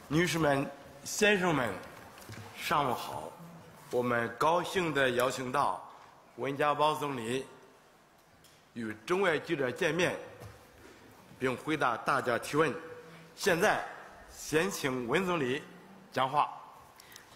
女士们、先生们，上午好！我们高兴地邀请到温家宝总理与中外记者见面，并回答大家提问。现在，先请温总理讲话。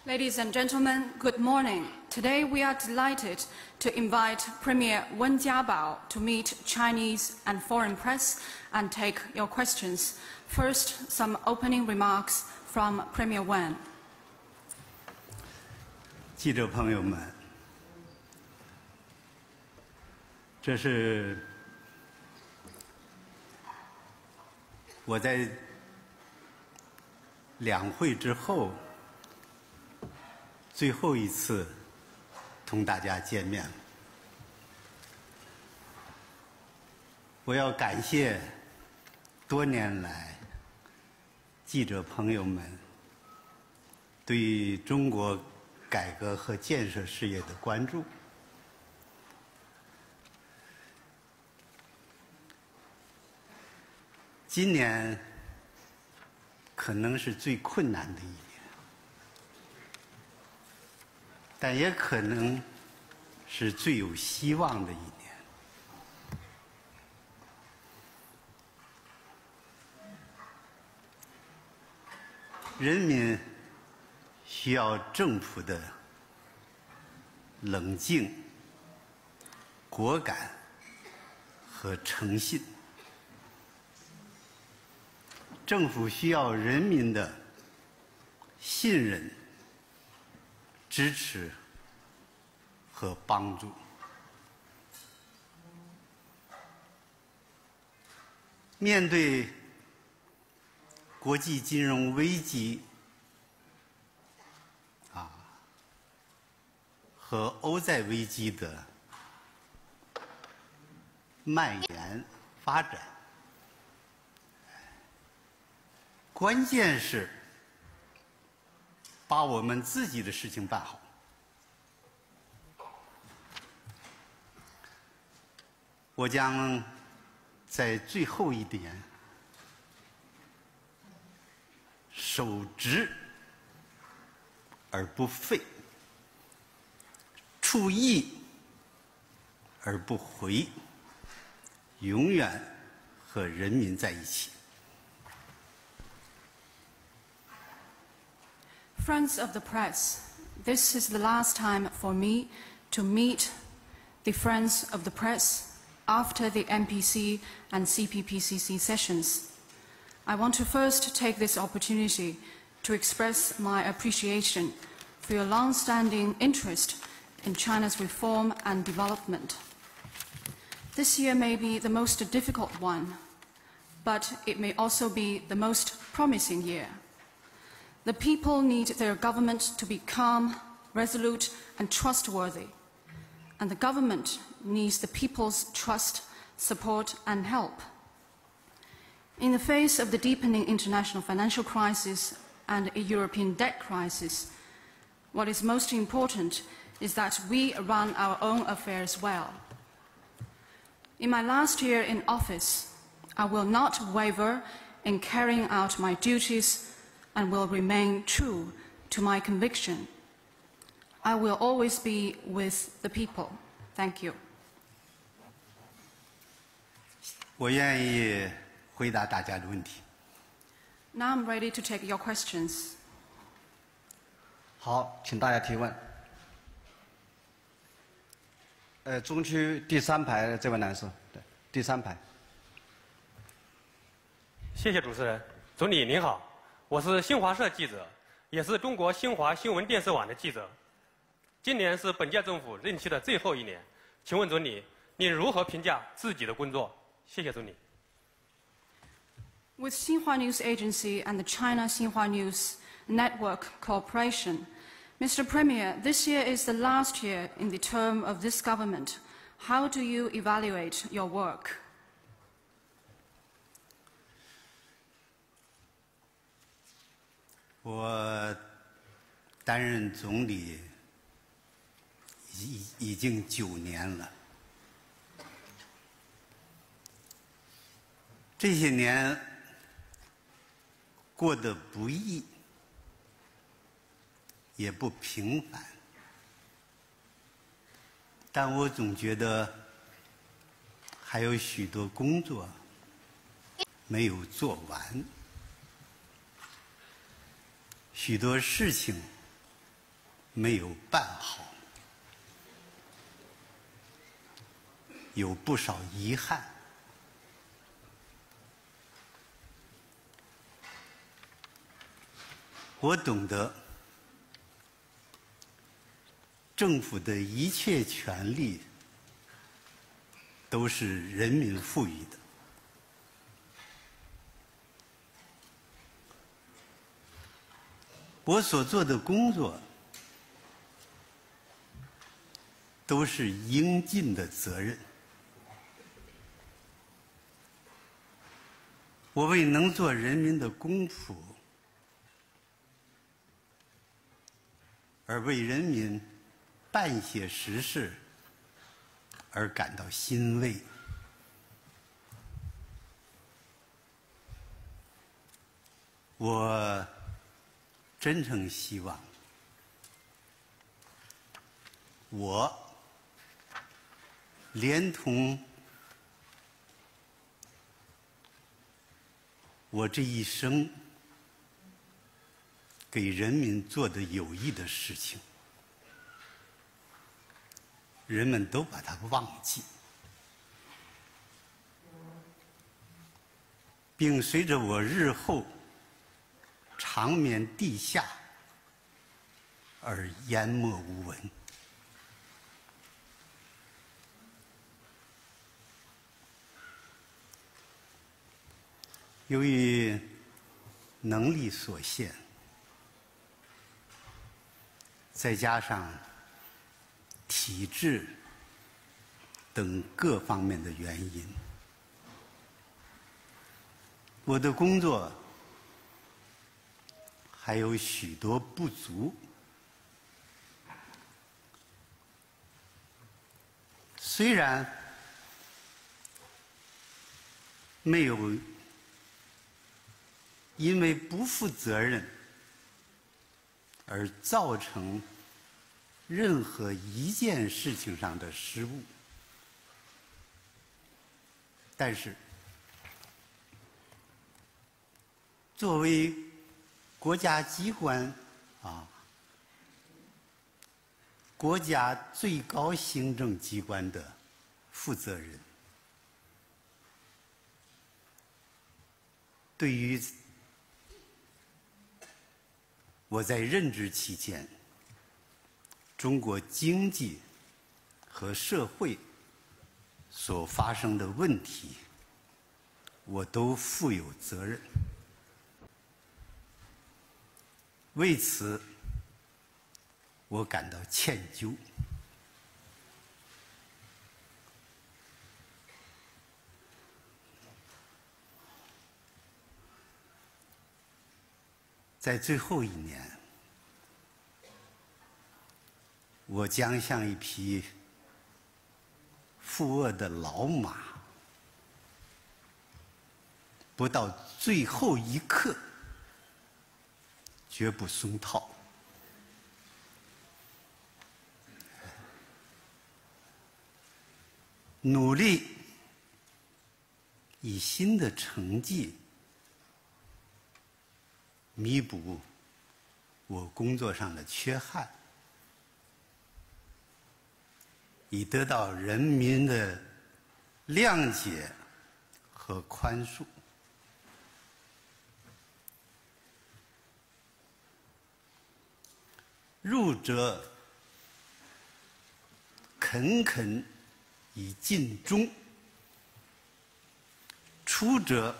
Ladies and gentlemen, good morning. Today we are delighted to invite Premier Wen Jiabao to meet Chinese and foreign press and take your questions. First, some opening remarks from Premier Wen. 记者朋友们，这是我在两会之后最后一次同大家见面。我要感谢多年来记者朋友们对中国改革和建设事业的关注。今年可能是最困难的一年，但也可能是最有希望的一年。人民需要政府的冷静、果敢和诚信。政府需要人民的信任、支持和帮助。面对国际金融危机和欧债危机的蔓延发展，关键是把我们自己的事情办好。我将在最后一点守直而不废，处义而不回，永远和人民在一起。 Friends of the press, this is the last time for me to meet the friends of the press after the MPC and CPPCC sessions. I want to first take this opportunity to express my appreciation for your long-standing interest in China's reform and development. This year may be the most difficult one, but it may also be the most promising year. The people need their government to be calm, resolute, and trustworthy. And the government needs the people's trust, support, and help. In the face of the deepening international financial crisis and a European debt crisis, what is most important is that we run our own affairs well. In my last year in office, I will not waver in carrying out my duties and will remain true to my conviction. I will always be with the people. Thank you. 我愿意回答大家的问题。Now I'm ready to take your questions. 好，请大家提问。中区第3排这位男士，对，第3排。谢谢主持人。总理您好，我是新华社记者，也是中国新华新闻电视网的记者。今年是本届政府任期的最后一年，请问总理，您如何评价自己的工作？谢谢总理。With Xinhua News Agency and the China Xinhua News Network Corporation, Mr. Premier, this year is the last year in the term of this government. How do you evaluate your work? 我担任总理已已经9年了。这些年过得不易，也不平凡，但我总觉得还有许多工作没有做完，许多事情没有办好，有不少遗憾。我懂得，政府的一切权利都是人民赋予的。我所做的工作都是应尽的责任。我为能做人民的公仆，而为人民办些实事而感到欣慰。我真诚希望我连同我这一生给人民做的有益的事情，人们都把它忘记，并随着我日后长眠地下而淹没无闻。由于能力所限，再加上体制等各方面的原因，我的工作还有许多不足。虽然没有因为不负责任而造成任何一件事情上的失误，但是作为国家机关国家最高行政机关的负责人，对于我在任职期间中国经济和社会所发生的问题，我都负有责任。为此，我感到歉疚。在最后一年，我将像一匹负轭的老马，不到最后一刻绝不松套。努力以新的成绩弥补我工作上的缺憾，以得到人民的谅解和宽恕。入则恳恳以尽忠，出则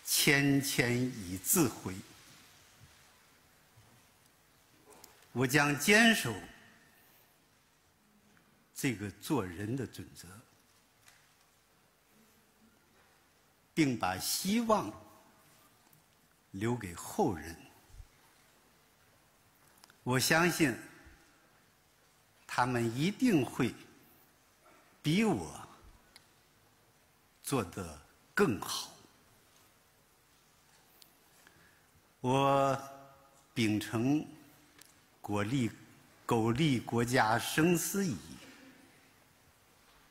谦谦以自毁。我将坚守这个做人的准则，并把希望留给后人。我相信他们一定会比我做得更好。我秉承苟利国家生死以，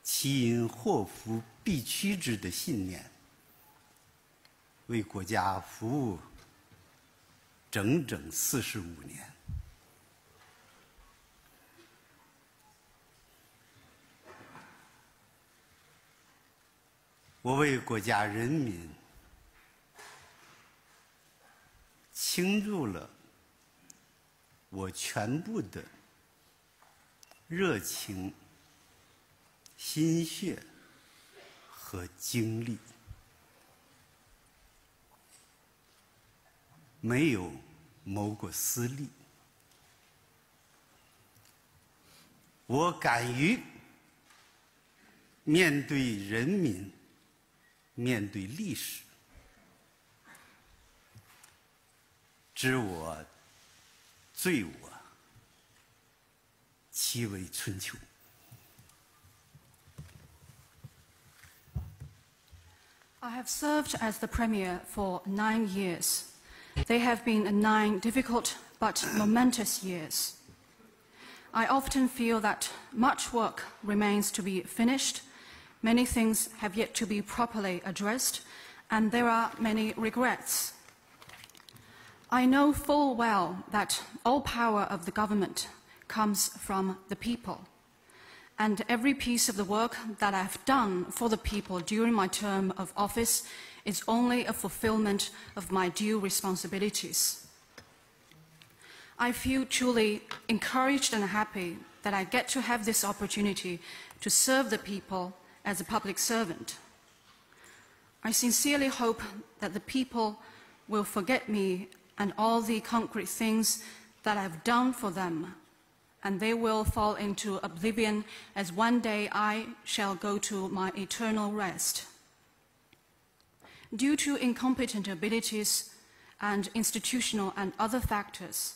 其因祸福必趋之的信念，为国家服务整整45年。我为国家人民倾注了我全部的热情、心血和精力，没有谋过私利。我敢于面对人民，面对历史，知我罪我，其为春秋。I have served as the Premier for 9 years. They have been 9 difficult but momentous years. I often feel that much work remains to be finished, many things have yet to be properly addressed, and there are many regrets. I know full well that all power of the government comes from the people, and every piece of the work that I've done for the people during my term of office is only a fulfillment of my due responsibilities. I feel truly encouraged and happy that I get to have this opportunity to serve the people as a public servant. I sincerely hope that the people will forget me and all the concrete things that I've done for them, and they will fall into oblivion as one day I shall go to my eternal rest. Due to incompetent abilities and institutional and other factors,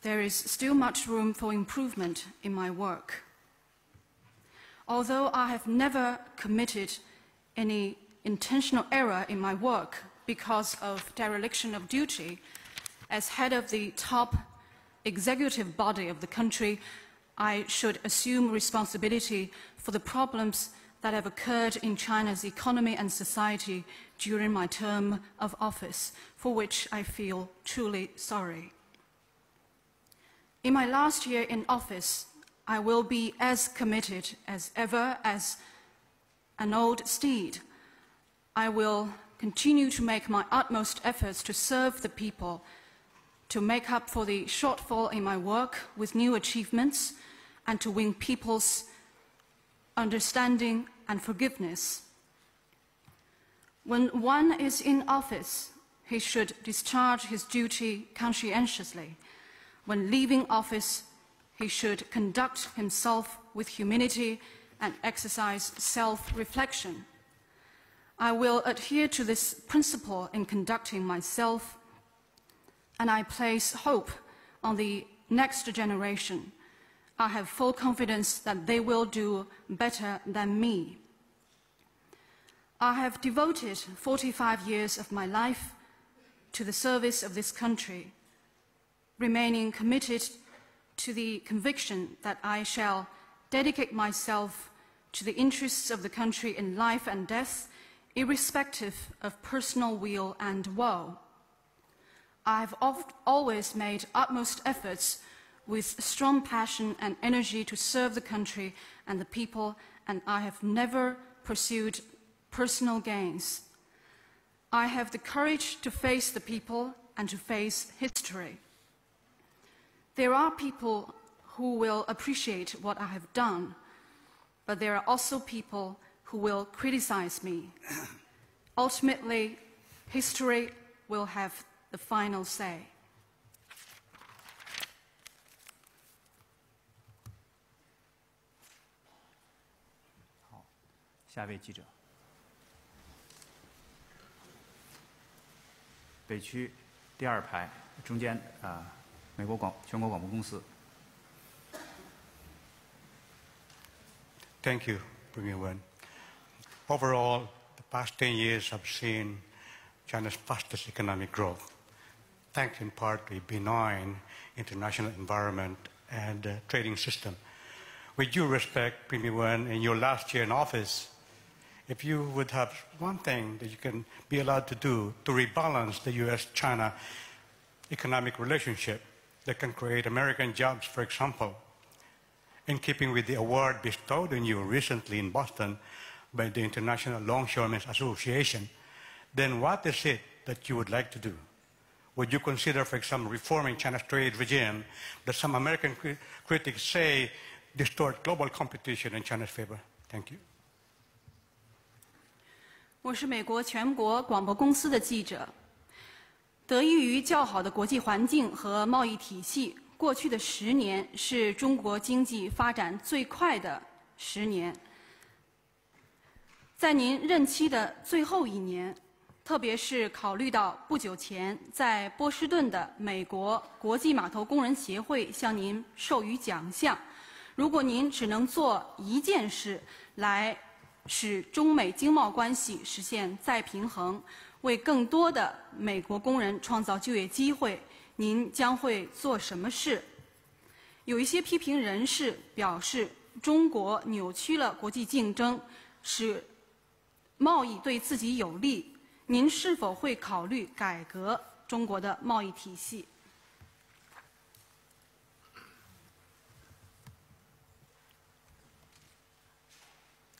there is still much room for improvement in my work. Although I have never committed any intentional error in my work because of dereliction of duty, as head of the top executive body of the country, I should assume responsibility for the problems that have occurred in China's economy and society during my term of office, for which I feel truly sorry. In my last year in office, I will be as committed as ever as an old steed. I will continue to make my utmost efforts to serve the people, to make up for the shortfall in my work with new achievements, and to win people's understanding and forgiveness. When one is in office, he should discharge his duty conscientiously. When leaving office, he should conduct himself with humility and exercise self-reflection. I will adhere to this principle in conducting myself, and I place hope on the next generation. I have full confidence that they will do better than me. I have devoted 45 years of my life to the service of this country, remaining committed to the conviction that I shall dedicate myself to the interests of the country in life and death, irrespective of personal weal and woe. I have always made utmost efforts with strong passion and energy to serve the country and the people, and I have never pursued personal gains. I have the courage to face the people and to face history. There are people who will appreciate what I have done, but there are also people who will criticize me. Ultimately, history will have the final say. 好，下一位记者，北区第2排中间美国全国广播公司。Thank you, Premier Wen. Overall, the past 10 years have seen China's fastest economic growth, thanks in part to a benign international environment and trading system. With due respect, Premier Wen, in your last year in office, if you would have one thing that you can be allowed to do to rebalance the U.S.-China economic relationship that can create American jobs, for example, in keeping with the award bestowed on you recently in Boston by the International Longshoremen's Association, then what is it that you would like to do? Would you consider, for example, reforming China's trade regime that some American critics say distort global competition in China's favor? Thank you. 我是美国全国广播公司的记者。得益于较好的国际环境和贸易体系，过去的10年是中国经济发展最快的10年。在您任期的最后1年，特别是考虑到不久前在波士顿的美国国际码头工人协会向您授予奖项，如果您只能做一件事来使中美经贸关系实现再平衡，为更多的美国工人创造就业机会，您将会做什么事？有一些批评人士表示，中国扭曲了国际竞争，使贸易对自己有利。您是否会考虑改革中国的贸易体系？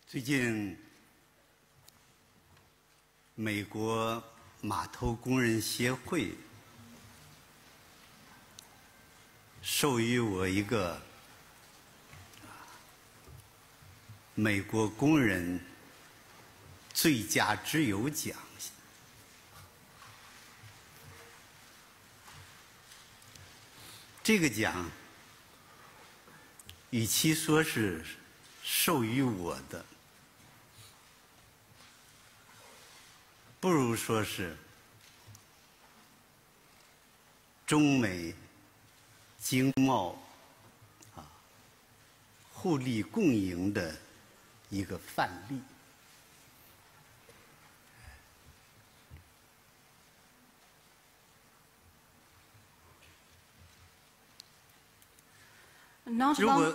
最近，美国码头工人协会授予我一个美国工人最佳之友奖。这个奖，与其说是授予我的，不如说是中美经贸互利共赢的一个范例。如果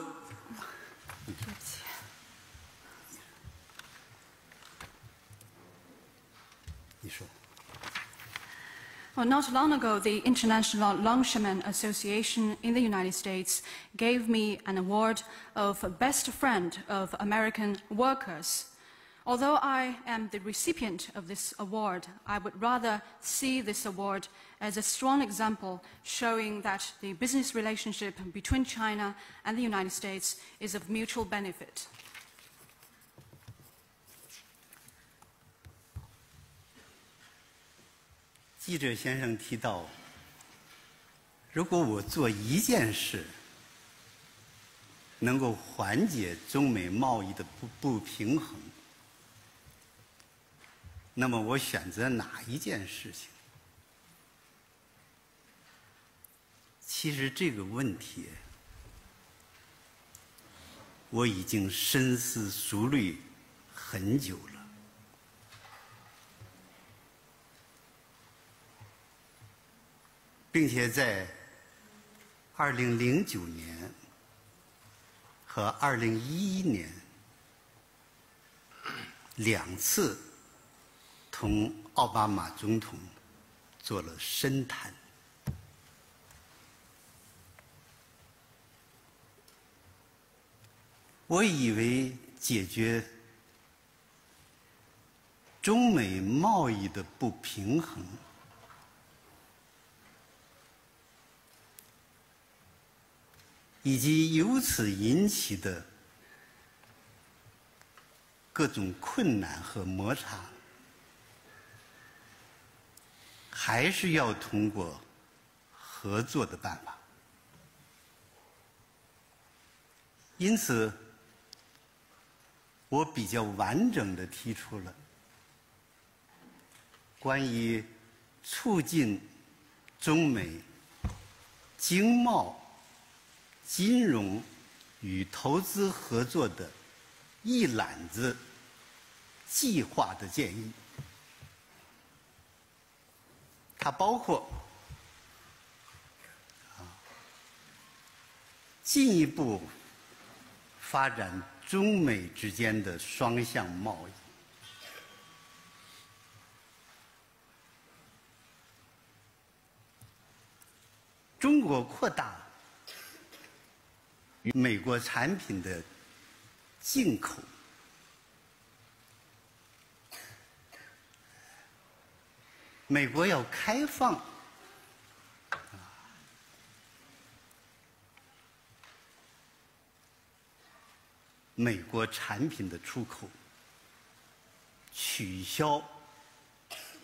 你说。Well, not long ago, the International Longshoremen Association in the United States gave me an award of Best Friend of American Workers. Although I am the recipient of this award, I would rather see this award as a strong example showing that the business relationship between China and the United States is of mutual benefit. 记者先生提到，如果我做一件事，能够缓解中美贸易的不平衡，那么我选择哪一件事情？其实这个问题，我已经深思熟虑很久了。并且在2009年和2011年2次同奥巴马总统做了深谈。我以为解决中美贸易的不平衡以及由此引起的各种困难和摩擦，还是要通过合作的办法。因此，我比较完整地提出了关于促进中美经贸、金融与投资合作的一揽子计划的建议，它包括进一步发展中美之间的双向贸易，中国扩大与美国产品的进口，美国要开放美国产品的出口，取消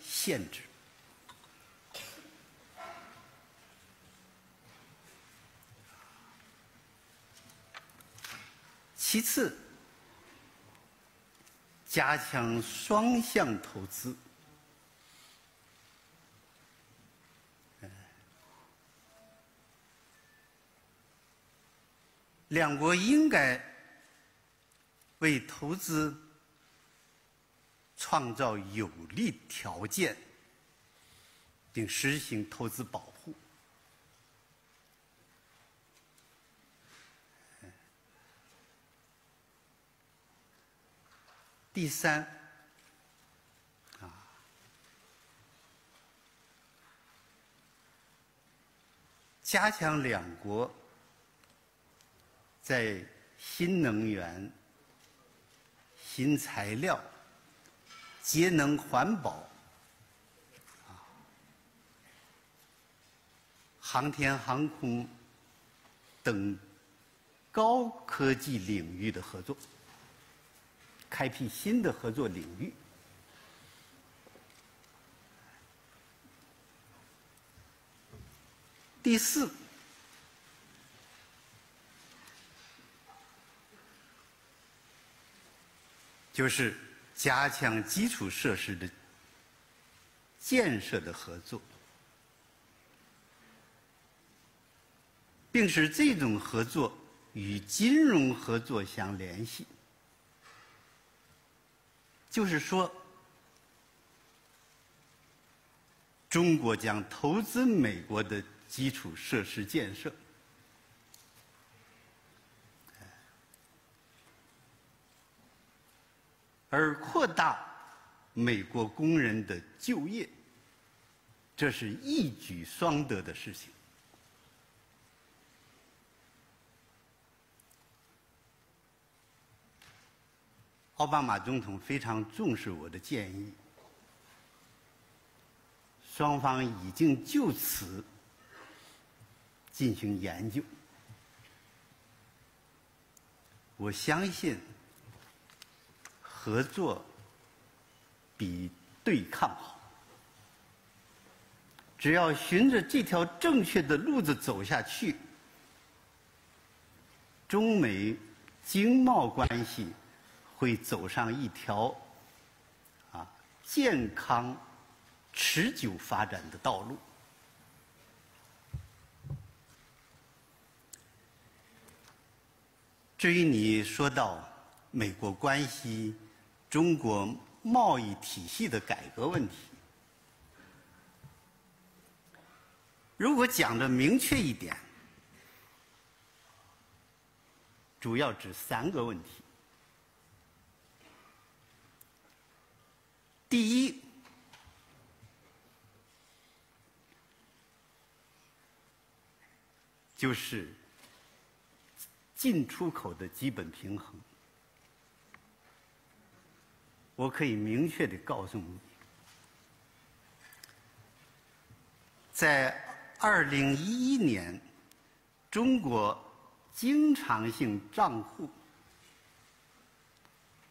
限制。其次，加强双向投资。两国应该为投资创造有利条件，并实行投资保护。第三，加强两国在新能源、新材料、节能环保、航天航空等高科技领域的合作，开辟新的合作领域。第四，就是加强基础设施的建设的合作，并使这种合作与金融合作相联系。就是说，中国将投资美国的基础设施建设，而扩大美国工人的就业，这是一举双得的事情。奥巴马总统非常重视我的建议，双方已经就此进行研究。我相信合作比对抗好。只要循着这条正确的路子走下去，中美经贸关系会走上一条健康、持久发展的道路。至于你说到美国关系、中国贸易体系的改革问题，如果讲得明确一点，主要指3个问题。第一，就是进出口的基本平衡。我可以明确地告诉你，在2011年，中国经常性账户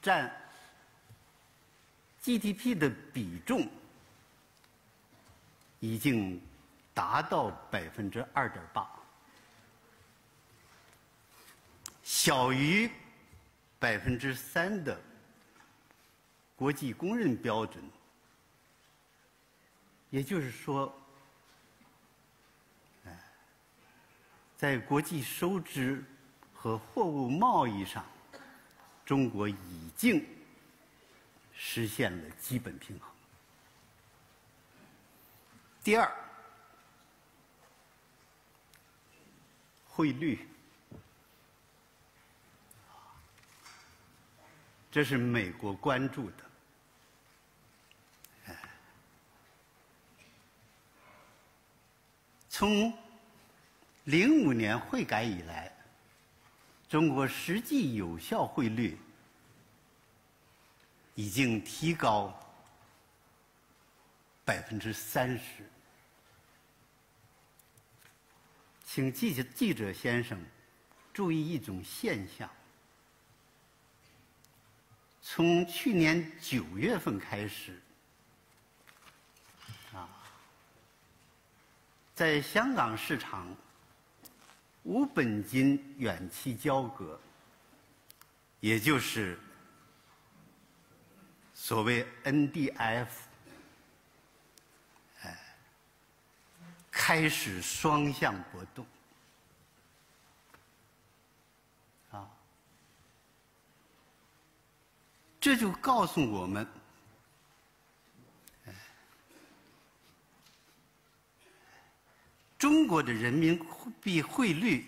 占GDP 的比重已经达到2.8%，小于3%的国际公认标准。也就是说，在国际收支和货物贸易上，中国已经实现了基本平衡。第二，汇率，这是美国关注的。从05年汇改以来，中国实际有效汇率已经提高30%。请记者先生注意一种现象：从去年9月份开始，在香港市场，无本金远期交割，也就是所谓 NDF， 开始双向波动。这就告诉我们，中国的人民币汇率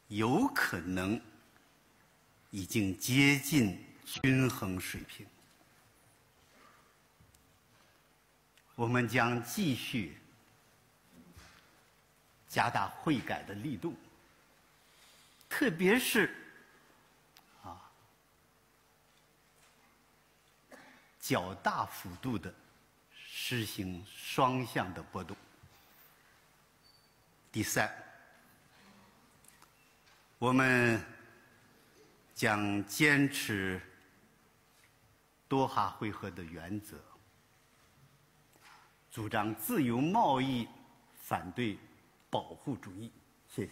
有可能已经接近均衡水平。我们将继续加大汇改的力度，特别是较大幅度的实行双向的波动。第三，我们将坚持多哈会合的原则，主张自由贸易，反对保护主义。谢谢。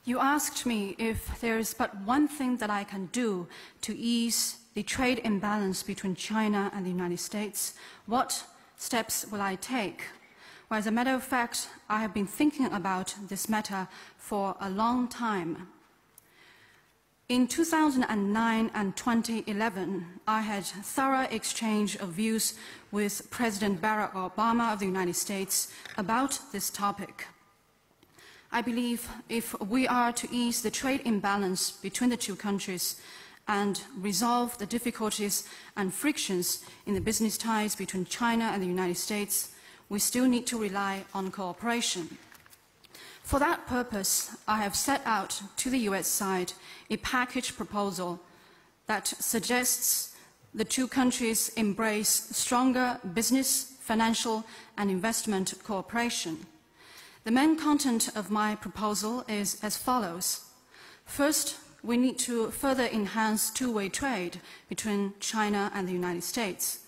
You asked me if there is but one thing that I can do to ease the trade imbalance between China and the United States. What steps will I take? Well, as a matter of fact, I have been thinking about this matter for a long time. In 2009 and 2011, I had thorough exchange of views with President Barack Obama of the United States about this topic. I believe if we are to ease the trade imbalance between the two countries and resolve the difficulties and frictions in the business ties between China and the United States, we still need to rely on cooperation. For that purpose, I have set out to the US side a package proposal that suggests the two countries embrace stronger business, financial, and investment cooperation. The main content of my proposal is as follows. First, we need to further enhance two-way trade between China and the United States.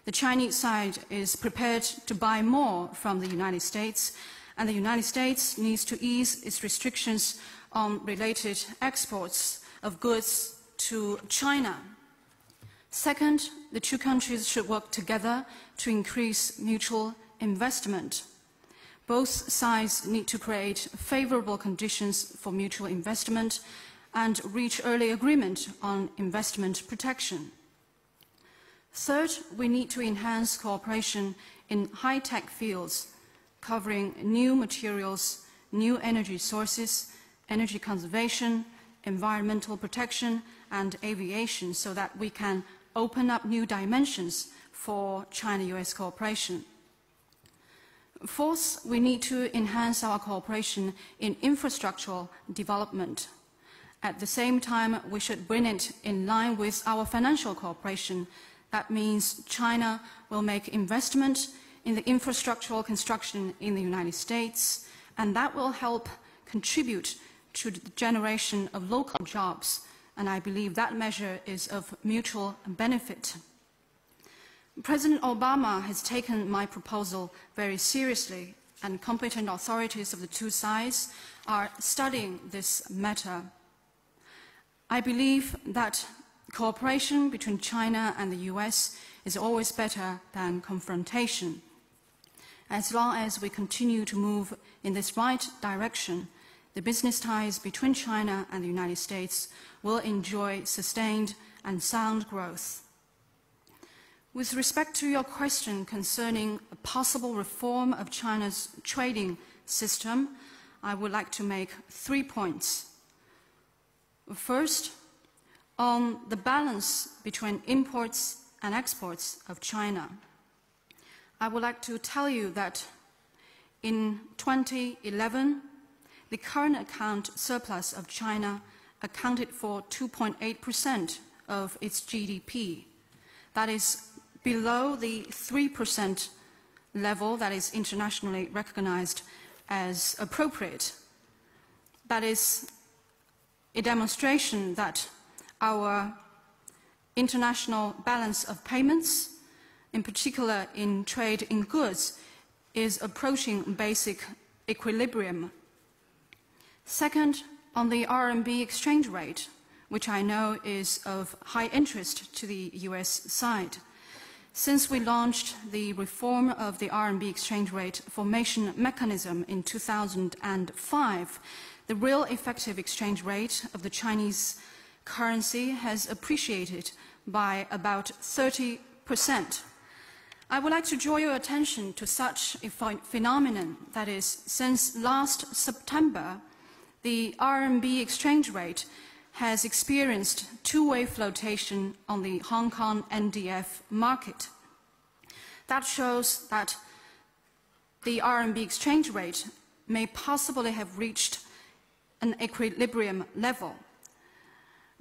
The Chinese side is prepared to buy more from the United States, and the United States needs to ease its restrictions on related exports of goods to China. Second, the two countries should work together to increase mutual investment. Both sides need to create favorable conditions for mutual investment and reach early agreement on investment protection. Third, we need to enhance cooperation in high-tech fields, covering new materials, new energy sources, energy conservation, environmental protection, and aviation, so that we can open up new dimensions for China-US cooperation. Fourth, we need to enhance our cooperation in infrastructural development. At the same time, we should bring it in line with our financial cooperation. That means China will make investment in the infrastructural construction in the United States, and that will help contribute to the generation of local jobs, and I believe that measure is of mutual benefit. President Obama has taken my proposal very seriously, and competent authorities of the two sides are studying this matter. I believe that cooperation between China and the US is always better than confrontation. As long as we continue to move in this right direction, the business ties between China and the United States will enjoy sustained and sound growth. With respect to your question concerning a possible reform of China's trading system, I would like to make 3 points. First, on the balance between imports and exports of China. I would like to tell you that in 2011, the current account surplus of China accounted for 2.8% of its GDP. That is below the 3% level that is internationally recognized as appropriate. That is a demonstration that our international balance of payments, in particular in trade in goods, is approaching basic equilibrium. Second, on the RMB exchange rate, which I know is of high interest to the US side. Since we launched the reform of the RMB exchange rate formation mechanism in 2005, the real effective exchange rate of the Chinese currency has appreciated by about 30%. I would like to draw your attention to such a phenomenon, that is, since last September, the RMB exchange rate has experienced two-way flotation on the Hong Kong NDF market. That shows that the RMB exchange rate may possibly have reached an equilibrium level.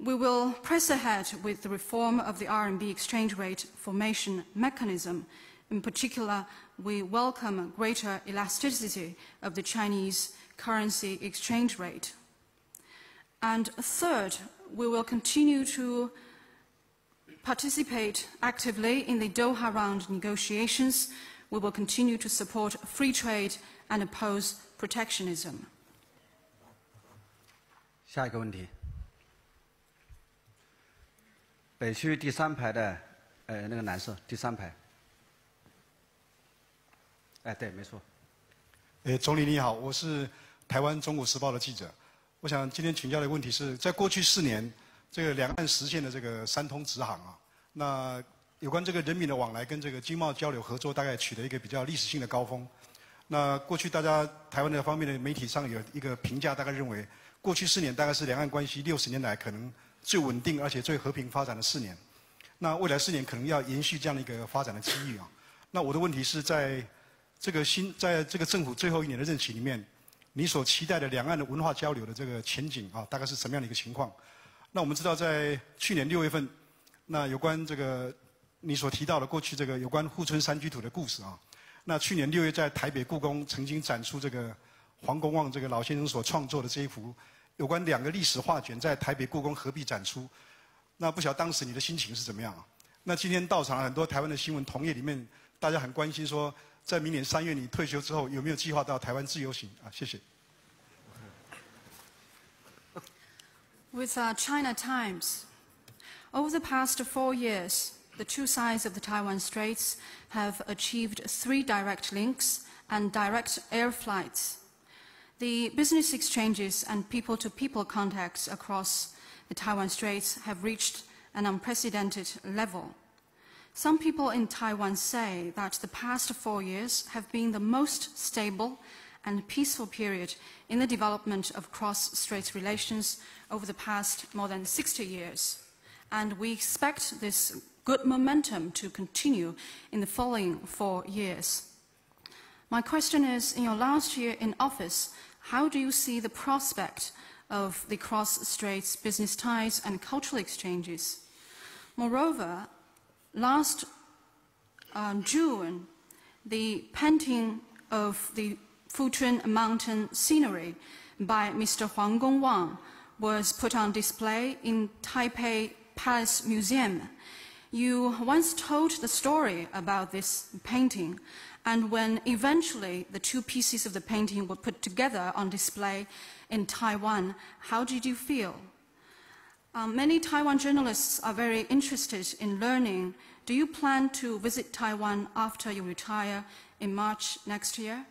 We will press ahead with the reform of the RMB exchange rate formation mechanism. In particular, we welcome greater elasticity of the Chinese currency exchange rate. And third, we will continue to participate actively in the Doha Round negotiations. We will continue to support free trade and oppose protectionism. 下一个问题，北区第3排的那个男士，第3排。哎，对，没错。总理你好，我是台湾中国时报的记者。我想今天请教的问题是，在过去4年，这个两岸实现的这个3通直航啊，那有关这个人民的往来跟这个经贸交流合作，大概取得一个比较历史性的高峰。那过去大家台湾的方面的媒体上有一个评价，大概认为过去4年大概是两岸关系60年来可能最稳定而且最和平发展的4年。那未来4年可能要延续这样的一个发展的机遇啊。那我的问题是在这个政府最后1年的任期里面，你所期待的两岸的文化交流的这个前景啊，大概是什么样的一个情况？那我们知道，在去年6月份，那有关这个你所提到的过去这个有关护村山居图的故事啊，那去年6月在台北故宫曾经展出这个黄公望这个老先生所创作的这一幅有关2个历史画卷，在台北故宫合璧展出。那不晓得当时你的心情是怎么样啊？那今天到场很多台湾的新闻同业里面，大家很关心说，在明年3月你退休之后，有没有计划到台湾自由行啊？谢谢。With China Times, over the past 4 years, the two sides of the Taiwan Straits have achieved 3 direct links and direct air flights. The business exchanges and people-to-people contacts across the Taiwan Straits have reached an unprecedented level. Some people in Taiwan say that the past 4 years have been the most stable and peaceful period in the development of cross-strait relations over the past more than 60 years. And we expect this good momentum to continue in the following 4 years. My question is, in your last year in office, how do you see the prospect of the cross-straits business ties and cultural exchanges? Moreover, last June, the painting of the Fuchun mountain scenery by Mr. Huang Gongwang was put on display in Taipei Palace Museum. You once told the story about this painting, and when eventually the 2 pieces of the painting were put together on display in Taiwan, how did you feel? Many Taiwan journalists are very interested in learning. Do you plan to visit Taiwan after you retire in March next year?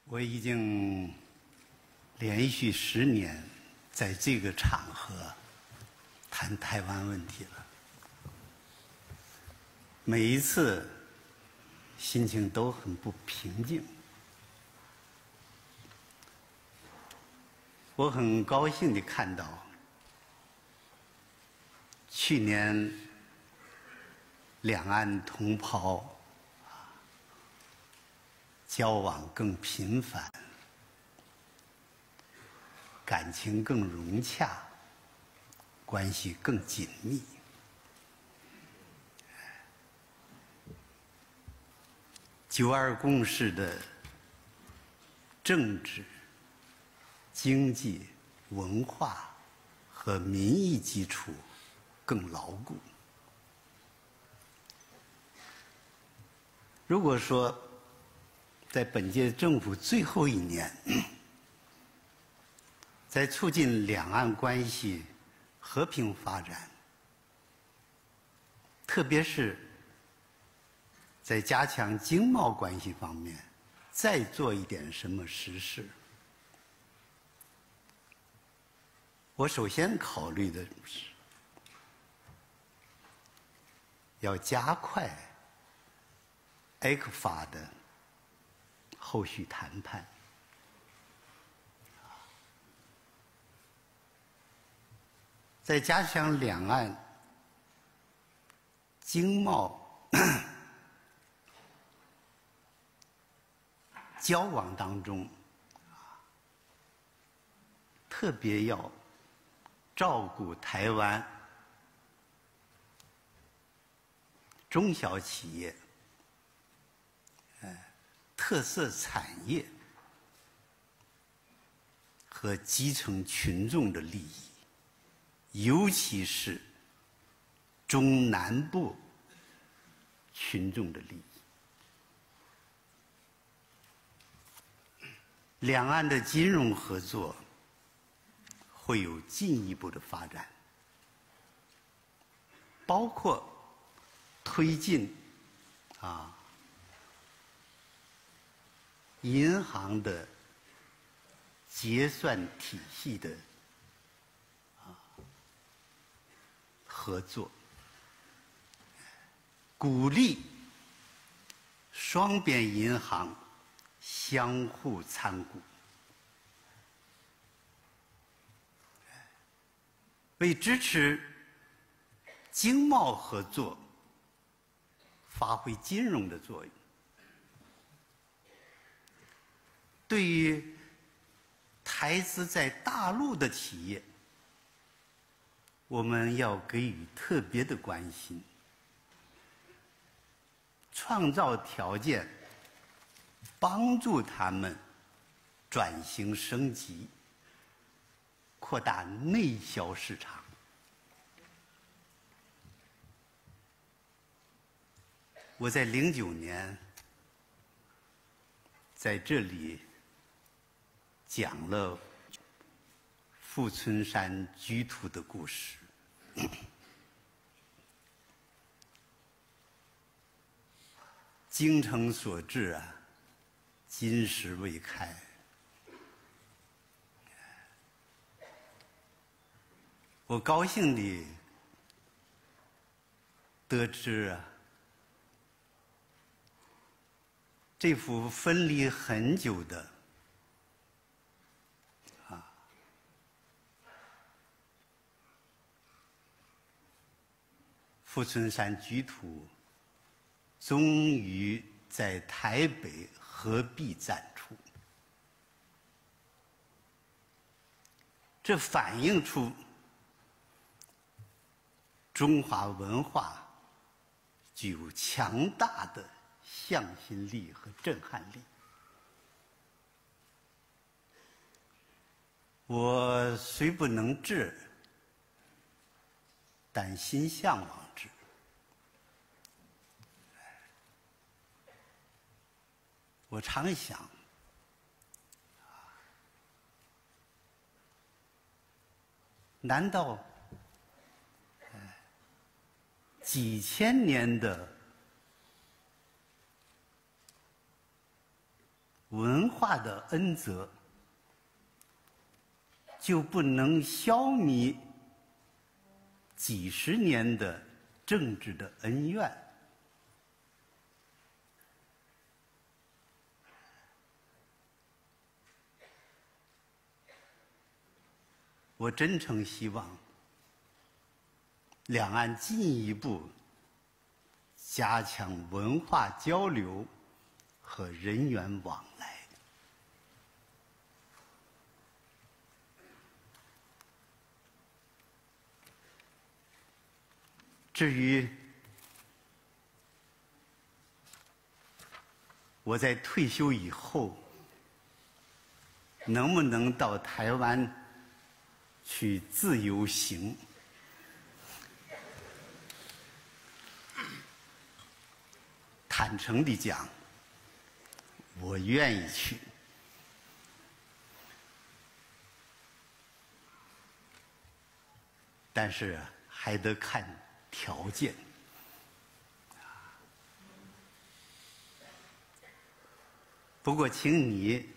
我已经连续10年在这个场合谈台湾问题了，每一次心情都很不平静。我很高兴地看到，去年两岸同胞交往更频繁，感情更融洽，关系更紧密。9·2共识的政治、经济、文化和民意基础更牢固。如果说在本届政府最后1年，在促进两岸关系和平发展，特别是在加强经贸关系方面再做一点什么实事，我首先考虑的是要加快ECFA 的后续谈判，在加强两岸经贸交往当中，特别要照顾台湾中小企业、特色产业和基层群众的利益，尤其是中南部群众的利益。两岸的金融合作会有进一步的发展，包括推进银行的结算体系的合作，鼓励双边银行相互参股，为支持经贸合作发挥金融的作用。对于台资在大陆的企业，我们要给予特别的关心，创造条件，帮助他们转型升级，扩大内销市场。我在09年在这里讲了富春山居图的故事。精诚所至啊，金石为开。我高兴地得知啊，这幅分离很久的富春山居图终于在台北合璧展出，这反映出中华文化具有强大的向心力和震撼力。我虽不能至，但心向往之。我常想，难道几千年的文化的恩泽，就不能消弭几十年的政治的恩怨。我真诚希望两岸进一步加强文化交流和人员往来。至于我在退休以后能不能到台湾去自由行，坦诚地讲，我愿意去，但是还得看条件。不过，请你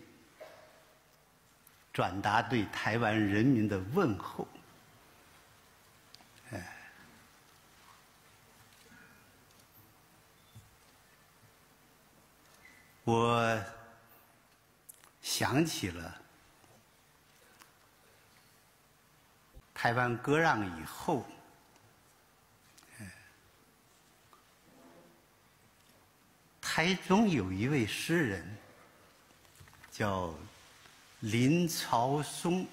转达对台湾人民的问候。我想起了台湾割让以后，台中有一位诗人叫林朝松，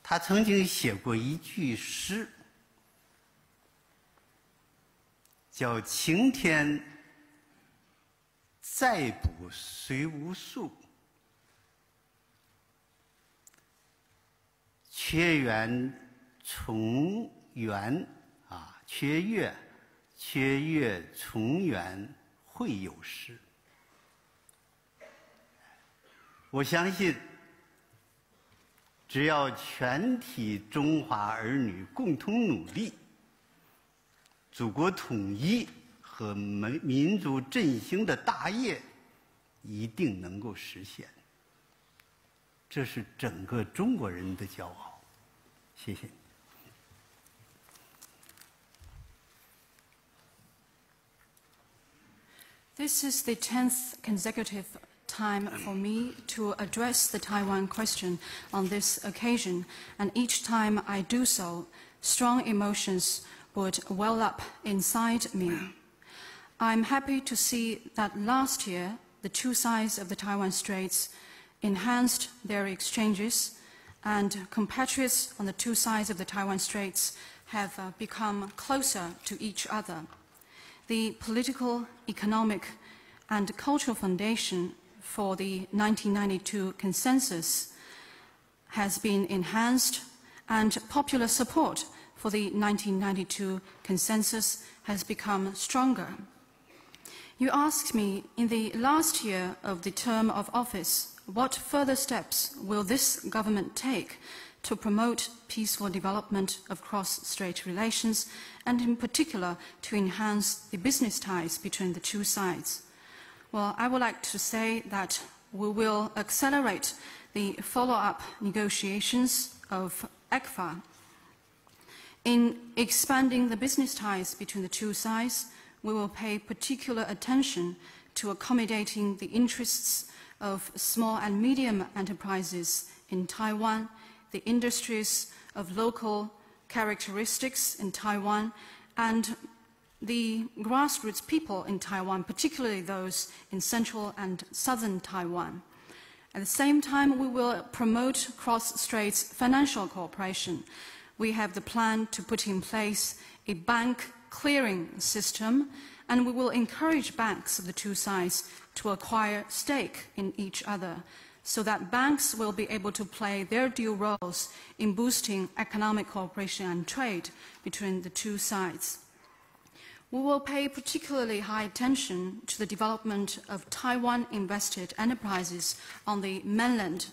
他曾经写过一句诗，叫“晴天再补虽无数，缺圆重圆缺月重圆会有时”。我相信，只要全体中华儿女共同努力，祖国统一和民族振兴的大业一定能够实现。这是整个中国人的骄傲。谢谢。This is the 10th consecutive time for me to address the Taiwan question on this occasion, and each time I do so, strong emotions would well up inside me. I'm happy to see that last year, the two sides of the Taiwan Straits enhanced their exchanges, and compatriots on the two sides of the Taiwan Straits have become closer to each other. The political, economic, and cultural foundation for the 1992 consensus has been enhanced, and popular support for the 1992 consensus has become stronger. You asked me, in the last year of the term of office, what further steps will this government take to promote peaceful development of cross-strait relations, and in particular to enhance the business ties between the two sides? Well, I would like to say that we will accelerate the follow-up negotiations of ECFA. In expanding the business ties between the two sides, we will pay particular attention to accommodating the interests of small and medium enterprises in Taiwan, the industries of local characteristics in Taiwan, and the grassroots people in Taiwan, particularly those in central and southern Taiwan. At the same time, we will promote cross-straits financial cooperation. We have the plan to put in place a bank clearing system, and we will encourage banks of the two sides to acquire stake in each other, so that banks will be able to play their due roles in boosting economic cooperation and trade between the two sides. We will pay particularly high attention to the development of Taiwan-invested enterprises on the mainland.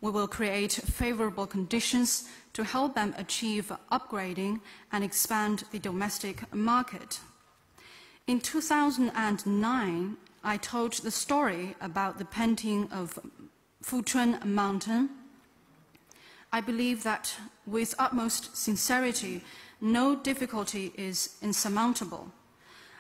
we will create favorable conditions to help them achieve upgrading and expand the domestic market. In 2009, I told the story about the painting of Fuchun Mountain. I believe that with utmost sincerity, no difficulty is insurmountable.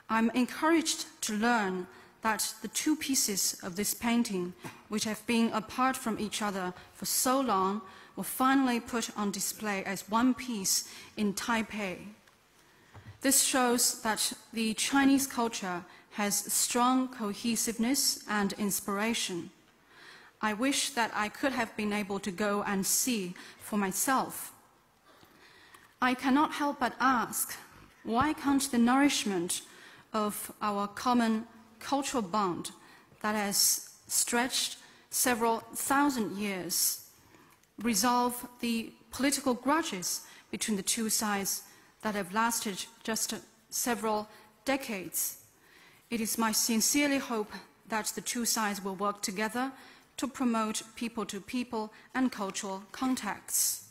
I'm encouraged to learn that the two pieces of this painting, which have been apart from each other for so long, were finally put on display as one piece in Taipei. This shows that the Chinese culture has strong cohesiveness and inspiration. I wish that I could have been able to go and see for myself. I cannot help but ask, why can't the nourishment of our common cultural bond that has stretched several thousand years resolve the political grudges between the two sides that have lasted just several decades? It is my sincere hope that the two sides will work together to promote people-to-people and cultural contacts.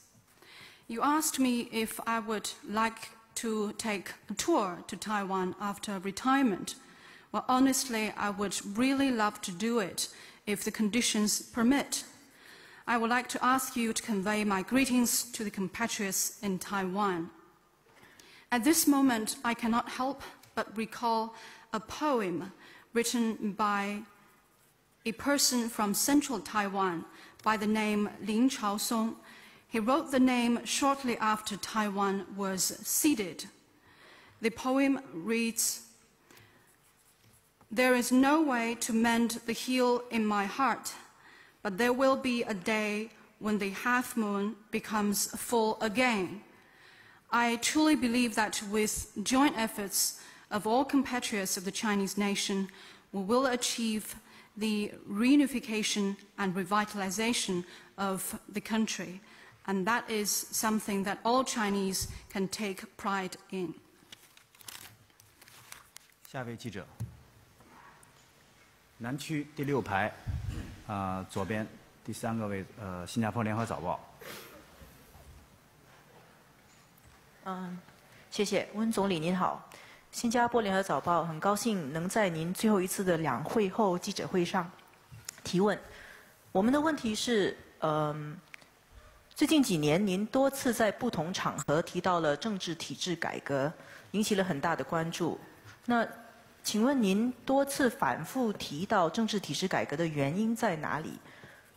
You asked me if I would like to take a tour to Taiwan after retirement. Well, honestly, I would really love to do it if the conditions permit. I would like to ask you to convey my greetings to the compatriots in Taiwan. At this moment, I cannot help but recall a poem written by a person from central Taiwan by the name Lin Chaosong. He wrote the name shortly after Taiwan was ceded. The poem reads, "There is no way to mend the heel in my heart, but there will be a day when the half moon becomes full again." I truly believe that with joint efforts of all compatriots of the Chinese nation, we will achieve the reunification and revitalization of the country. And that is something that all Chinese can take pride in. 下位记者，南区第6排，左边第3个位，新加坡联合早报。谢谢温总理您好，新加坡联合早报很高兴能在您最后一次的两会后记者会上提问。我们的问题是，最近几年您多次在不同场合提到了政治体制改革，引起了很大的关注。那请问您多次反复提到政治体制改革的原因在哪里？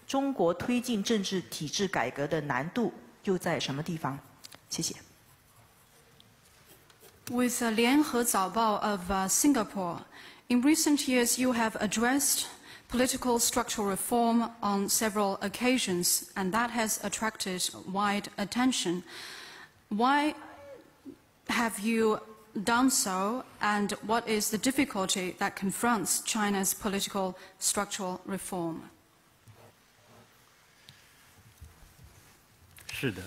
中国推进政治体制改革的难度又在什么地方？谢谢。With Lianhe Zaobao of Singapore, in recent years you have addressed political structural reform on several occasions, and that has attracted wide attention. Why have you done so, and what is the difficulty that confronts China's political structural reform? 是的，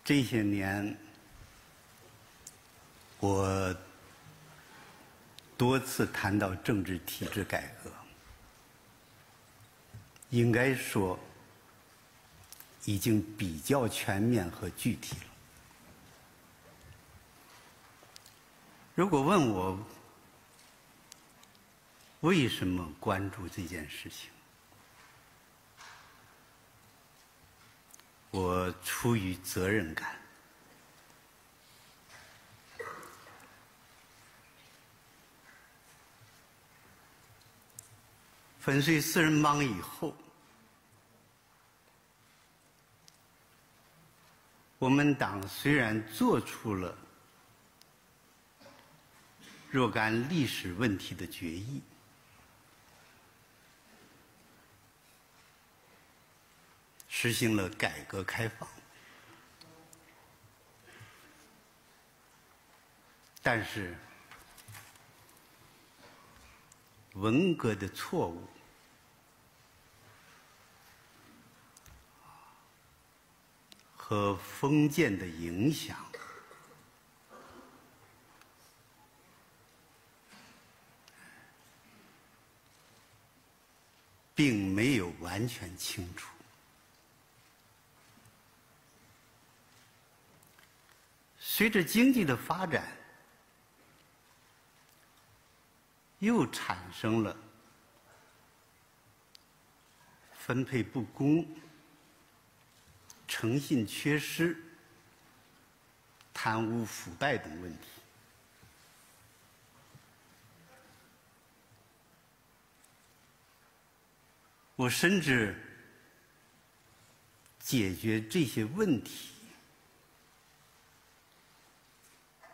这些年我多次谈到政治体制改革，应该说已经比较全面和具体了。如果问我为什么关注这件事情，我出于责任感。粉碎四人帮以后，我们党虽然做出了若干历史问题的决议，实行了改革开放，但是文革的错误和封建的影响并没有完全清楚。随着经济的发展，又产生了分配不公、诚信缺失、贪污腐败等问题。我深知解决这些问题，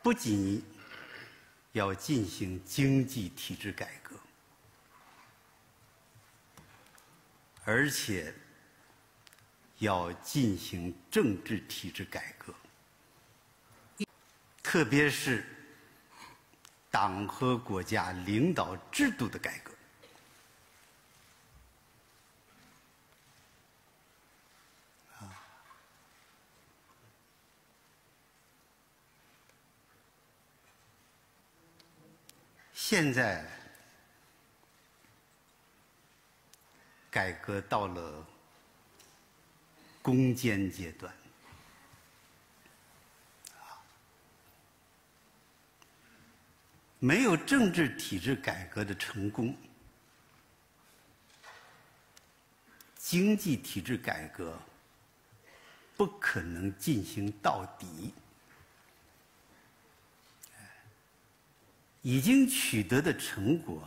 不仅要进行经济体制改革，而且要进行政治体制改革，特别是党和国家领导制度的改革。现在改革到了攻坚阶段，没有政治体制改革的成功，经济体制改革不可能进行到底。已经取得的成果，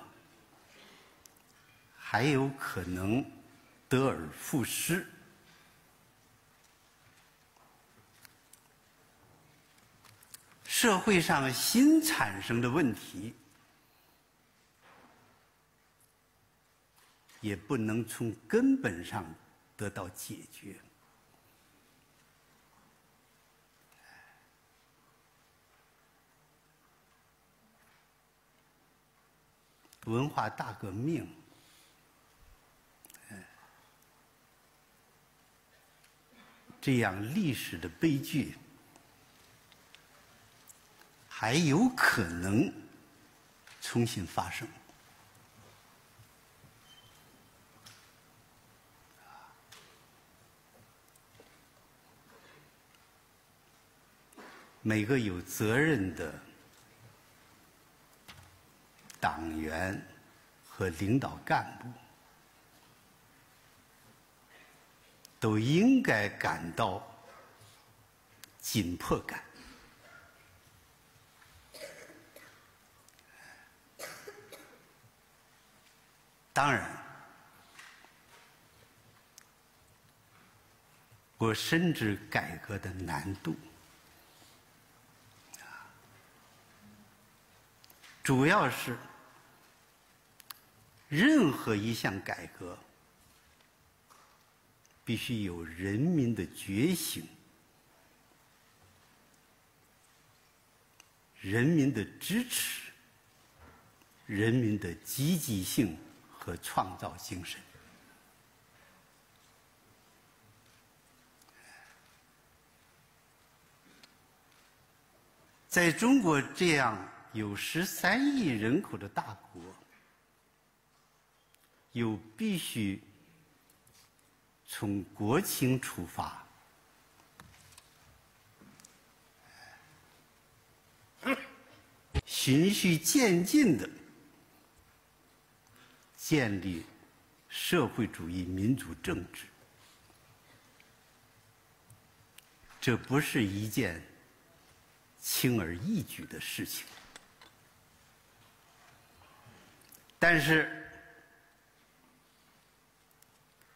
还有可能得而复失。社会上新产生的问题，也不能从根本上得到解决。文化大革命，这样历史的悲剧，还有可能重新发生。每个有责任的党员和领导干部都应该感到紧迫感。当然，我深知改革的难度，主要是任何一项改革必须有人民的觉醒、人民的支持、人民的积极性和创造精神。在中国这样有13亿人口的大国，又必须从国情出发，循序渐进地建立社会主义民主政治。这不是一件轻而易举的事情，但是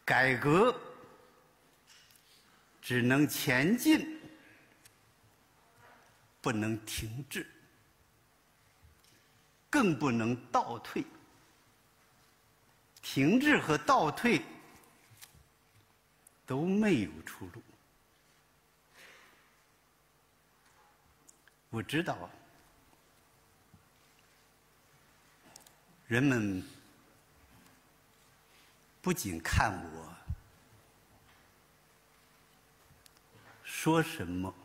改革只能前进，不能停滞，更不能倒退。停滞和倒退都没有出路。我知道人们不仅看我说什么，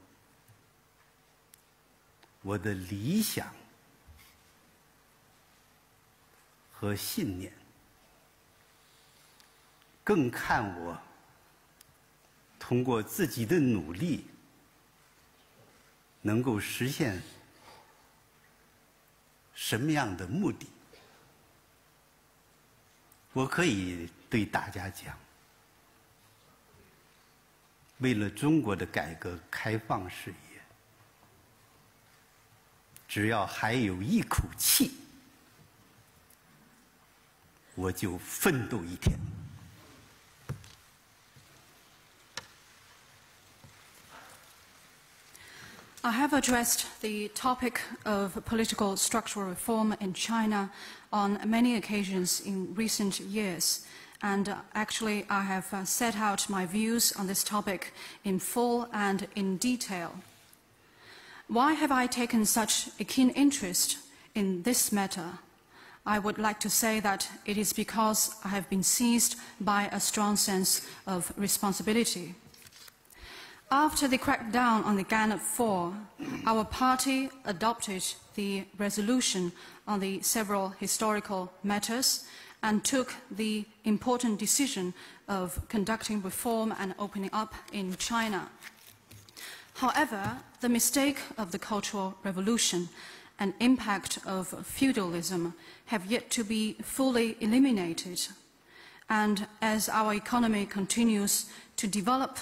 我的理想和信念，更看我通过自己的努力能够实现什么样的目的。我可以对大家讲，为了中国的改革开放事业，只要还有一口气，我就奋斗一天。I have addressed the topic of political structural reform in China on many occasions in recent years. And actually, I have set out my views on this topic in full and in detail. Why have I taken such a keen interest in this matter? I would like to say that it is because I have been seized by a strong sense of responsibility. After the crackdown on the Gannet 4, our party adopted the resolution on the several historical matters and took the important decision of conducting reform and opening up in China. However, the mistake of the Cultural Revolution and impact of feudalism have yet to be fully eliminated. And as our economy continues to develop,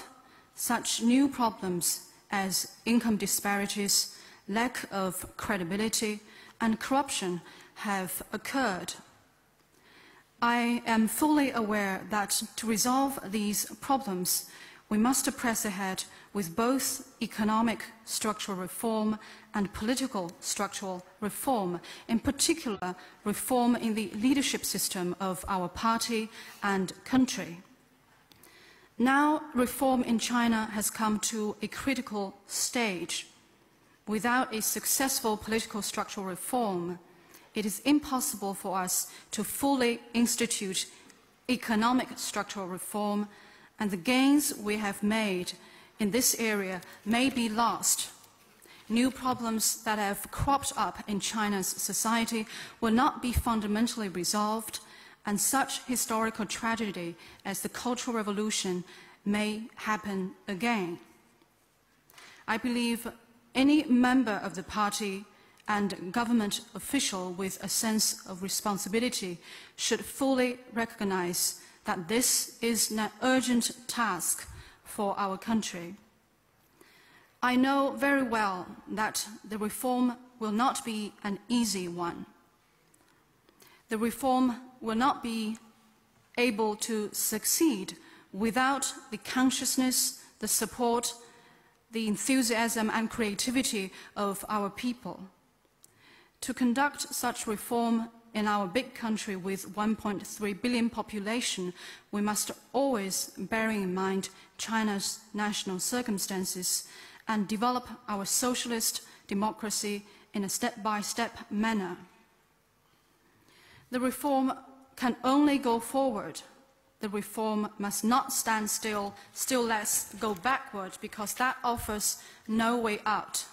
such new problems as income disparities, lack of credibility, and corruption have occurred. I am fully aware that to resolve these problems, we must press ahead with both economic structural reform and political structural reform, in particular reform in the leadership system of our party and country. Now, reform in China has come to a critical stage. Without a successful political structural reform, it is impossible for us to fully institute economic structural reform, and the gains we have made in this area may be lost. New problems that have cropped up in China's society will not be fundamentally resolved, and such historical tragedy as the Cultural Revolution may happen again. I believe any member of the party and government official with a sense of responsibility should fully recognize that this is an urgent task for our country. I know very well that the reform will not be an easy one. The reform will not be able to succeed without the consciousness, the support, the enthusiasm and creativity of our people. To conduct such reform in our big country with 1.3 billion population, we must always bear in mind China's national circumstances and develop our socialist democracy in a step-by-step manner. The reform can only go forward. The reform must not stand still, still less go backward, because that offers no way out.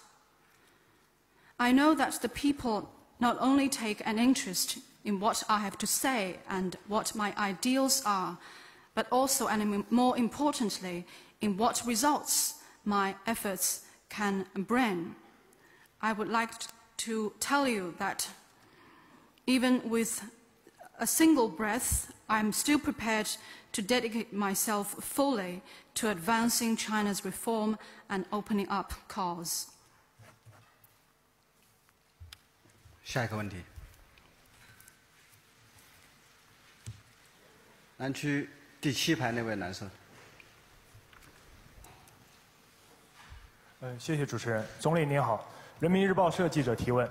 I know that the people not only take an interest in what I have to say and what my ideals are, but also, and more importantly, in what results my efforts can bring. I would like to tell you that even with a single breath, I am still prepared to dedicate myself fully to advancing China's reform and opening up cause. 下一个问题，南区第7排那位男士。谢谢主持人。总理您好，人民日报社记者提问：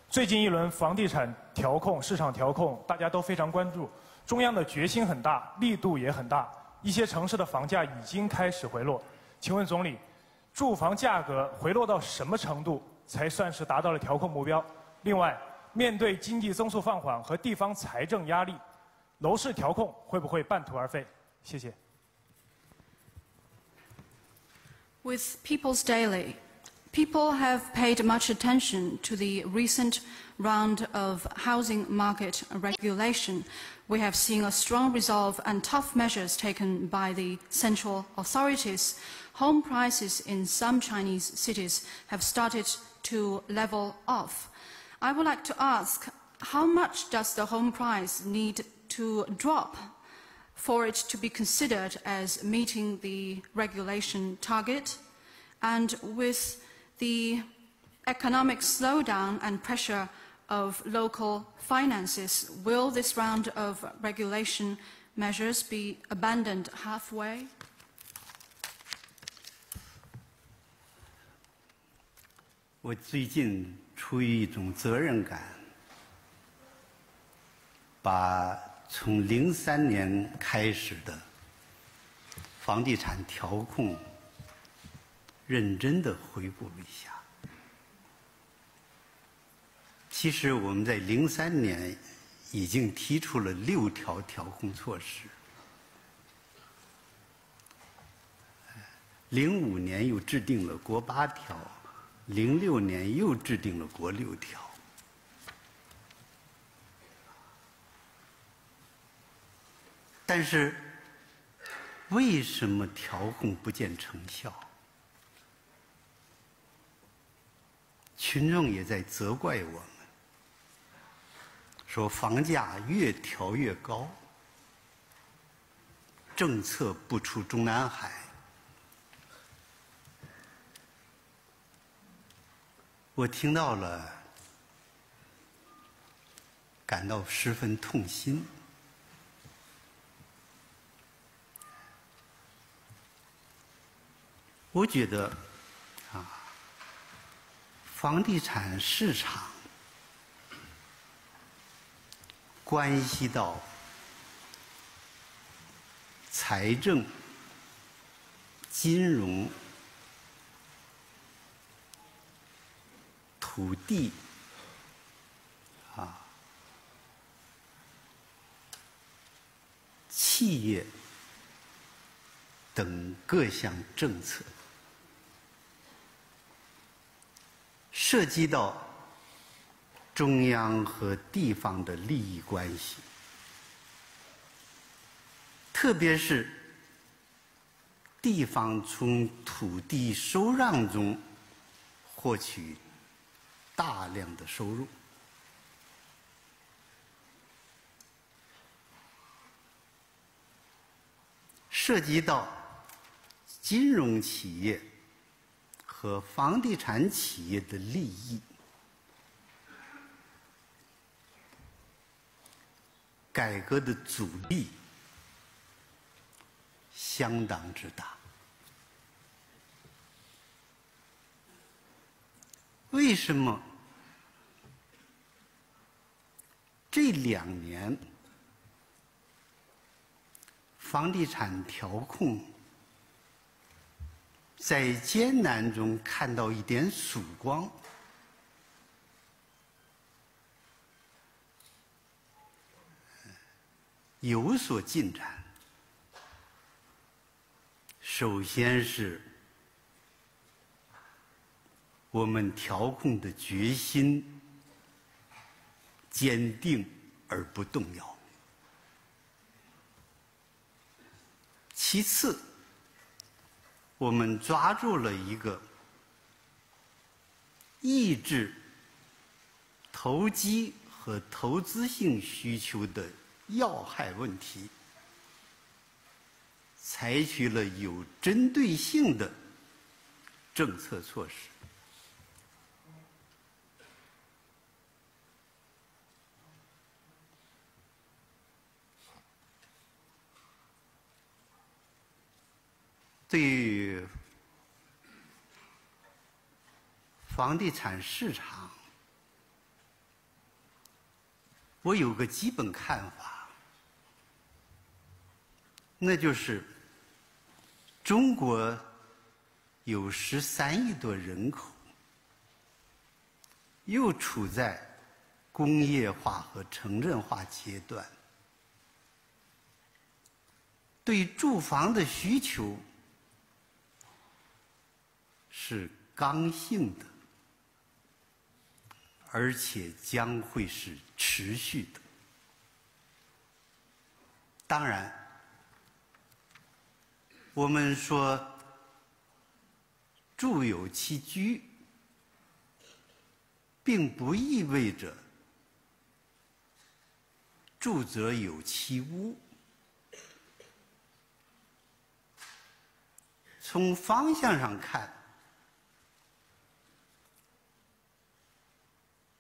最近一轮房地产调控、市场调控，大家都非常关注，中央的决心很大，力度也很大，一些城市的房价已经开始回落。请问总理，住房价格回落到什么程度才算是达到了调控目标？另外，面对经济增速放缓和地方财政压力，楼市调控会不会半途而废？谢谢。With people's daily, People have paid much attention to the recent round of housing market regulation. We have seen a strong resolve and tough measures taken by the central authorities. Home prices in some Chinese cities have started to level off. I would like to ask, how much does the home price need to drop for it to be considered as meeting the regulation target? And with the economic slowdown and pressure of local finances, will this round of regulation measures be abandoned halfway? 我最近出于一种责任感，把从03年开始的房地产调控认真地回顾了一下。其实我们在03年已经提出了6条调控措施，05年又制定了国8条，06年又制定了国6条。但是，为什么调控不见成效？群众也在责怪我们，说房价越调越高，政策不出中南海。我听到了，感到十分痛心。我觉得，房地产市场关系到财政、金融、土地、企业等各项政策。涉及到中央和地方的利益关系，特别是地方从土地收让中获取大量的收入，涉及到金融企业和房地产企业的利益，改革的阻力相当之大。为什么这2年房地产调控在艰难中看到一点曙光？有所进展。首先是我们调控的决心坚定而不动摇。其次，我们抓住了一个抑制投机和投资性需求的要害问题，采取了有针对性的政策措施。对于房地产市场，我有个基本看法，那就是中国有13亿多人口，又处在工业化和城镇化阶段，对住房的需求是刚性的，而且将会是持续的。当然，我们说住有其居，并不意味着住则有其屋。从方向上看，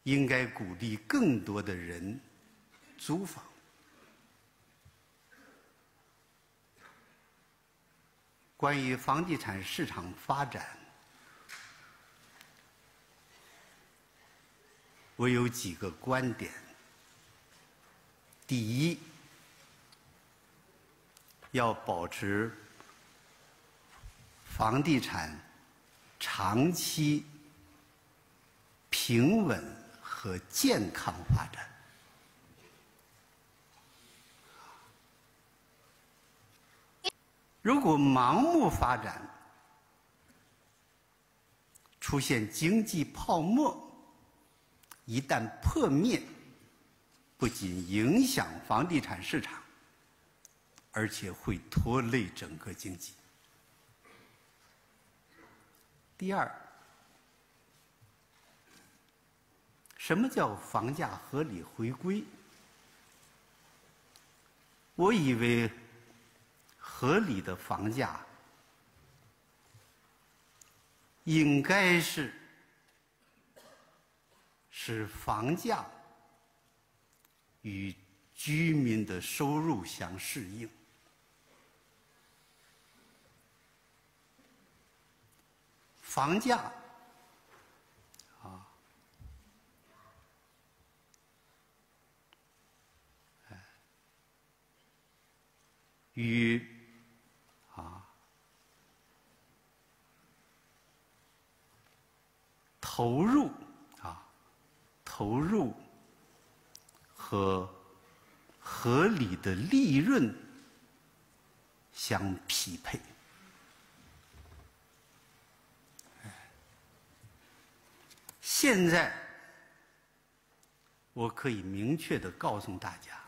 应该鼓励更多的人租房。关于房地产市场发展，我有几个观点。第一，要保持房地产长期平稳和健康发展。如果盲目发展，出现经济泡沫，一旦破灭，不仅影响房地产市场，而且会拖累整个经济。第二，什么叫房价合理回归？我以为合理的房价应该是使房价与居民的收入相适应。房价与投入和合理的利润相匹配。现在我可以明确地告诉大家，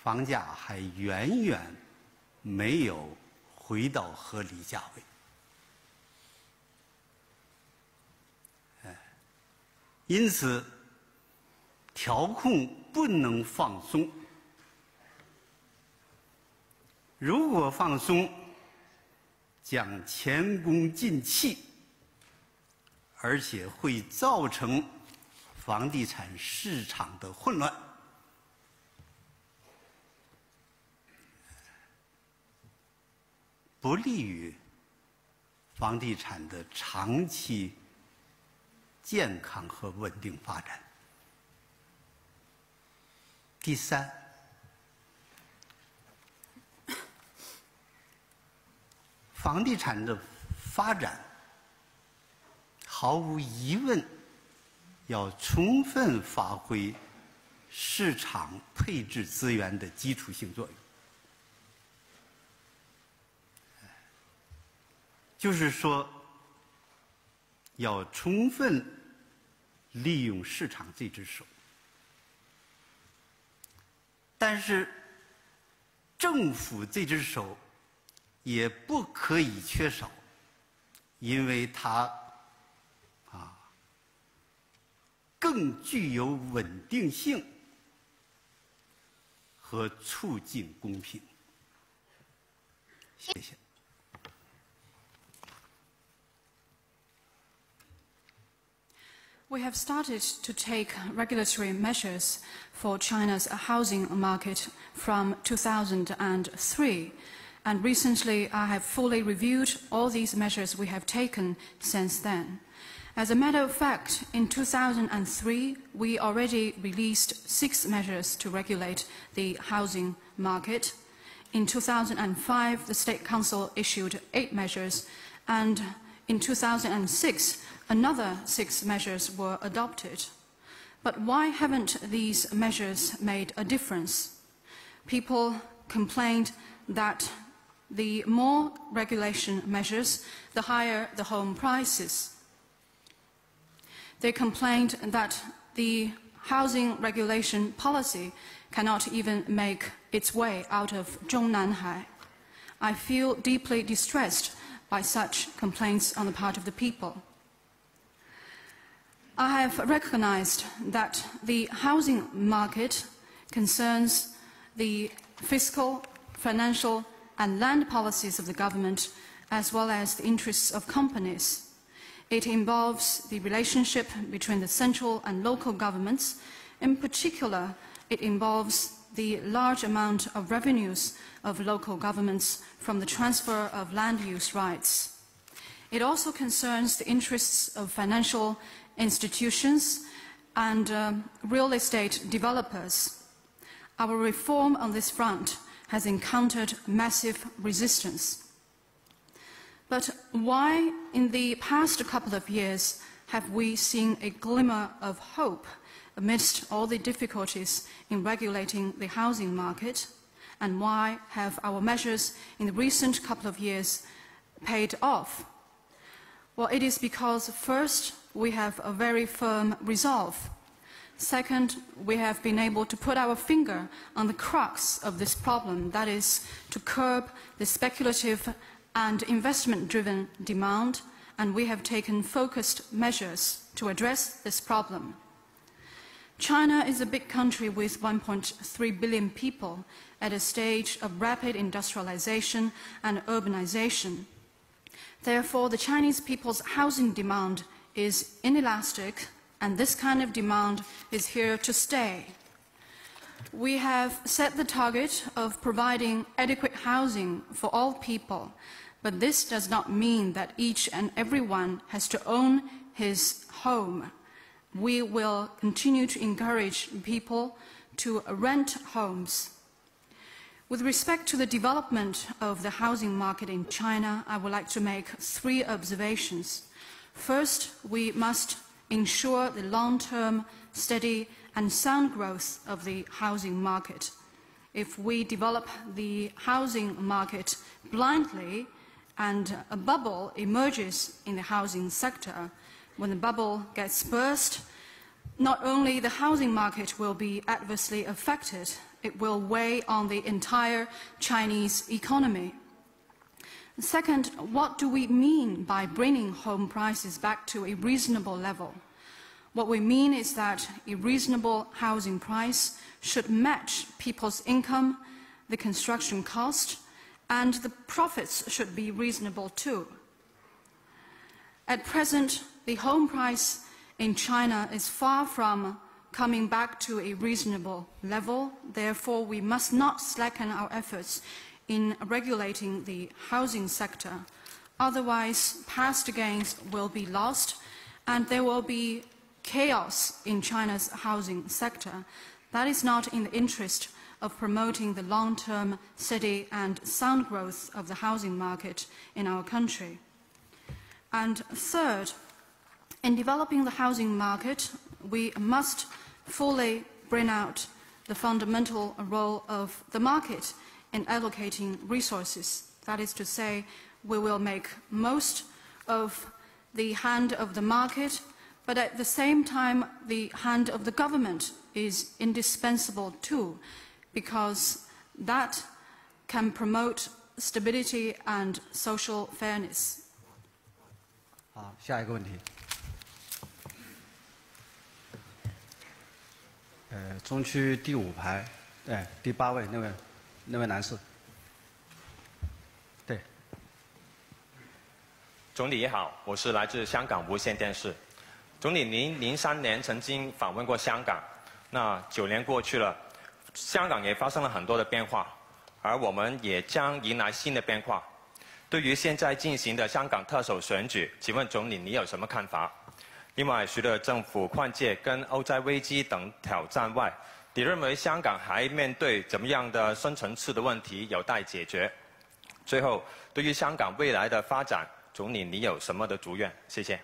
房价还远远没有回到合理价位。因此，调控不能放松。如果放松，将前功尽弃，而且会造成房地产市场的混乱。不利于房地产的长期健康和稳定发展。第三，房地产的发展毫无疑问要充分发挥市场配置资源的基础性作用。就是说，要充分利用市场这只手，但是政府这只手也不可以缺少，因为它更具有稳定性和促进公平。谢谢。We have started to take regulatory measures for China's housing market from 2003. And recently, I have fully reviewed all these measures we have taken since then. As a matter of fact, in 2003, we already released 6 measures to regulate the housing market. In 2005, the State Council issued 8 measures, and in 2006, another 6 measures were adopted. But why haven't these measures made a difference? People complained that the more regulation measures, the higher the home prices. They complained that the housing regulation policy cannot even make its way out of Zhongnanhai. I feel deeply distressed by such complaints on the part of the people. I have recognized that the housing market concerns the fiscal, financial, and land policies of the government, as well as the interests of companies. It involves the relationship between the central and local governments. In particular, it involves the large amount of revenues of local governments from the transfer of land use rights. It also concerns the interests of financial institutions and real estate developers. Our reform on this front has encountered massive resistance. But why, in the past couple of years, have we seen a glimmer of hope amidst all the difficulties in regulating the housing market? And why have our measures in the recent couple of years paid off? Well, it is because, first, we have a very firm resolve. Second, we have been able to put our finger on the crux of this problem, that is, to curb the speculative and investment-driven demand, and we have taken focused measures to address this problem. China is a big country with 1.3 billion people at a stage of rapid industrialization and urbanization. Therefore, the Chinese people's housing demand is inelastic, and this kind of demand is here to stay. We have set the target of providing adequate housing for all people, but this does not mean that each and everyone has to own his home. We will continue to encourage people to rent homes. With respect to the development of the housing market in China, I would like to make 3 observations. First, we must ensure the long-term, steady and sound growth of the housing market. If we develop the housing market blindly and a bubble emerges in the housing sector, when the bubble gets burst, not only the housing market will be adversely affected, it will weigh on the entire Chinese economy. Second, what do we mean by bringing home prices back to a reasonable level? What we mean is that a reasonable housing price should match people's income, the construction cost, and the profits should be reasonable too. At present, the home price in China is far from coming back to a reasonable level. Therefore, we must not slacken our efforts in regulating the housing sector. Otherwise, past gains will be lost and there will be chaos in China's housing sector. That is not in the interest of promoting the long-term, steady and sound growth of the housing market in our country. And third, in developing the housing market, we must fully bring out the fundamental role of the market in allocating resources. That is to say, we will make most of the hand of the market, but at the same time, the hand of the government is indispensable too, because that can promote stability and social fairness. 好，下一个问题。中区第5排，第8位那位男士。对。总理你好，我是来自香港无线电视。总理，您03年曾经访问过香港，那9年过去了，香港也发生了很多的变化，而我们也将迎来新的变化。对于现在进行的香港特首选举，请问总理你有什么看法？另外，随着政府换届跟欧债危机等挑战外，你认为香港还面对怎么样的深层次的问题有待解决？最后，对于香港未来的发展，总理你有什么的祝愿？谢谢。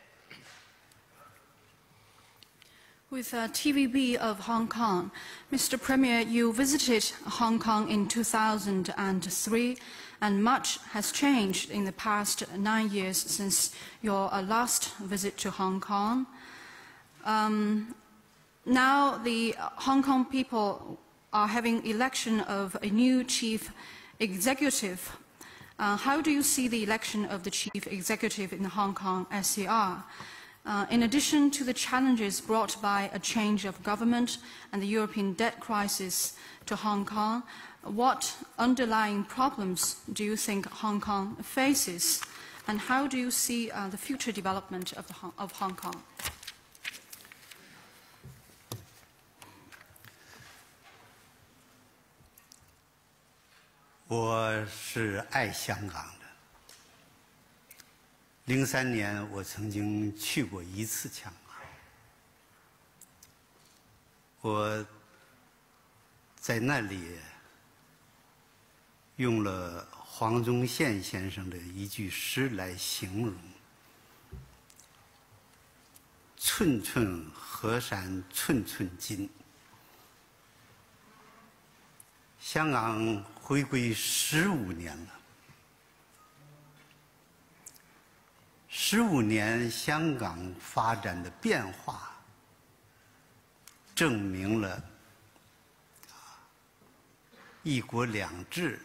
With TVB of Hong Kong, Mr. Premier, you visited Hong Kong in 2003, and much has changed in the past 9 years since your last visit to Hong Kong. Now the Hong Kong people are having election of a new chief executive. How do you see the election of the chief executive in Hong Kong SAR? In addition to the challenges brought by a change of government and the European debt crisis to Hong Kong, what underlying problems do you think Hong Kong faces, and how do you see the future development of Hong Kong? 我是爱香港的。03年我曾经去过1次香港，我在那里用了黄宗宪先生的一句诗来形容：寸寸河山寸寸金。香港回归15年了，15年香港发展的变化，证明了一国两制、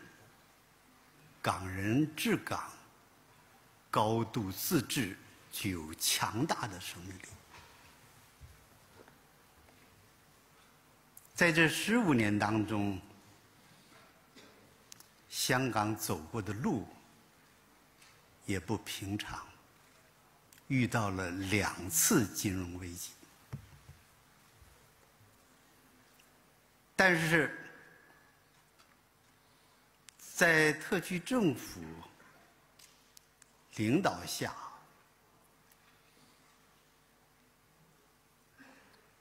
港人治港、高度自治具有强大的生命力。在这15年当中，香港走过的路也不平常，遇到了2次金融危机。但是在特区政府领导下，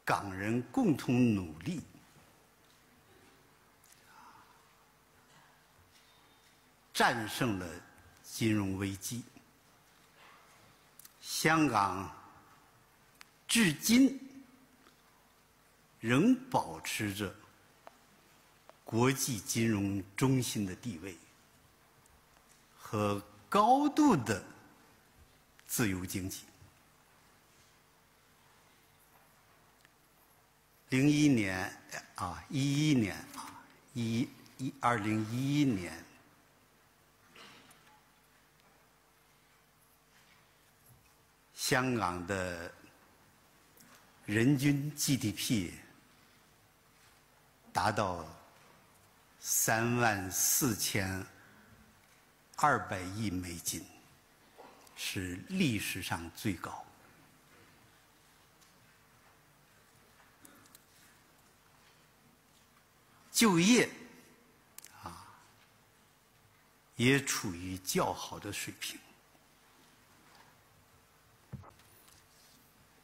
港人共同努力，战胜了金融危机。香港至今仍保持着国际金融中心的地位和高度的自由经济。2011年，香港的人均 GDP 达到34200亿美金，是历史上最高。就业也处于较好的水平。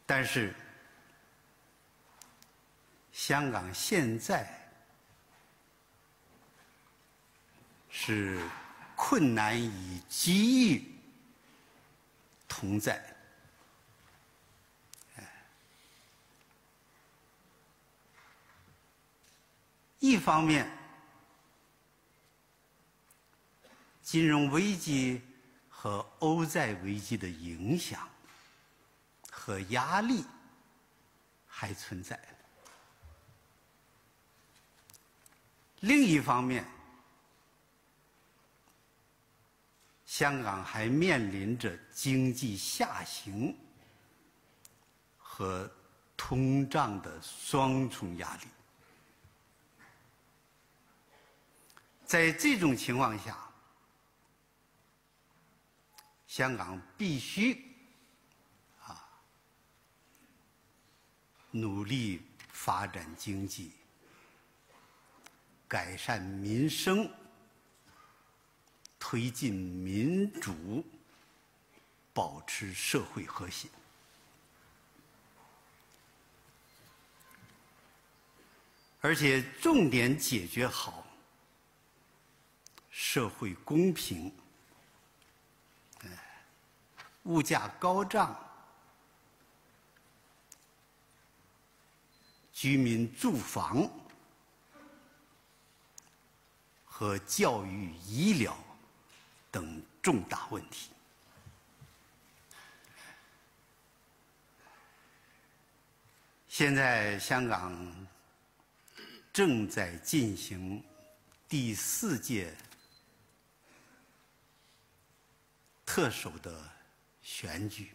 但是，香港现在是困难与机遇同在。一方面，金融危机和欧债危机的影响和压力还存在。另一方面，香港还面临着经济下行和通胀的双重压力。在这种情况下，香港必须努力发展经济，改善民生，推进民主，保持社会和谐。而且重点解决好社会公平、物价高涨、居民住房和教育、医疗等重大问题。现在香港正在进行第4届特首的选举。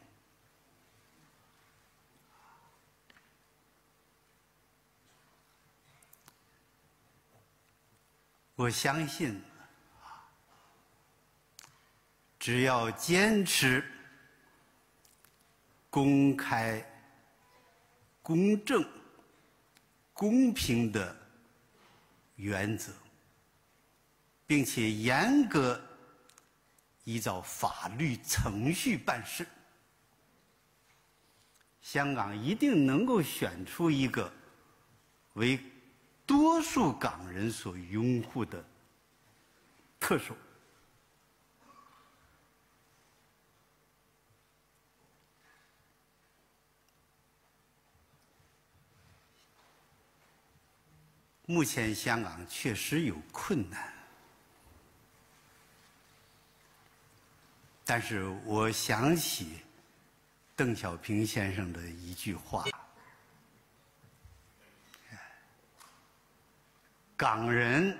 我相信，只要坚持公开、公正、公平的原则，并且严格依照法律程序办事，香港一定能够选出一个为多数港人所拥护的特首。目前香港确实有困难，但是我想起邓小平先生的一句话：港人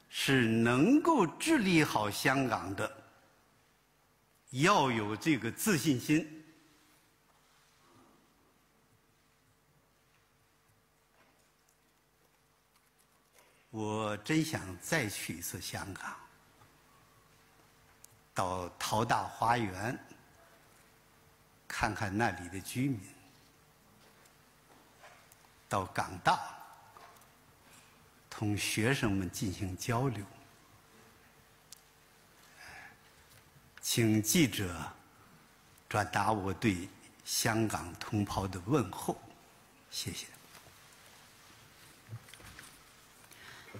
是能够治理好香港的，要有这个自信心。我真想再去一次香港，到淘大花园看看那里的居民，到港大同学生们进行交流。请记者转达我对香港同胞的问候，谢谢。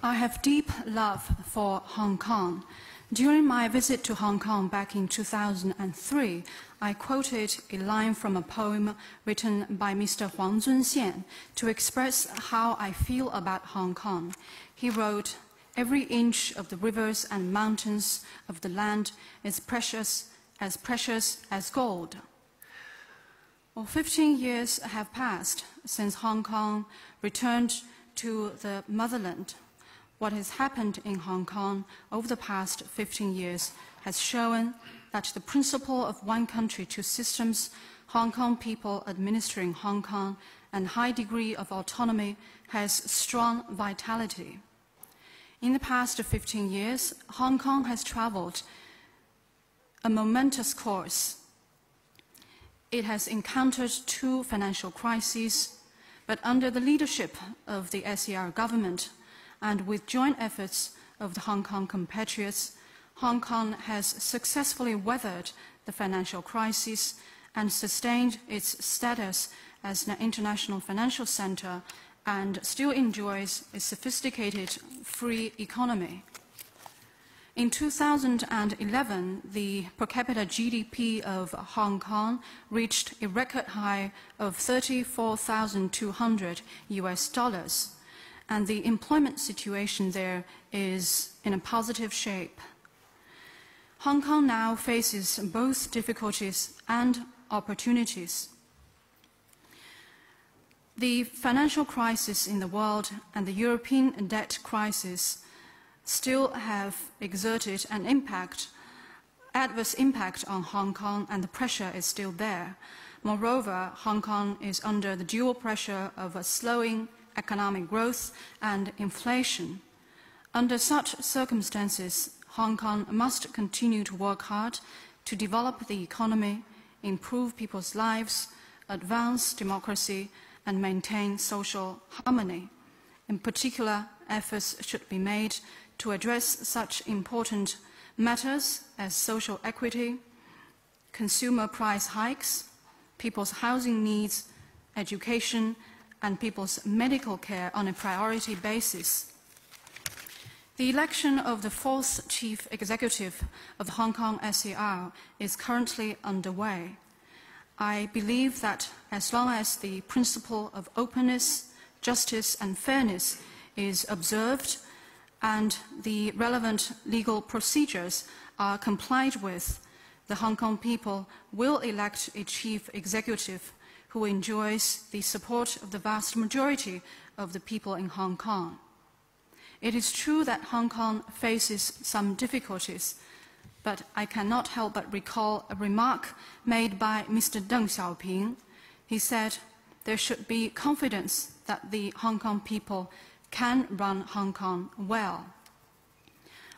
I have deep love for Hong Kong. During my visit to Hong Kong back in 2003, I quoted a line from a poem written by Mr. Huang Zunxian to express how I feel about Hong Kong. He wrote, "Every inch of the rivers and mountains of the land is precious as gold." Well, 15 years have passed since Hong Kong returned to the motherland. What has happened in Hong Kong over the past 15 years has shown that the principle of one country, two systems, Hong Kong people administering Hong Kong, and high degree of autonomy has strong vitality. In the past 15 years, Hong Kong has traveled a momentous course. It has encountered 2 financial crises, but under the leadership of the SAR government, and with joint efforts of the Hong Kong compatriots, Hong Kong has successfully weathered the financial crisis and sustained its status as an international financial center and still enjoys a sophisticated free economy. In 2011, the per capita GDP of Hong Kong reached a record high of $34,200 US, and the employment situation there is in a positive shape. Hong Kong now faces both difficulties and opportunities. The financial crisis in the world and the European debt crisis still have exerted an adverse impact on Hong Kong, and the pressure is still there. Moreover, Hong Kong is under the dual pressure of a slowing economic growth and inflation. Under such circumstances, Hong Kong must continue to work hard to develop the economy, improve people's lives, advance democracy, and maintain social harmony. In particular, efforts should be made to address such important matters as social equity, consumer price hikes, people's housing needs, education, and people's medical care on a priority basis. The election of the 4th Chief Executive of the Hong Kong SAR is currently underway. I believe that as long as the principle of openness, justice and fairness is observed and the relevant legal procedures are complied with, the Hong Kong people will elect a chief executive who enjoys the support of the vast majority of the people in Hong Kong. It is true that Hong Kong faces some difficulties, but I cannot help but recall a remark made by Mr. Deng Xiaoping. He said there should be confidence that the Hong Kong people can run Hong Kong well.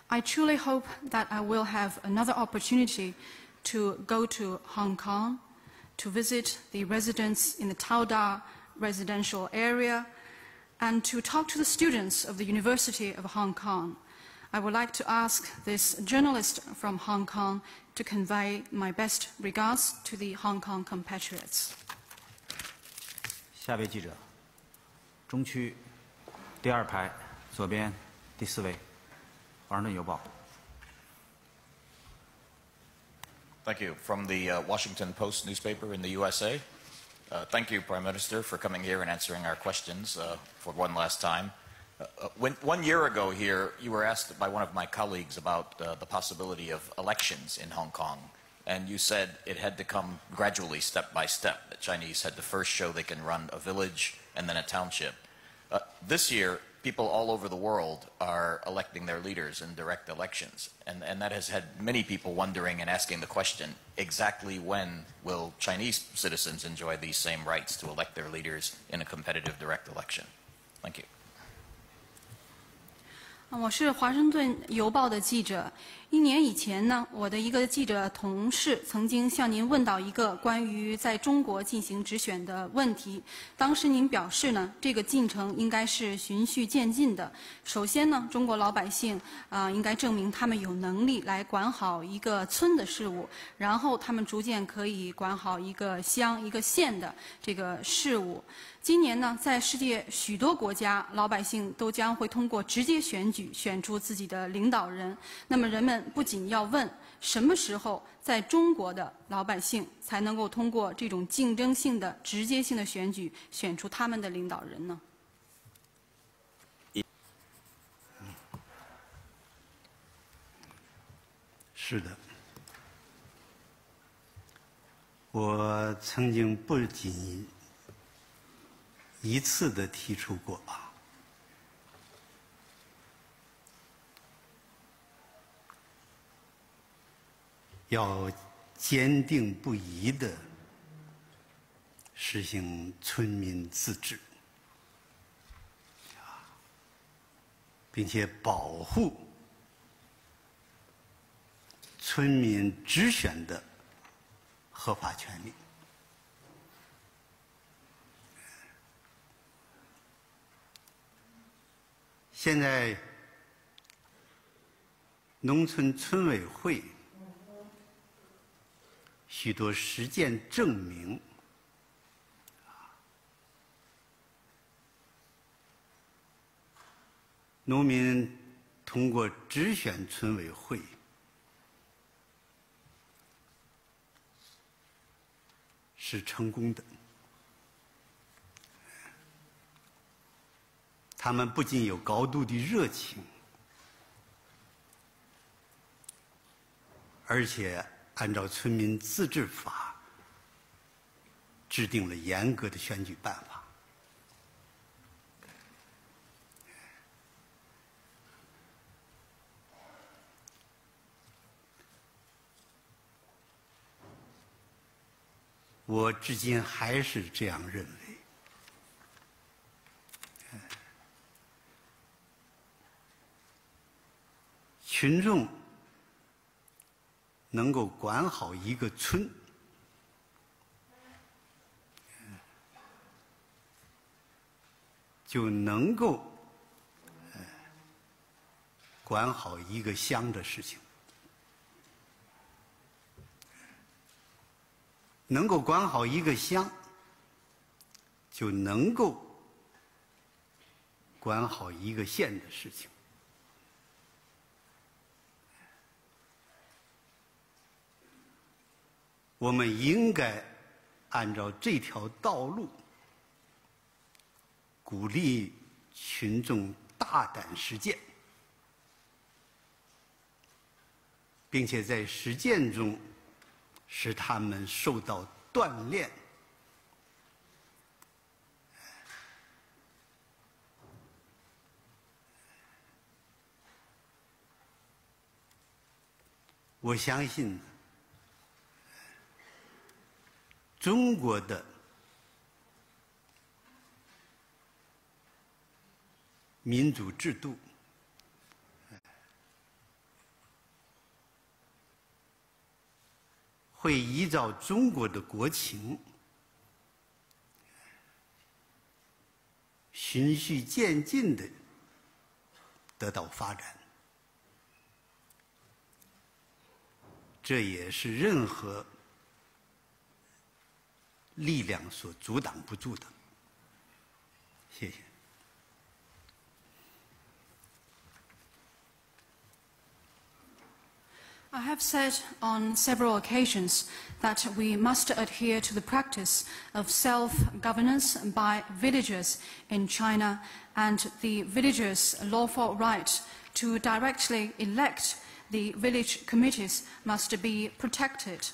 I truly hope that I will have another opportunity to go to Hong Kong, to visit the residents in the Taoda residential area, and to talk to the students of the University of Hong Kong. I would like to ask this journalist from Hong Kong to convey my best regards to the Hong Kong compatriots. 下位记者，中区第2排左边第4位，华盛顿邮报。 Thank you. From the Washington Post newspaper in the USA. Thank you, Prime Minister, for coming here and answering our questions for one last time. 1 year ago here, you were asked by one of my colleagues about the possibility of elections in Hong Kong. And you said it had to come gradually, step by step. The Chinese had to first show they can run a village and then a township. This year, people all over the world are electing their leaders in direct elections. And that has had many people wondering and asking the question, exactly when will Chinese citizens enjoy these same rights to elect their leaders in a competitive direct election? Thank you. 我是华盛顿邮报的记者。1年以前呢，我的一个记者同事曾经向您问到一个关于在中国进行直选的问题。当时您表示呢，这个进程应该是循序渐进的。首先呢，中国老百姓应该证明他们有能力来管好一个村的事务，然后他们逐渐可以管好一个乡、一个县的这个事务。今年呢，在世界许多国家，老百姓都将会通过直接选举选出自己的领导人。那么人们不仅要问，什么时候在中国的老百姓才能够通过这种竞争性的、直接性的选举选出他们的领导人呢？是的，我曾经不仅1次的提出过要坚定不移地实行村民自治，并且保护村民直选的合法权利。现在，农村村委会许多实践证明，农民通过直选村委会是成功的。他们不仅有高度的热情，而且按照村民自治法制定了严格的选举办法。我至今还是这样认为。群众能够管好一个村，就能够管好一个乡的事情。能够管好一个乡，就能够管好一个县的事情。我们应该按照这条道路，鼓鼓励群众大胆实践，并且在实践中使他们受到锻炼。我相信，中国的民主制度会依照中国的国情，循序渐进地得到发展。这也是任何力量所阻挡不住的。谢谢。I have said on several occasions that we must adhere to the practice of self-governance by villagers in China and the villagers' lawful right to directly elect the village committees must be protected.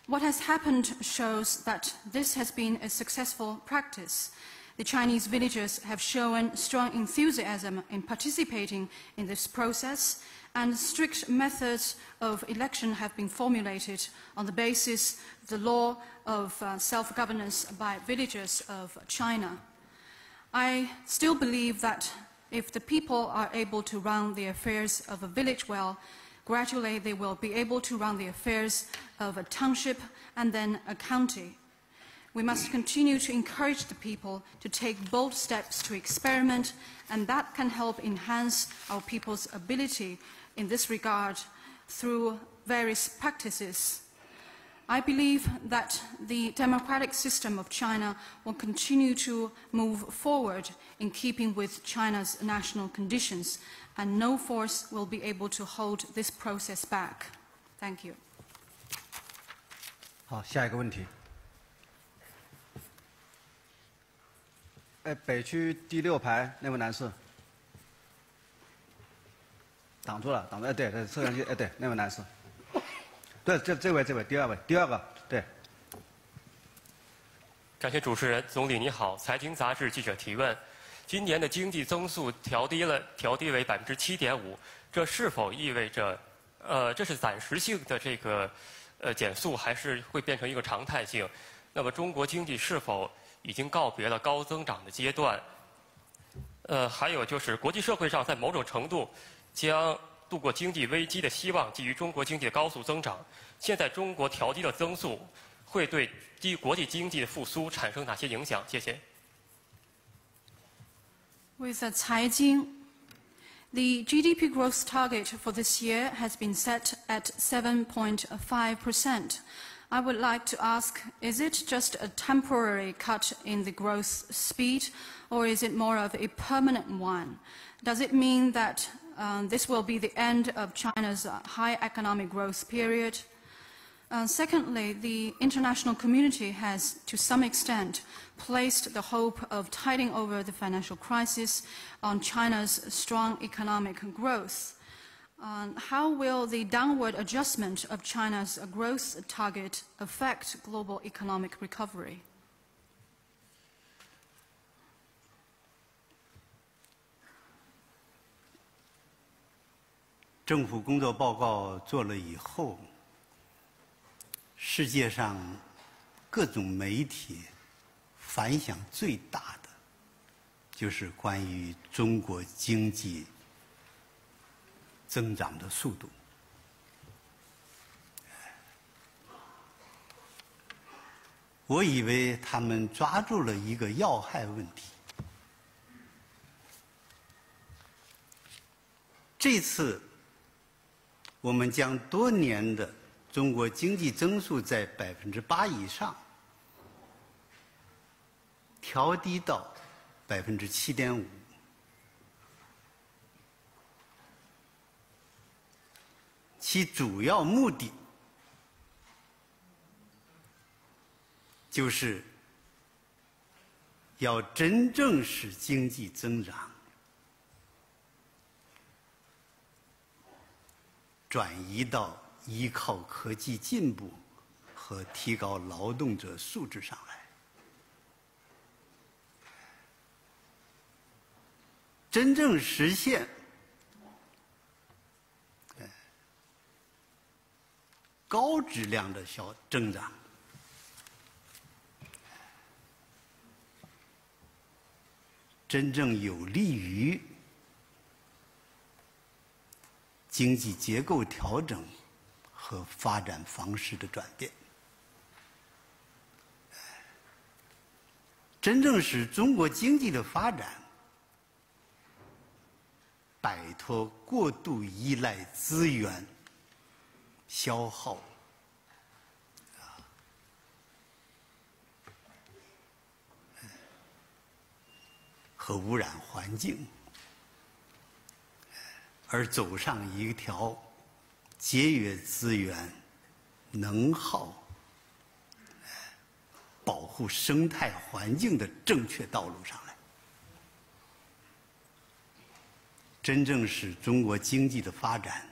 What has happened shows that this has been a successful practice. The Chinese villagers have shown strong enthusiasm in participating in this process, and strict methods of election have been formulated on the basis of the law of self-governance by villagers of China. I still believe that if the people are able to run the affairs of a village well, gradually they will be able to run the affairs of a township and then a county. We must continue to encourage the people to take bold steps to experiment, and that can help enhance our people's ability in this regard through various practices. I believe that the democratic system of China will continue to move forward in keeping with China's national conditions, and no force will be able to hold this process back. Thank you. 好，下一个问题。北区第6排那位男士。挡住了，对，摄像机，对，那位男士，对，这位，第二个，对。感谢主持人，总理你好，财经杂志记者提问：今年的经济增速调低为7.5%，这是否意味着，这是暂时性的这个减速，还是会变成一个常态性？那么中国经济是否已经告别了高增长的阶段？还有就是国际社会上在某种程度将度过经济危机的希望基于中国经济的高速增长。现在中国调低了增速，会对国际经济的复苏产生哪些影响？谢谢。With Caijing, the GDP growth target for this year has been set at 7.5%. I would like to ask, is it just a temporary cut in the growth speed, or is it more of a permanent one? Does it mean that this will be the end of China's high economic growth period? Secondly, the international community has, to some extent, placed the hope of tiding over the financial crisis on China's strong economic growth. How will the downward adjustment of China's growth target affect global economic recovery? 政府工作报告做了以后，世界上各种媒体反响最大的，就是关于中国经济增长的速度。我以为他们抓住了一个要害问题。这次我们将多年的中国经济增速在8%以上调低到7.5%。其主要目的就是要真正使经济增长转移到依靠科技进步和提高劳动者素质上来，真正实现高质量的增长，真正有利于经济结构调整和发展方式的转变，真正使中国经济的发展摆脱过度依赖资源消耗和污染环境，而走上一条节约资源、能耗、保护生态环境的正确道路上来，真正使中国经济的发展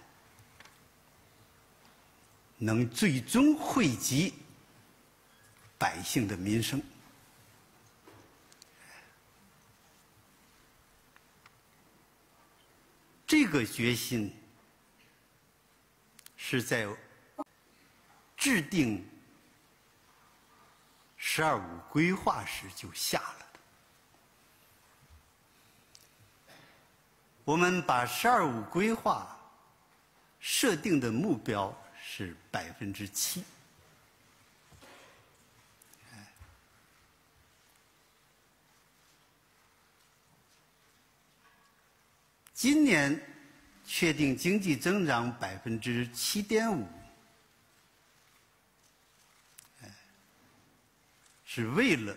能最终惠及百姓的民生。这个决心是在制定“十二五”规划时就下了的。我们把“十二五”规划设定的目标是7%。今年确定经济增长7.5%，是为了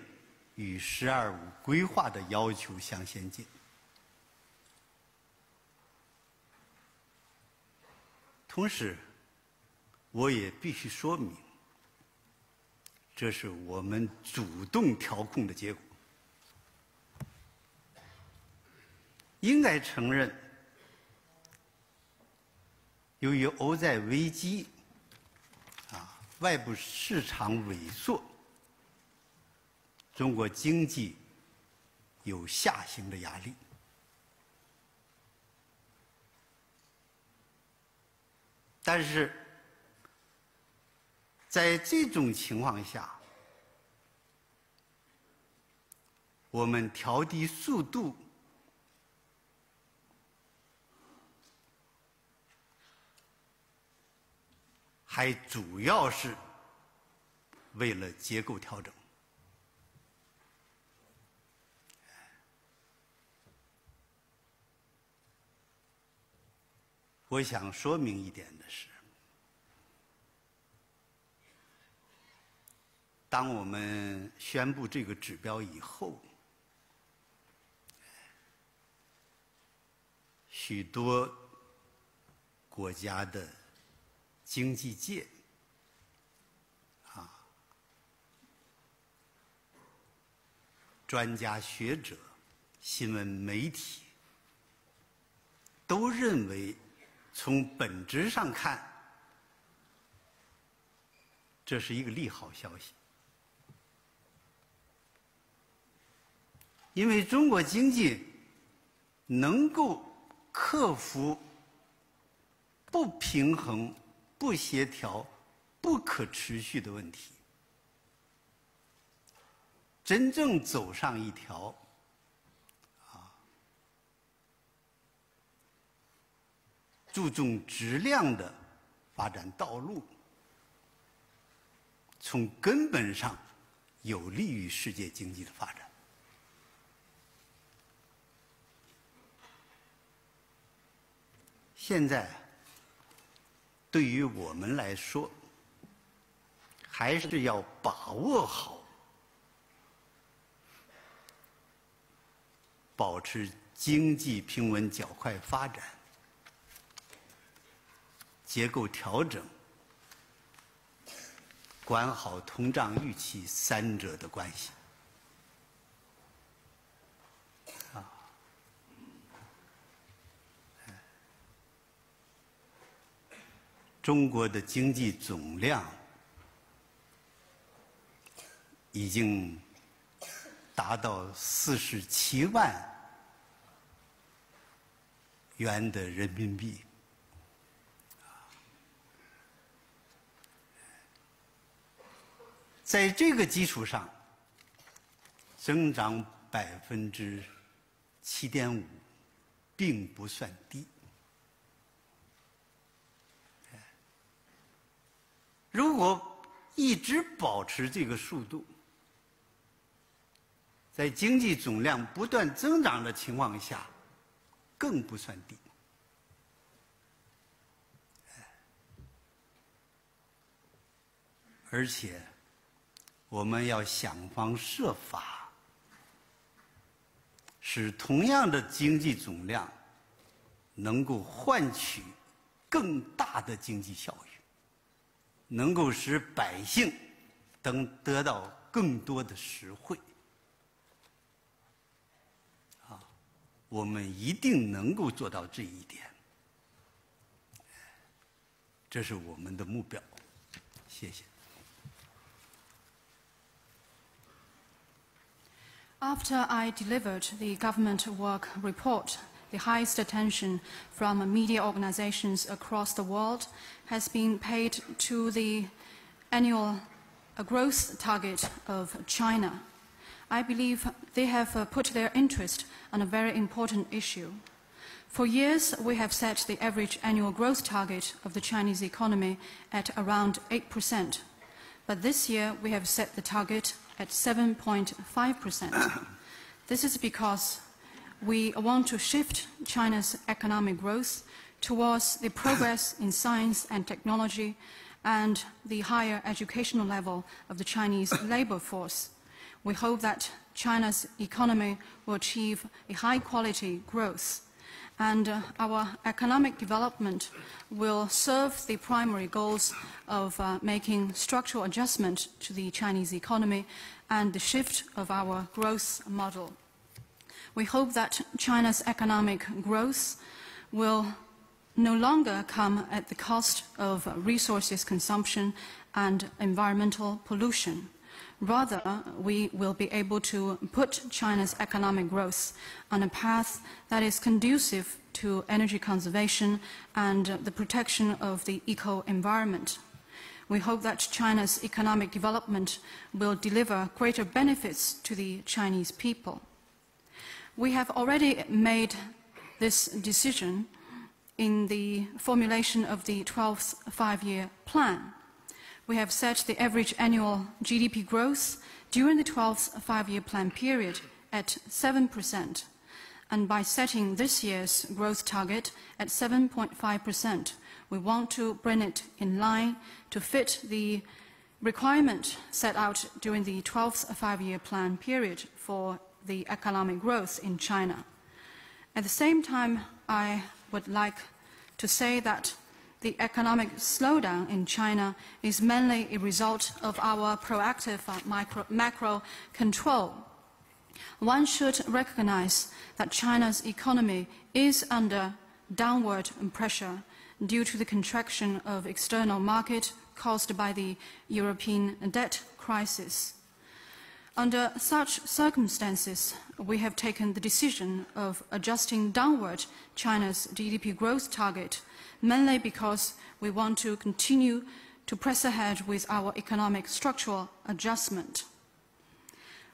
与“十二五”规划的要求相先进。同时，我也必须说明，这是我们主动调控的结果。应该承认，由于欧债危机、外部市场萎缩，中国经济有下行的压力。但是，在这种情况下，我们调低速度，还主要是为了结构调整。我想说明一点的是，当我们宣布这个指标以后，许多国家的经济界专家学者、新闻媒体都认为，从本质上看，这是一个利好消息，因为中国经济能够克服不平衡、不协调、不可持续的问题，真正走上一条注重质量的发展道路，从根本上有利于世界经济的发展。现在对于我们来说，还是要把握好保持经济平稳较快发展、结构调整、管好通胀预期三者的关系。中国的经济总量已经达到47万元的人民币。在这个基础上，增长7.5%，并不算低。如果一直保持这个速度，在经济总量不断增长的情况下，更不算低。而且，我们要想方设法，使同样的经济总量能够换取更大的经济效益，能够使百姓能得到更多的实惠。我们一定能够做到这一点，这是我们的目标。谢谢。After I delivered the government work report, the highest attention from media organizations across the world has been paid to the annual growth target of China. I believe they have put their interest on a very important issue. For years, we have set the average annual growth target of the Chinese economy at around 8%. But this year, we have set the target at 7.5%. This is because we want to shift China's economic growth towards the progress in science and technology and the higher educational level of the Chinese labor force. We hope that China's economy will achieve a high-quality growth, and our economic development will serve the primary goals of making structural adjustment to the Chinese economy and the shift of our growth model. We hope that China's economic growth will no longer come at the cost of resources consumption and environmental pollution. Rather, we will be able to put China's economic growth on a path that is conducive to energy conservation and the protection of the eco-environment. We hope that China's economic development will deliver greater benefits to the Chinese people. We have already made this decision in the formulation of the 12th five-year plan. We have set the average annual GDP growth during the 12th five-year plan period at 7%. And by setting this year's growth target at 7.5%, we want to bring it in line to fit the requirement set out during the 12th five-year plan period for the economic growth in China. At the same time, I would like to say that the economic slowdown in China is mainly a result of our proactive macro control. One should recognize that China's economy is under downward pressure due to the contraction of external market caused by the European debt crisis. Under such circumstances, we have taken the decision of adjusting downward China's GDP growth target, mainly because we want to continue to press ahead with our economic structural adjustment.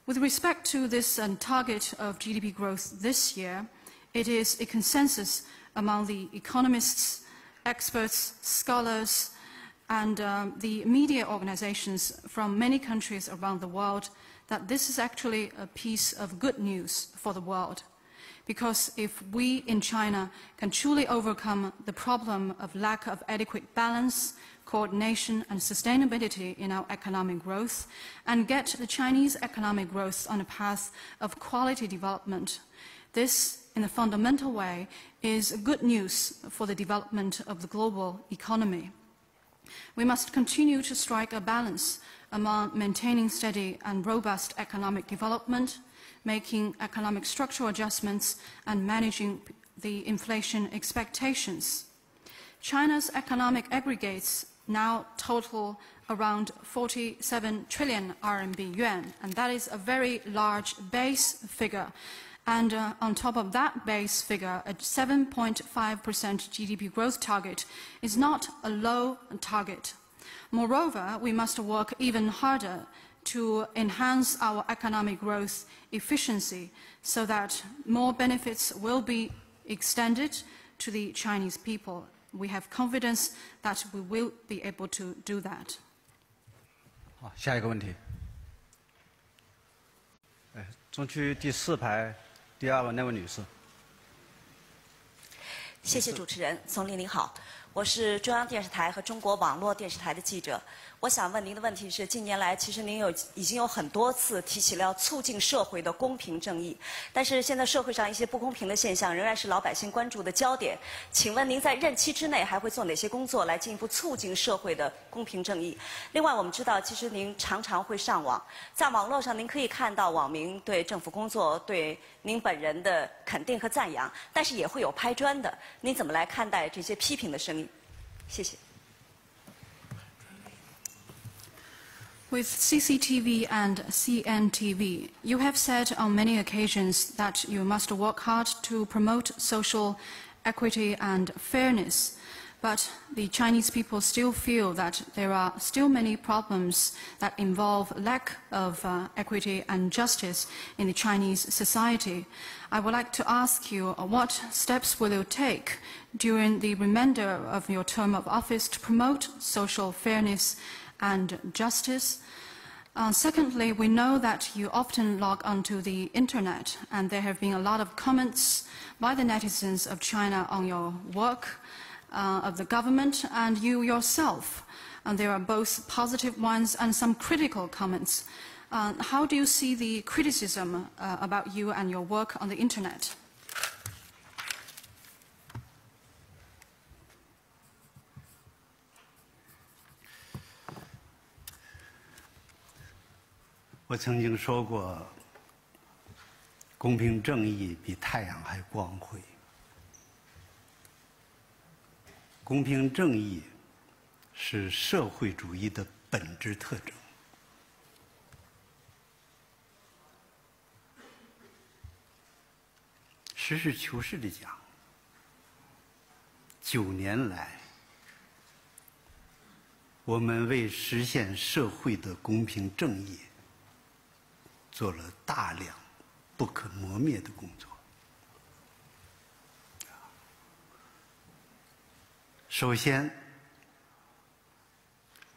With respect to this target of GDP growth this year, it is a consensus among the economists, experts, scholars, and the media organizations from many countries around the world that this is actually a piece of good news for the world. Because if we in China can truly overcome the problem of lack of adequate balance, coordination, and sustainability in our economic growth, and get the Chinese economic growth on a path of quality development, this, in a fundamental way, is good news for the development of the global economy. We must continue to strike a balance among maintaining steady and robust economic development, making economic structural adjustments, and managing the inflation expectations. China's economic aggregates now total around 47 trillion RMB yuan, and that is a very large base figure. And on top of that base figure, a 7.5% GDP growth target is not a low target. Moreover, we must work even harder to enhance our economic growth efficiency so that more benefits will be extended to the Chinese people. We have confidence that we will be able to do that. 好，下一个问题。中区第4排第2位那位女士。谢谢主持人，总理您好，我是中央电视台和中国网络电视台的记者。我想问您的问题是，近年来其实您已经有很多次提起了要促进社会的公平正义，但是现在社会上一些不公平的现象仍然是老百姓关注的焦点。请问您在任期之内还会做哪些工作来进一步促进社会的公平正义？另外，我们知道其实您常常会上网，在网络上您可以看到网民对政府工作、对您本人的肯定和赞扬，但是也会有拍砖的。您怎么来看待这些批评的声音？谢谢。With CCTV and CNTV, you have said on many occasions that you must work hard to promote social equity and fairness. But the Chinese people still feel that there are still many problems that involve lack of equity and justice in the Chinese society. I would like to ask you what steps will you take during the remainder of your term of office to promote social fairness and justice? Secondly, we know that you often log onto the internet, and there have been a lot of comments by the netizens of China on your work of the government and you yourself. And there are both positive ones and some critical comments. How do you see the criticism about you and your work on the internet? 我曾经说过，公平正义比太阳还光辉。公平正义是社会主义的本质特征。实事求是地讲，9年来，我们为实现社会的公平正义做了大量不可磨灭的工作。首先，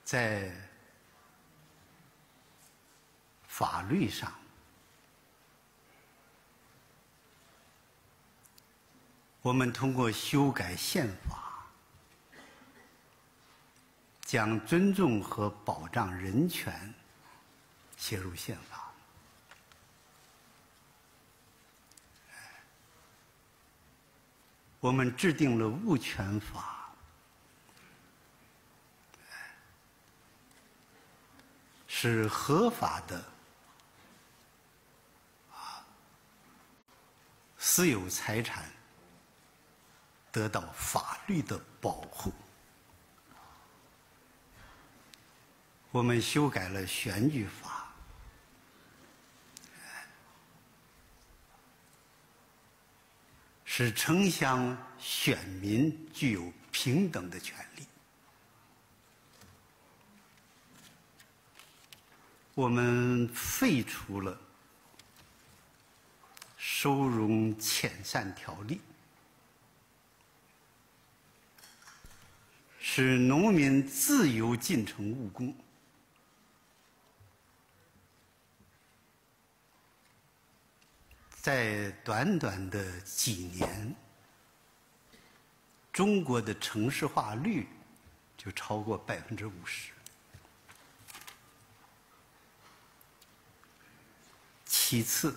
在法律上，我们通过修改宪法，将尊重和保障人权写入宪法。我们制定了物权法，使合法的私有财产得到法律的保护。我们修改了选举法，使城乡选民具有平等的权利。我们废除了收容遣散条例，使农民自由进城务工。在短短的几年，中国的城市化率就超过50%。其次，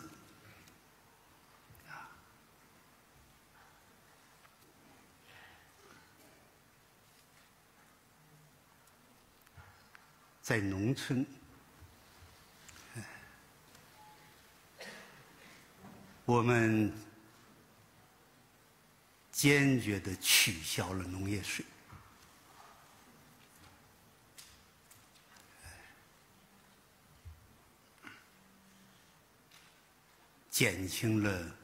在农村，我们坚决地取消了农业税。减轻了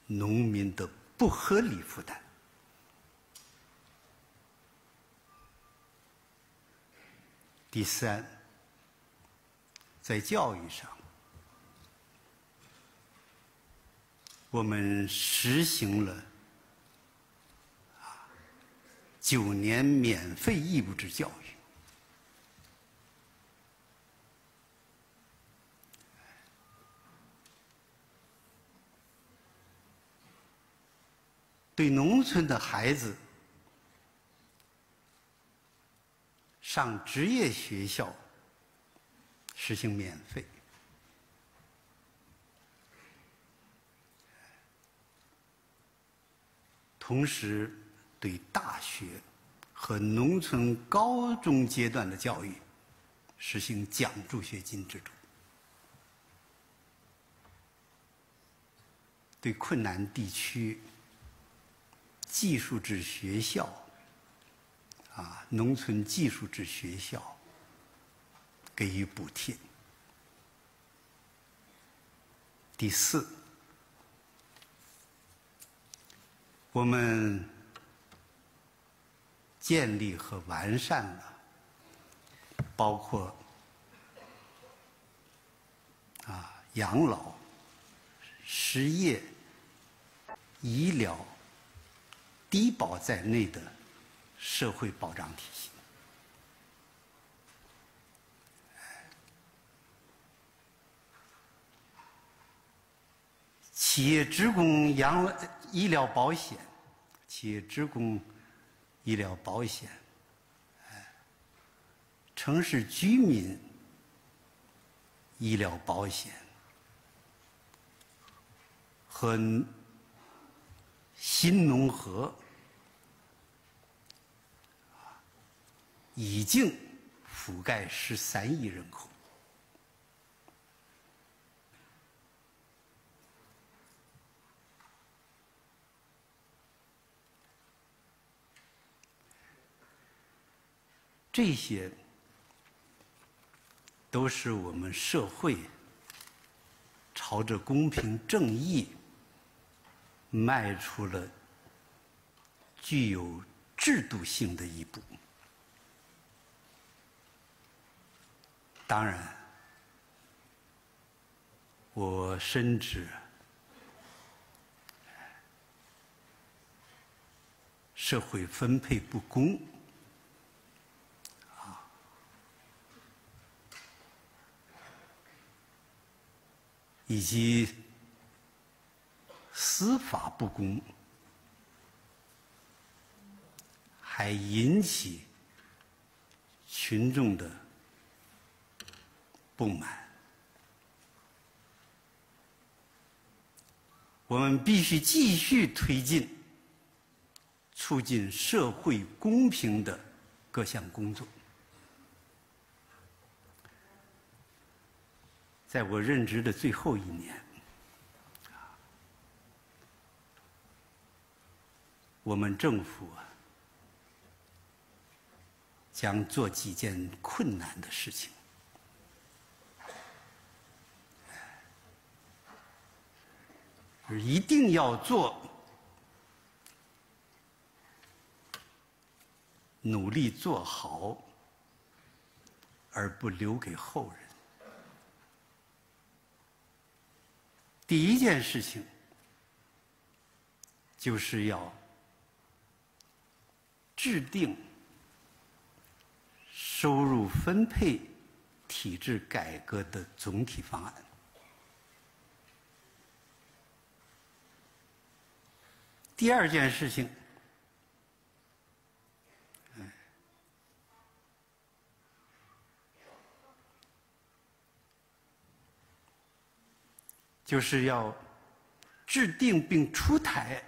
农民的不合理负担。第三，在教育上，我们实行了9年免费义务制教育。对农村的孩子上职业学校实行免费，同时对大学和农村高中阶段的教育实行奖助学金制度，对困难地区技术制学校农村技术制学校给予补贴。第四，我们建立和完善了包括养老、失业、医疗、低保在内的社会保障体系。企业职工医疗保险、企业职工医疗保险，城市居民医疗保险和新农合已经覆盖13亿人口。这些都是我们社会朝着公平正义迈出了具有制度性的一步。当然，我深知社会分配不公，以及司法不公，还引起群众的不满。我们必须继续推进促进社会公平的各项工作。在我任职的最后1年，我们政府将做几件困难的事情。一定要做，努力做好，而不留给后人。第一件事情就是要制定收入分配体制改革的总体方案。第二件事情，就是要制定并出台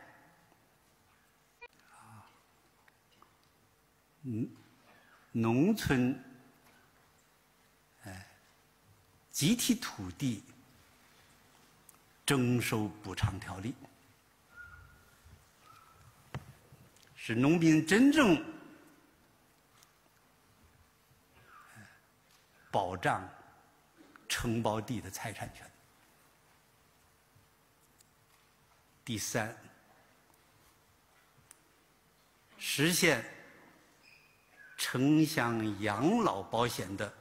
农村集体土地征收补偿条例，使农民真正保障承包地的财产权。第三，实现城乡养老保险的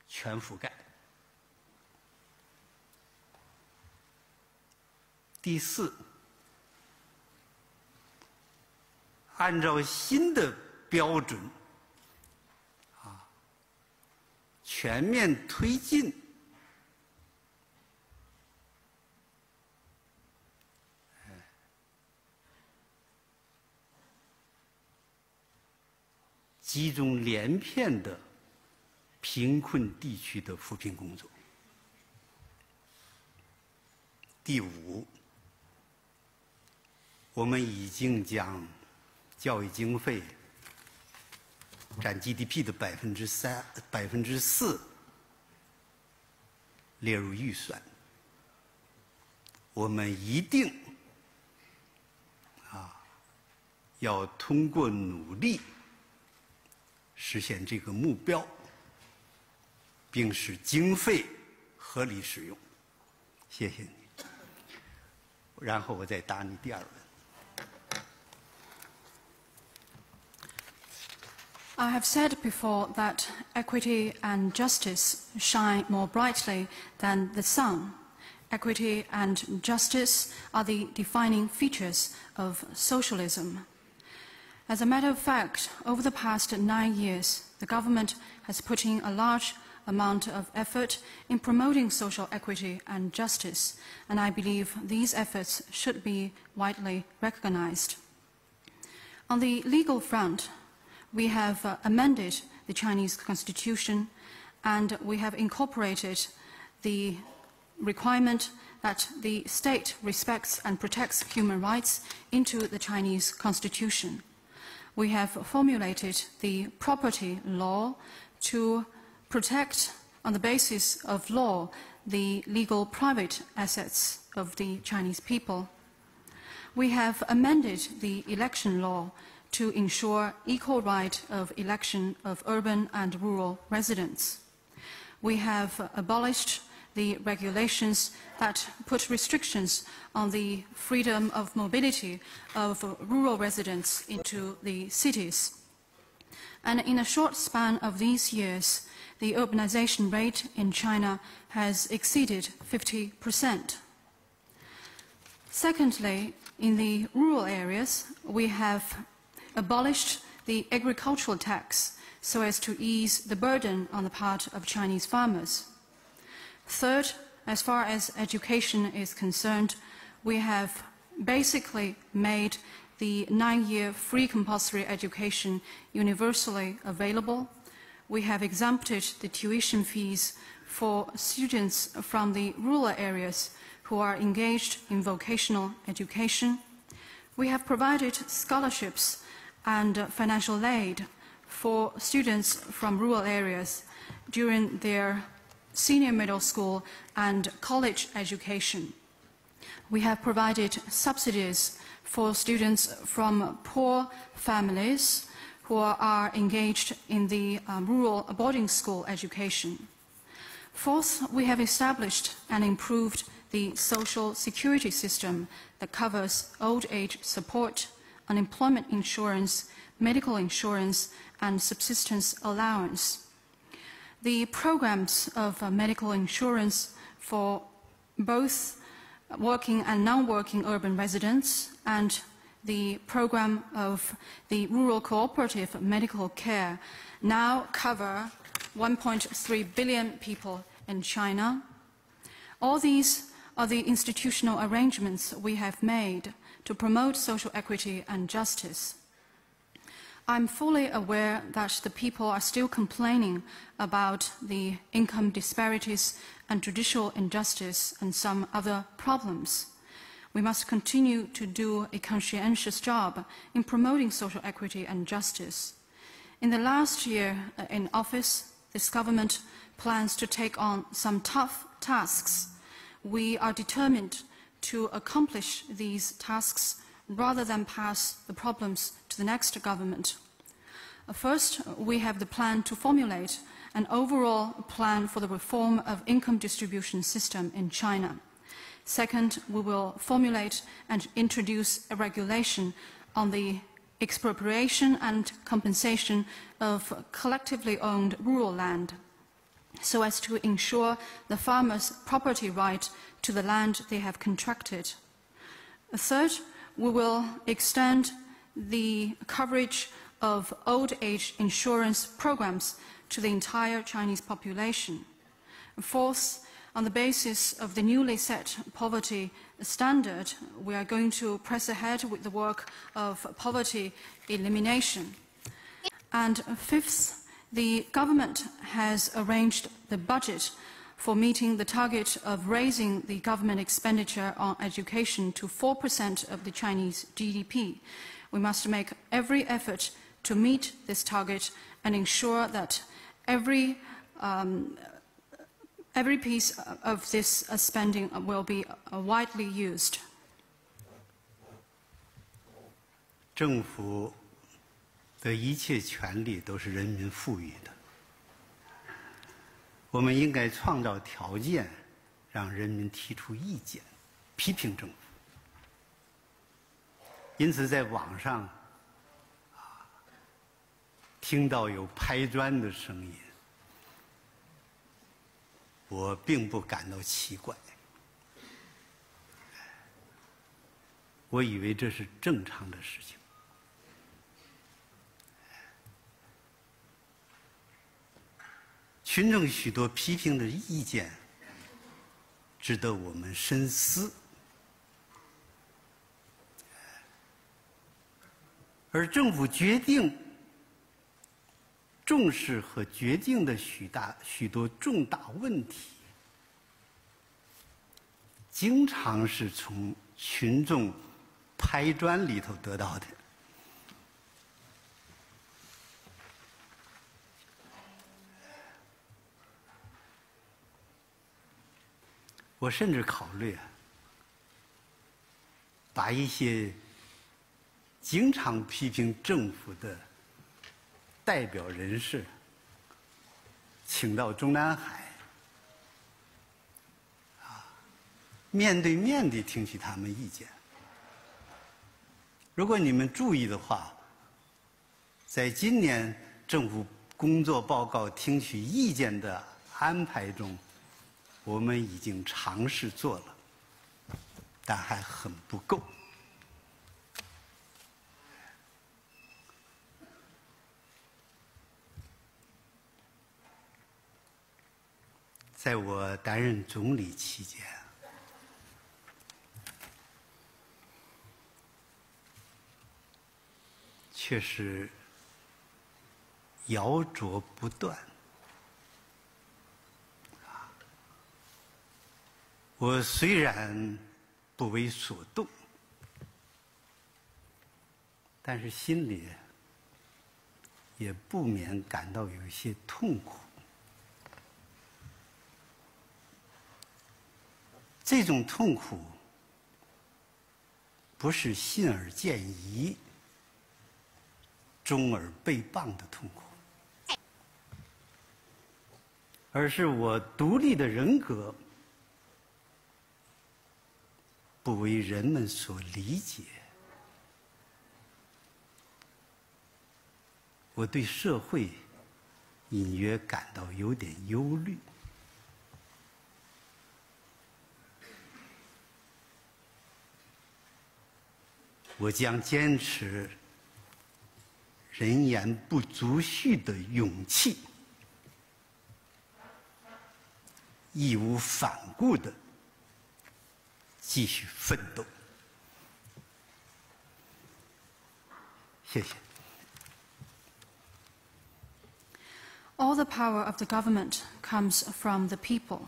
全覆盖。第四，按照新的标准，全面推进集中连片的贫困地区的扶贫工作。第五，我们已经将教育经费占 GDP 的4%列入预算。我们一定要通过努力实现这个目标，并使经费合理使用。谢谢你。然后我再答你第二问。I have said before that equity and justice shine more brightly than the sun. Equity and justice are the defining features of socialism. As a matter of fact, over the past 9 years, the government has put in a large amount of effort in promoting social equity and justice, and I believe these efforts should be widely recognized. On the legal front, we have amended the Chinese constitution, and we have incorporated the requirement that the state respects and protects human rights into the Chinese constitution. We have formulated the property law to protect, on the basis of law, the legal private assets of the Chinese people. We have amended the election law to ensure equal right of election of urban and rural residents. We have abolished the regulations that put restrictions on the freedom of mobility of rural residents into the cities. And in a short span of these years, the urbanization rate in China has exceeded 50%. Secondly, in the rural areas, we have abolished the agricultural tax so as to ease the burden on the part of Chinese farmers. Third, as far as education is concerned, we have basically made the 9-year free compulsory education universally available. We have exempted the tuition fees for students from the rural areas who are engaged in vocational education. We have provided scholarships and financial aid for students from rural areas during their senior middle school and college education. We have provided subsidies for students from poor families who are engaged in the rural boarding school education. Fourth, we have established and improved the social security system that covers old age support, unemployment insurance, medical insurance, and subsistence allowance. The programs of medical insurance for both working and non-working urban residents and the program of the rural cooperative medical care now cover 1.3 billion people in China. All these are the institutional arrangements we have made to promote social equity and justice. I'm fully aware that the people are still complaining about the income disparities and judicial injustice and some other problems. We must continue to do a conscientious job in promoting social equity and justice. In the last year in office, this government plans to take on some tough tasks. We are determined to accomplish these tasks rather than pass the problems to the next government. First, we have the plan to formulate an overall plan for the reform of income distribution system in China. Second, we will formulate and introduce a regulation on the expropriation and compensation of collectively owned rural land, so as to ensure the farmers' property right to the land they have contracted. Third, we will extend the coverage of old age insurance programs to the entire Chinese population. Fourth, on the basis of the newly set poverty standard, we are going to press ahead with the work of poverty elimination. And fifth, the government has arranged the budget for meeting the target of raising the government expenditure on education to 4% of the Chinese GDP. We must make every effort to meet this target and ensure that every piece of this spending will be widely used. 政府的一切权利都是人民赋予的，我们应该创造条件，让人民提出意见，批评政府。因此，在网上听到有拍砖的声音，我并不感到奇怪，我以为这是正常的事情。群众许多批评的意见，值得我们深思。而政府决定重视和决定的许多重大问题，经常是从群众拍砖里头得到的。我甚至考虑把一些经常批评政府的代表人士请到中南海，面对面地听取他们意见。如果你们注意的话，在今年政府工作报告听取意见的安排中，我们已经尝试做了，但还很不够。在我担任总理期间，确实摇着不断。我虽然不为所动，但是心里也不免感到有一些痛苦。这种痛苦不是信而见疑、忠而被谤的痛苦，而是我独立的人格不为人们所理解，我对社会隐约感到有点忧虑。我将坚持人言不足恤的勇气，义无反顾地继续奋斗。谢谢。All the power of the government comes from the people.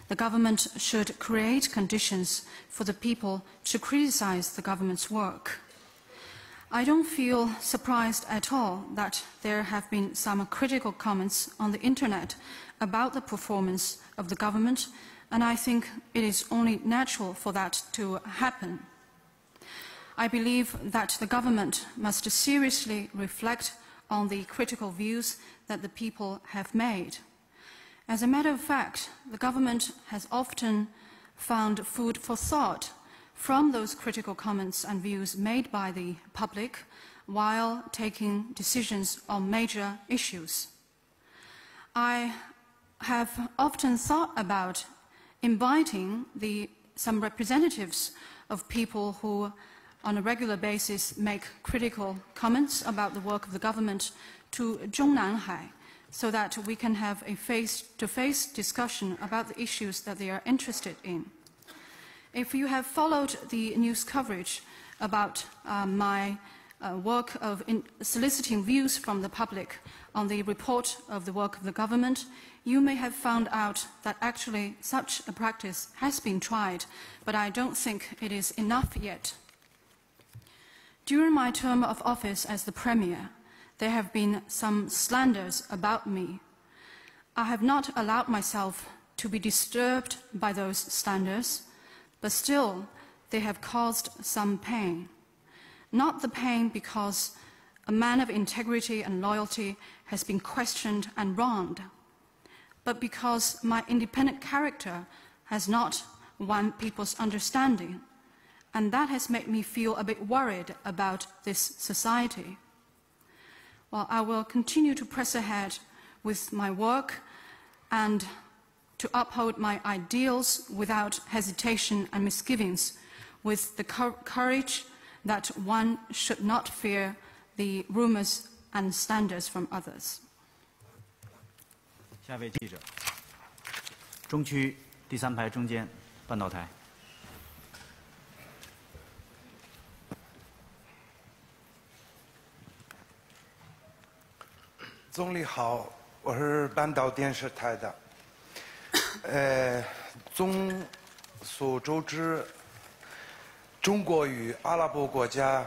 The government should create conditions for the people to criticize the government's work. I don't feel surprised at all that there have been some critical comments on the internet about the performance of the government, and I think it is only natural for that to happen. I believe that the government must seriously reflect on the critical views that the people have made. As a matter of fact, the government has often found food for thought from those critical comments and views made by the public while taking decisions on major issues. I have often thought about inviting some representatives of people who on a regular basis make critical comments about the work of the government to Zhongnanhai so that we can have a face-to-face discussion about the issues that they are interested in. If you have followed the news coverage about my work of soliciting views from the public on the report of the work of the government, you may have found out that actually such a practice has been tried, but I don't think it is enough yet. During my term of office as the Premier, there have been some slanders about me. I have not allowed myself to be disturbed by those slanders, but still they have caused some pain. Not the pain because a man of integrity and loyalty has been questioned and wronged, but because my independent character has not won people's understanding, and that has made me feel a bit worried about this society. Well, I will continue to press ahead with my work and to uphold my ideals without hesitation and misgivings, with the courage that one should not fear the rumors and slanders from others. 下位记者，中区第3排中间半岛台。总理好，我是半岛电视台的。众所周知，中国与阿拉伯国家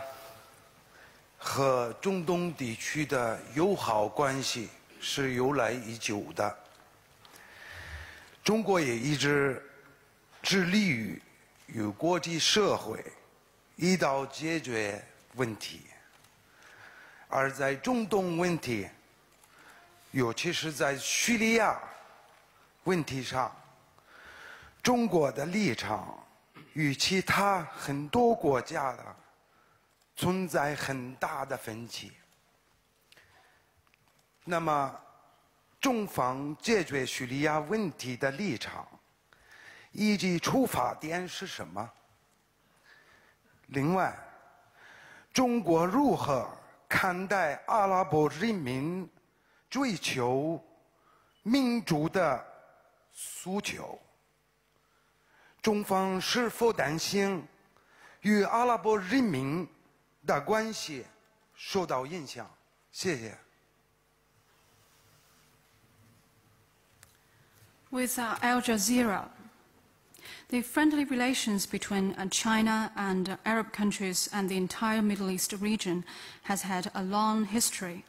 和中东地区的友好关系是由来已久的。中国也一直致力于与国际社会一道解决问题，而在中东问题，尤其是在叙利亚问题上，中国的立场与其他很多国家的存在很大的分歧。那么，中方解决叙利亚问题的立场以及出发点是什么？另外，中国如何看待阿拉伯人民追求民主的诉求？中方是否担心与阿拉伯人民的关系受到影响？谢谢。With Al Jazeera, the friendly relations between China and Arab countries and the entire Middle East region has had a long history.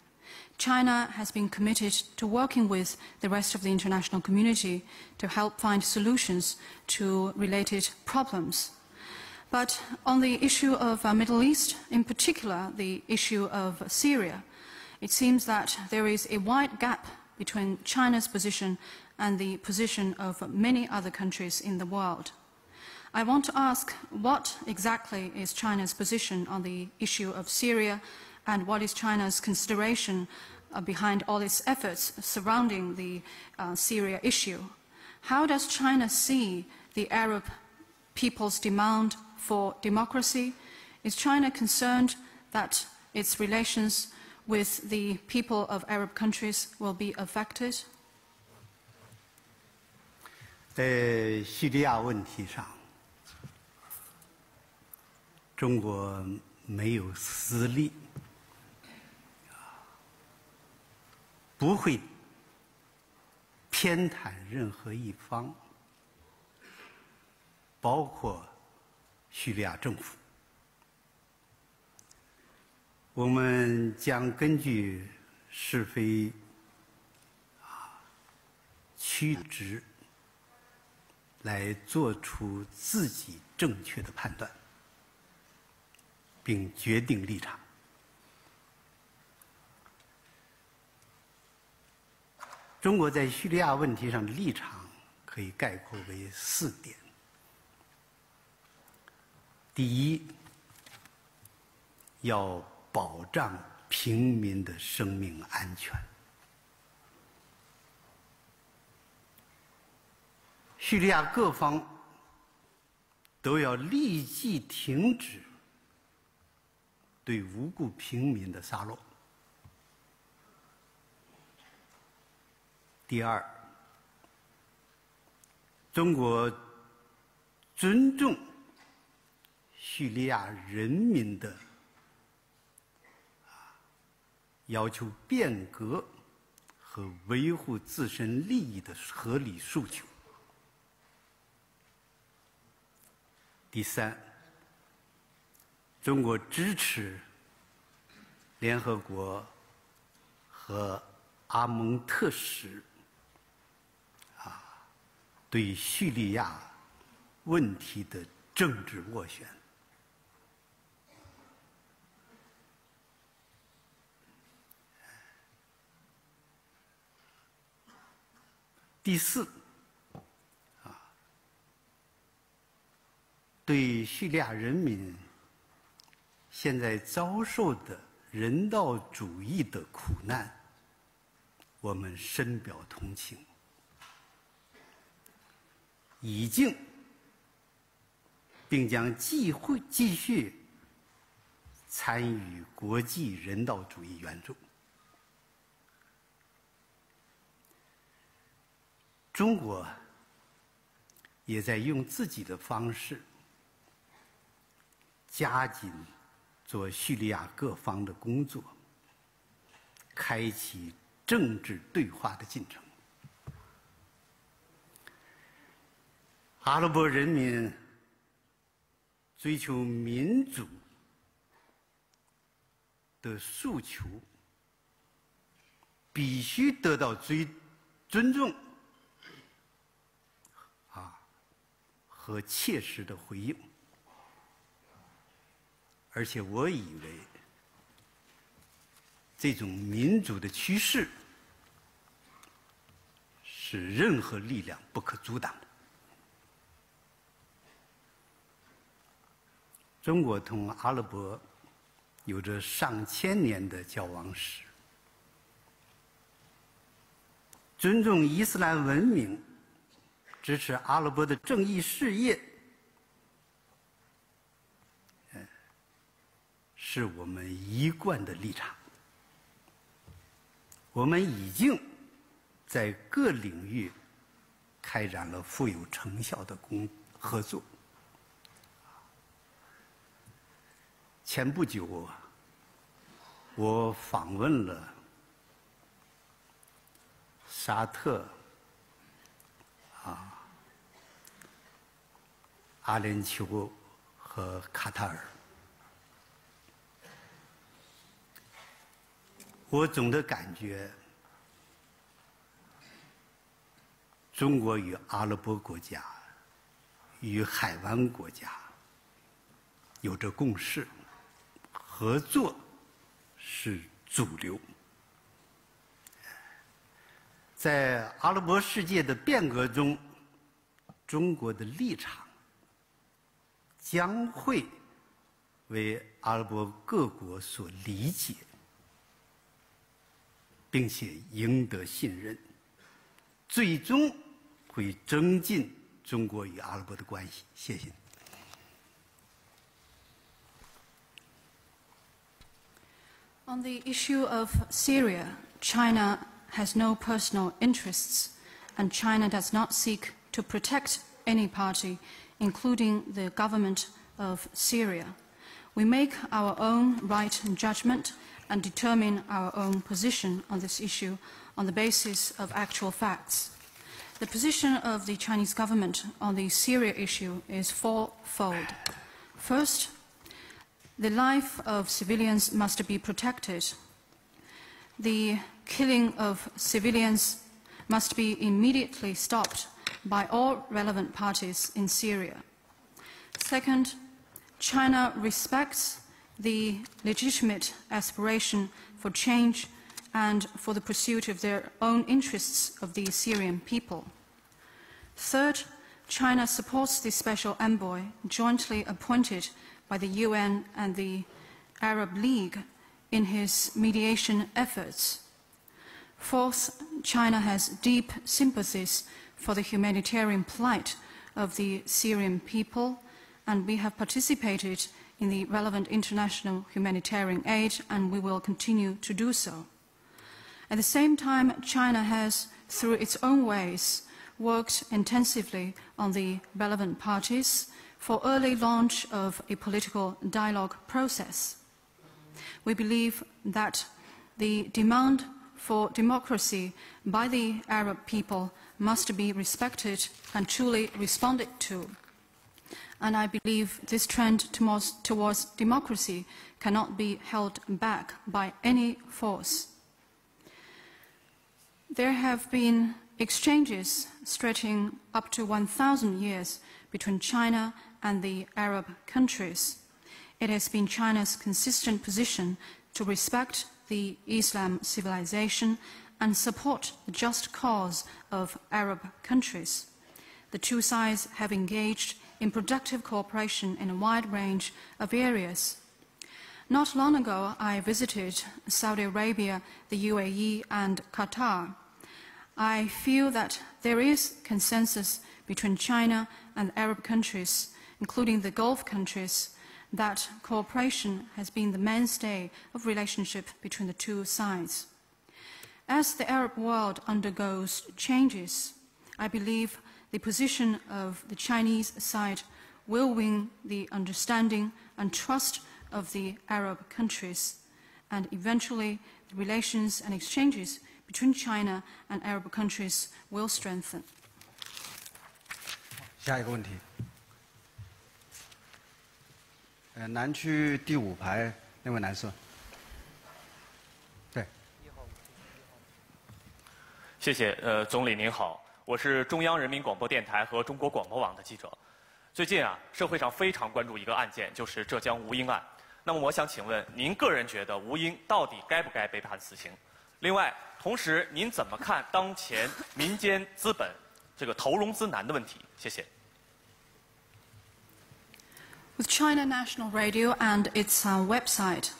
China has been committed to working with the rest of the international community to help find solutions to related problems. But on the issue of Middle East, in particular the issue of Syria, it seems that there is a wide gap between China's position and the position of many other countries in the world. I want to ask, what exactly is China's position on the issue of Syria, and what is China's consideration behind all its efforts surrounding the Syria issue? How does China see the Arab people's demand for democracy? Is China concerned that its relations with the people of Arab countries will be affected? 在叙利亚问题上，中国没有私利，不会偏袒任何一方，包括叙利亚政府。我们将根据是非曲直来做出自己正确的判断，并决定立场。中国在叙利亚问题上的立场可以概括为4点：第一，要保障平民的生命安全。叙利亚各方都要立即停止对无辜平民的杀戮。第二，中国尊重叙利亚人民的要求变革和维护自身利益的合理诉求。第三，中国支持联合国和阿蒙特使对叙利亚问题的政治斡旋。第四，对叙利亚人民现在遭受的人道主义的苦难，我们深表同情，已经并将继续参与国际人道主义援助。中国也在用自己的方式加紧做叙利亚各方的工作，开启政治对话的进程。阿拉伯人民追求民主的诉求必须得到尊重和切实的回应。而且我以为这种民主的趋势是任何力量不可阻挡的。中国同阿拉伯有着上千年的交往史，尊重伊斯兰文明，支持阿拉伯的正义事业，是我们一贯的立场。我们已经在各领域开展了富有成效的合作。前不久，我访问了沙特、阿联酋和卡塔尔。我总的感觉，中国与阿拉伯国家、与海湾国家有着共识，合作是主流。在阿拉伯世界的变革中，中国的立场将会为阿拉伯各国所理解，并且赢得信任，最终会增进中国与阿拉伯的关系。谢谢。On the issue of Syria, China has no personal interests, and China does not seek to protect any party, including the government of Syria. We make our own right and judgment and determine our own position on this issue on the basis of actual facts. The position of the Chinese government on the Syria issue is fourfold. First, the life of civilians must be protected. The killing of civilians must be immediately stopped by all relevant parties in Syria. Second, China respects the legitimate aspiration for change and for the pursuit of their own interests of the Syrian people. Third, China supports the special envoy jointly appointed by the UN and the Arab League in his mediation efforts. Fourth, China has deep sympathies for the humanitarian plight of the Syrian people, and we have participated in the relevant international humanitarian aid, and we will continue to do so. At the same time, China has, through its own ways, worked intensively on the relevant parties for early launch of a political dialogue process. We believe that the demand for democracy by the Arab people must be respected and truly responded to. And I believe this trend towards democracy cannot be held back by any force. There have been exchanges stretching up to 1,000 years between China and the Arab countries. It has been China's consistent position to respect the Islam civilization and support the just cause of Arab countries. The two sides have engaged in productive cooperation in a wide range of areas. Not long ago, I visited Saudi Arabia, the UAE, and Qatar. I feel that there is consensus between China and Arab countries, including the Gulf countries, that cooperation has been the mainstay of relationship between the two sides. As the Arab world undergoes changes, I believe the position of the Chinese side will win the understanding and trust of the Arab countries, and eventually the relations and exchanges between China and Arab countries will strengthen. 下一个问题，南区第5排那位男士。对。谢谢，总理您好，我是中央人民广播电台和中国广播网的记者。最近啊，社会上非常关注一个案件，就是浙江吴英案。那么我想请问，您个人觉得吴英到底该不该被判死刑？另外，同时您怎么看当前民间资本这个投融资难的问题？谢谢。With China National Radio and its website,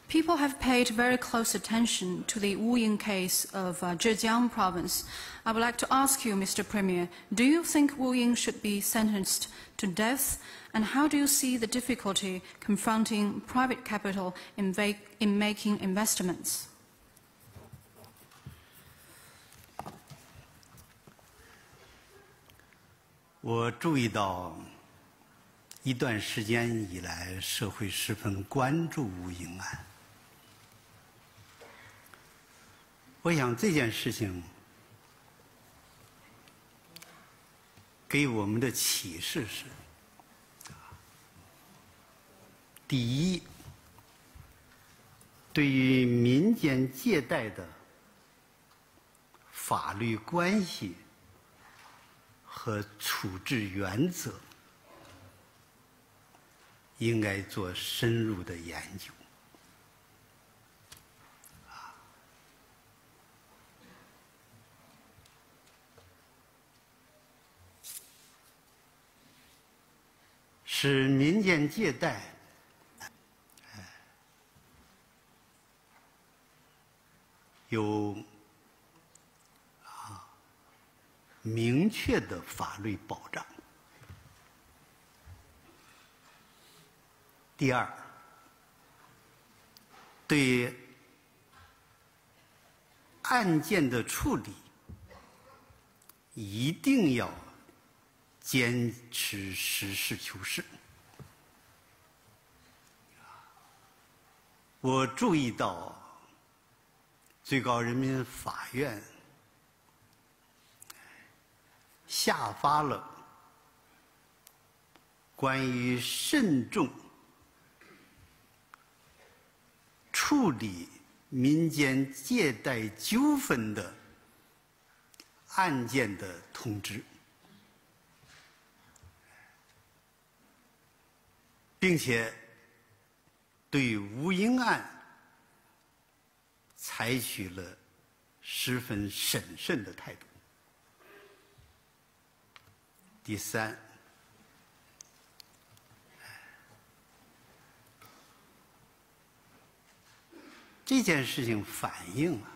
people have paid very close attention to the Wu Ying case of Zhejiang province. I would like to ask you, Mr. Premier, do you think Wu Ying should be sentenced to death? And how do you see the difficulty confronting private capital in making investments? 我注意到一段时间以来，社会十分关注吴英案。我想这件事情给我们的启示是：第一，对于民间借贷的法律关系和处置原则，应该做深入的研究。使民间借贷有明确的法律保障。第二，对案件的处理一定要坚持实事求是。我注意到最高人民法院下发了关于慎重处理民间借贷纠纷的案件的通知，并且对吴英案采取了十分审慎的态度。第第三，这件事情反映了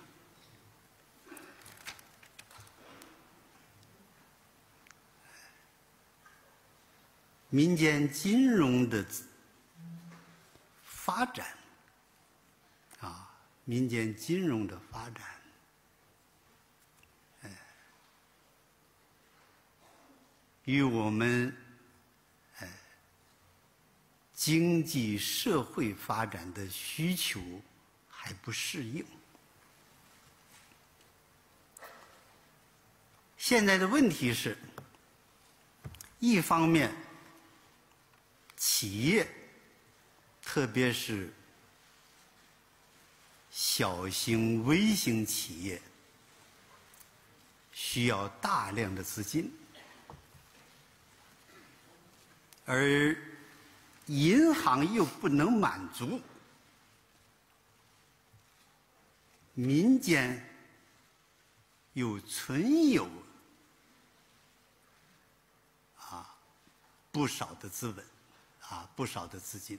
民间金融的发展，民间金融的发展，与我们经济社会发展的需求还不适应。现在的问题是，一方面，企业，特别是小型、微型企业，需要大量的资金，而银行又不能满足民间又存有不少的资本，不少的资金。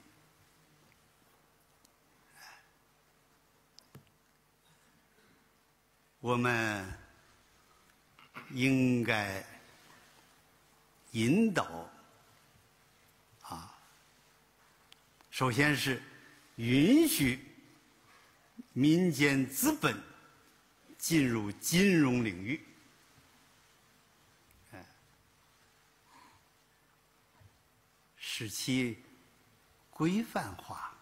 我们应该引导首先是允许民间资本进入金融领域，使其规范化、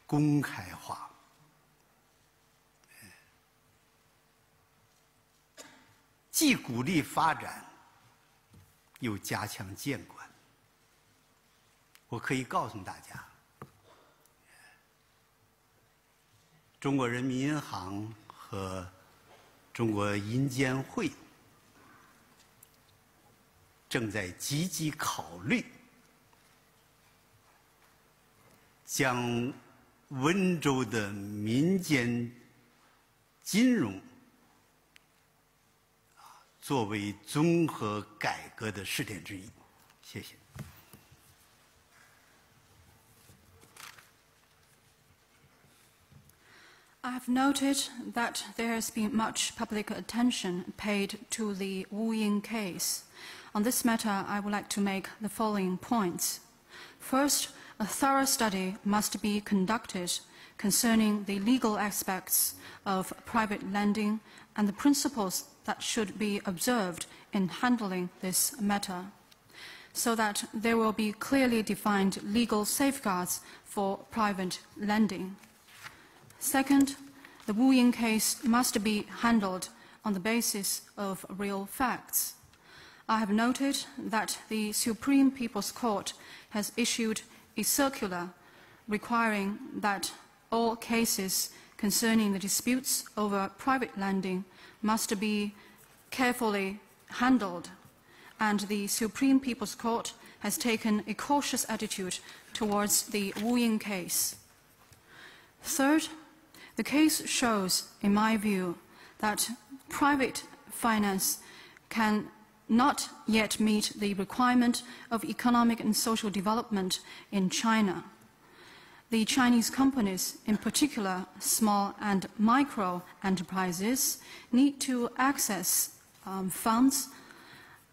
公开化，既鼓励发展，又加强监管。我可以告诉大家，中国人民银行和中国银监会正在积极考虑将温州的民间金融作为综合改革的试点之一。谢谢。I have noted that there has been much public attention paid to the Wu Ying case. On this matter, I would like to make the following points. First, a thorough study must be conducted concerning the legal aspects of private lending and the principles that should be observed in handling this matter, so that there will be clearly defined legal safeguards for private lending. Second, the Wu Ying case must be handled on the basis of real facts. I have noted that the Supreme People's Court has issued a circular requiring that all cases concerning the disputes over private lending must be carefully handled, and the Supreme People's Court has taken a cautious attitude towards the Wu Ying case. Third, the case shows, in my view, that private finance can not yet meet the requirement of economic and social development in China. The Chinese companies, in particular small and micro enterprises, need to access funds.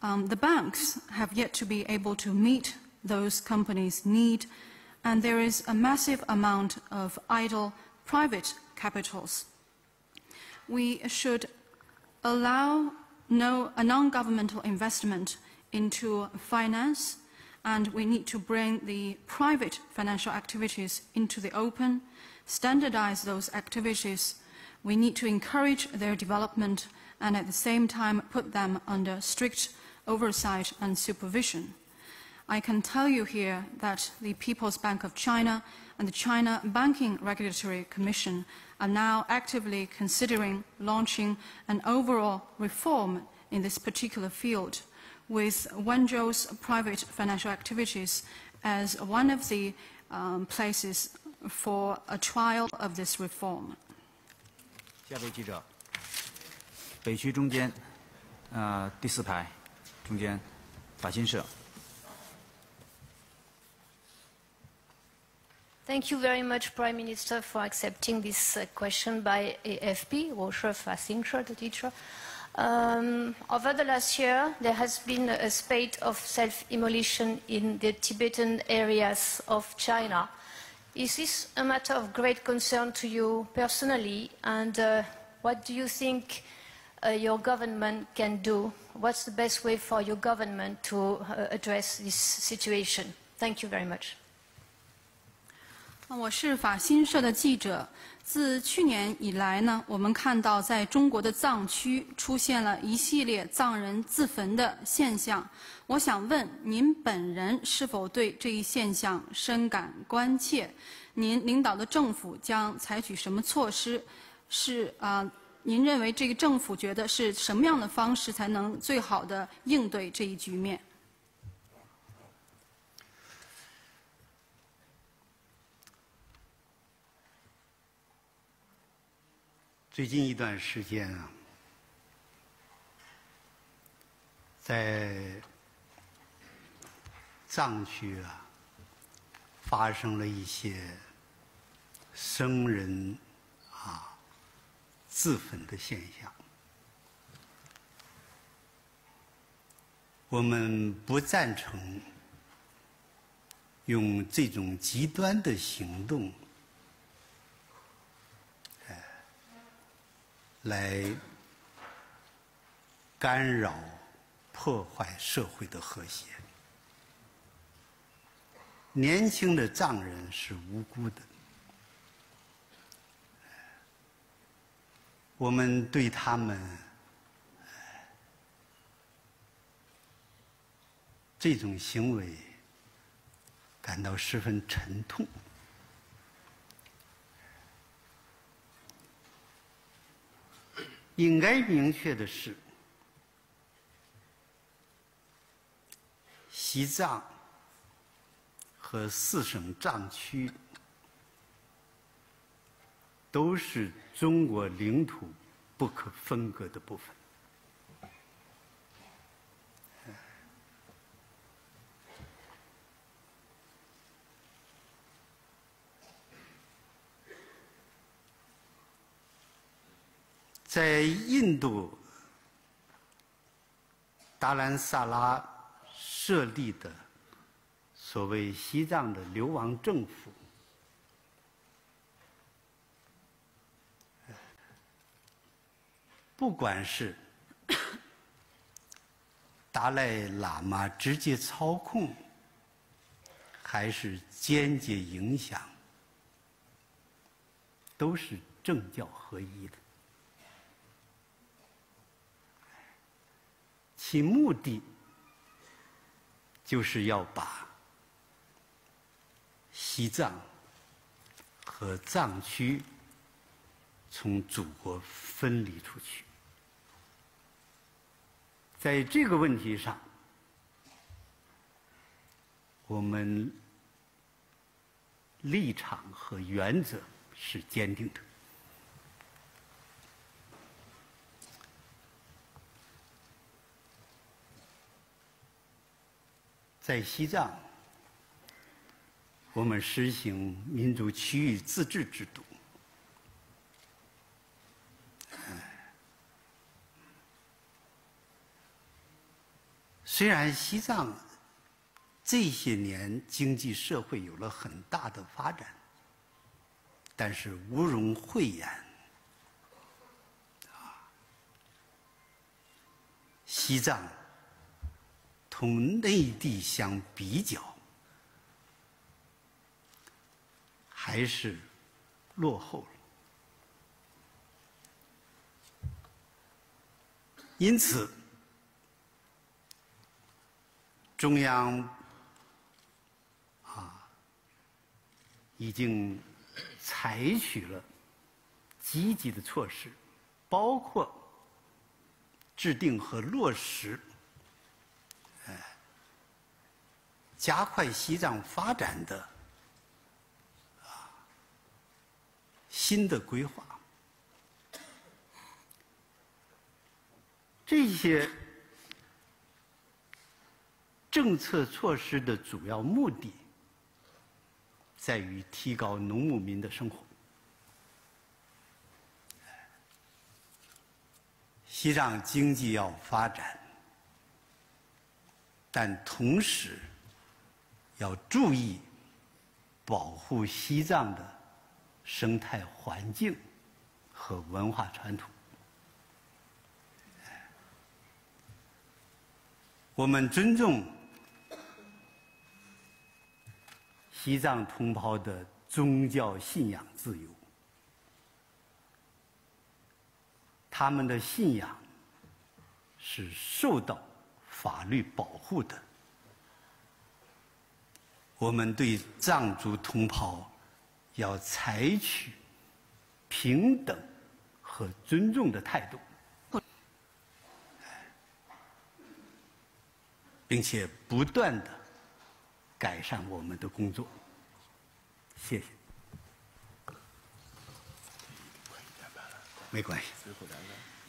The banks have yet to be able to meet those companies' need, and there is a massive amount of idle private capitals. We should allow a non-governmental investment into finance, and we need to bring the private financial activities into the open, standardize those activities. We need to encourage their development and at the same time put them under strict oversight and supervision. I can tell you here that the People's Bank of China and the China Banking Regulatory Commission are now actively considering launching an overall reform in this particular field, with Wenzhou's private financial activities as one of the places for a trial of this reform. 下位记者，北区中间，第4排，中间，法新社。 Thank you very much, Prime Minister, for accepting this question by AFP, 我是法新社的记者。Over the last year, there has been a spate of self-immolation in the Tibetan areas of China. Is this a matter of great concern to you personally? And what do you think your government can do? What's the best way for your government to address this situation? Thank you very much. 我是法新社的记者。自去年以来呢，我们看到在中国的藏区出现了一系列藏人自焚的现象。我想问您本人是否对这一现象深感关切？您领导的政府将采取什么措施？您认为这个政府觉得是什么样的方式才能最好的应对这一局面？ 最近一段时间啊，在藏区啊，发生了一些僧人自焚的现象。我们不赞成用这种极端的行动。 来干扰、破坏社会的和谐。年轻的藏人是无辜的，我们对他们这种行为感到十分沉痛。 应该明确的是，西藏和4省藏区都是中国领土不可分割的部分。在印度达兰萨拉设立的所谓西藏的流亡政府，不管是达赖喇嘛直接操控，还是间接影响，都是政教合一的。 其目的就是要把西藏和藏区从祖国分离出去。在这个问题上，我们立场和原则是坚定的。 在西藏，我们实行民族区域自治制度。虽然西藏这些年经济社会有了很大的发展，但是无容讳言，西藏。 同内地相比较，还是落后了。因此，中央已经采取了积极的措施，包括制定和落实。 加快西藏发展的新的规划，这些政策措施的主要目的在于提高农牧民的生活。西藏经济要发展，但同时要注意保护西藏的生态环境和文化传统。我们尊重西藏同胞的宗教信仰自由，他们的信仰是受到法律保护的。我们对藏族同胞要采取平等和尊重的态度，并且不断地改善我们的工作。谢谢。没关系。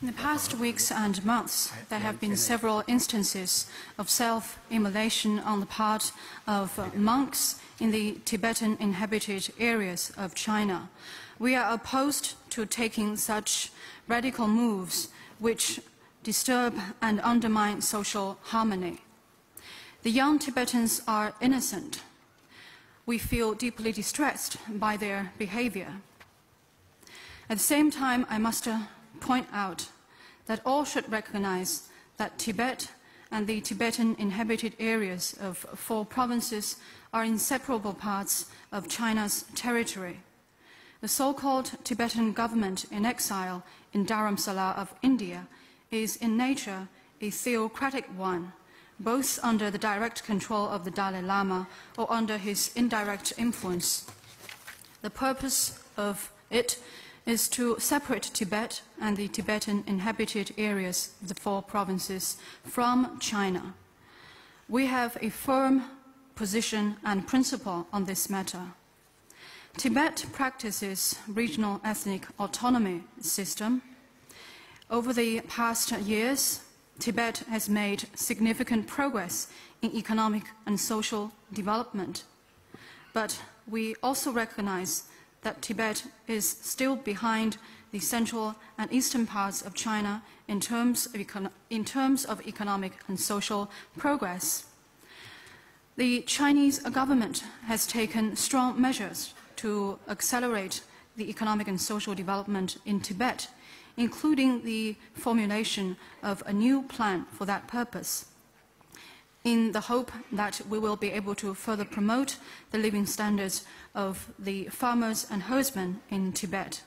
In the past weeks and months, there have been several instances of self-immolation on the part of monks in the Tibetan inhabited areas of China. We are opposed to taking such radical moves which disturb and undermine social harmony. The young Tibetans are innocent. We feel deeply distressed by their behavior. At the same time, I must point out that all should recognize that Tibet and the Tibetan inhabited areas of 4 provinces are inseparable parts of China's territory. The so-called Tibetan government in exile in Dharamsala of India is in nature a theocratic one, both under the direct control of the Dalai Lama or under his indirect influence. The purpose of it is to separate Tibet and the Tibetan inhabited areas of the 4 provinces from China. We have a firm position and principle on this matter. Tibet practices regional ethnic autonomy system. Over the past years, Tibet has made significant progress in economic and social development. But we also recognize that Tibet is still behind the central and eastern parts of China in terms of economic and social progress. The Chinese government has taken strong measures to accelerate the economic and social development in Tibet, including the formulation of a new plan for that purpose, in the hope that we will be able to further promote the living standards of the farmers and herdsmen in Tibet.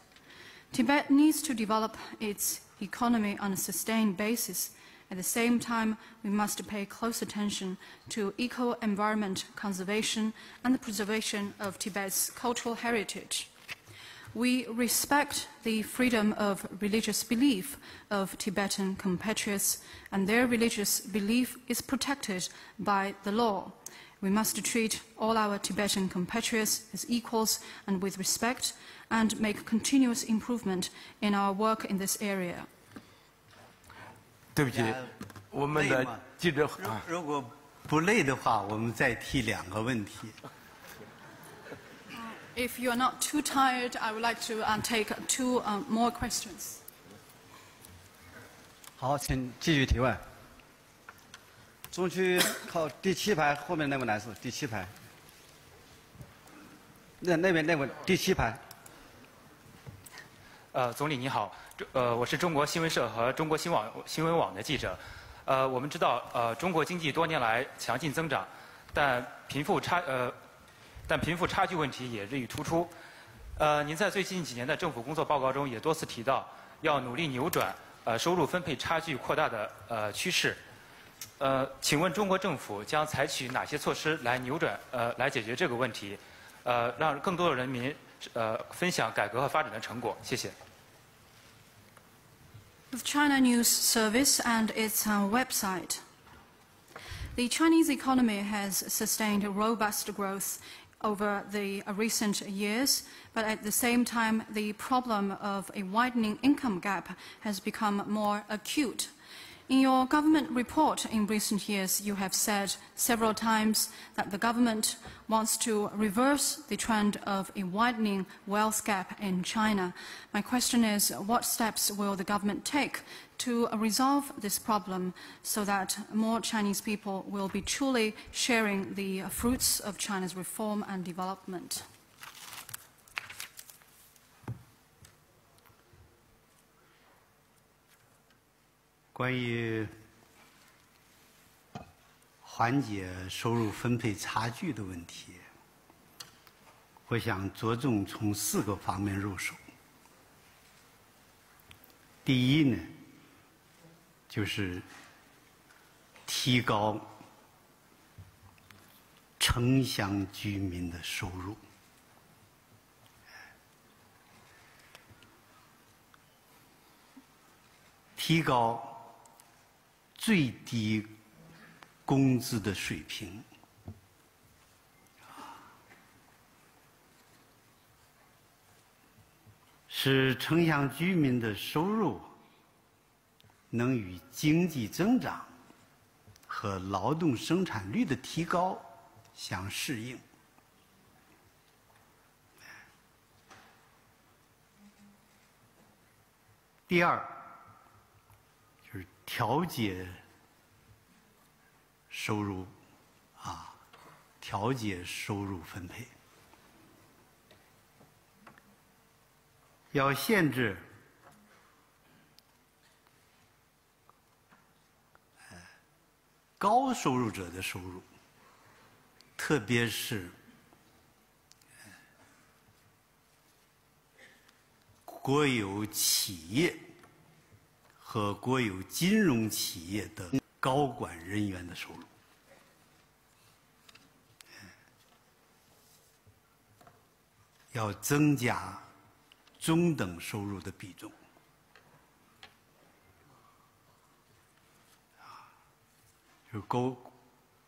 Tibet needs to develop its economy on a sustained basis. At the same time, we must pay close attention to eco-environment conservation and the preservation of Tibet's cultural heritage. We respect the freedom of religious belief of Tibetan compatriots, and their religious belief is protected by the law. We must treat all our Tibetan compatriots as equals and with respect, and make continuous improvement in our work in this area. 对不起，我们的记者如果不累的话，我们再提2个问题。If you are not too tired, I would like to take 2 more questions. 好，请继续提问。中区靠第7排后面那位男士，第7排。那边那位第7排。总理你好，我是中国新闻社和中国新闻网的记者。我们知道，中国经济多年来强劲增长，但贫富差距问题也日益突出。您在最近几年的政府工作报告中也多次提到，要努力扭转收入分配差距扩大的趋势。请问中国政府将采取哪些措施来扭转来解决这个问题，让更多的人民分享改革和发展的成果？谢谢。With China News Service and its website, the Chinese economy has sustained robust growth over the recent years, but at the same time, the problem of a widening income gap has become more acute. In your government report in recent years, you have said several times that the government wants to reverse the trend of a widening wealth gap in China. My question is, what steps will the government take to resolve this problem so that more Chinese people will be truly sharing the fruits of China's reform and development? 关于缓解收入分配差距的问题，我想着重从4个方面入手。第一呢，就是提高城乡居民的收入。提高最低工资的水平，使城乡居民的收入能与经济增长和劳动生产率的提高相适应。第二，就是调节收入，调节收入分配，要限制高收入者的收入，特别是国有企业和国有金融企业的高管人员的收入。要增加中等收入的比重。就是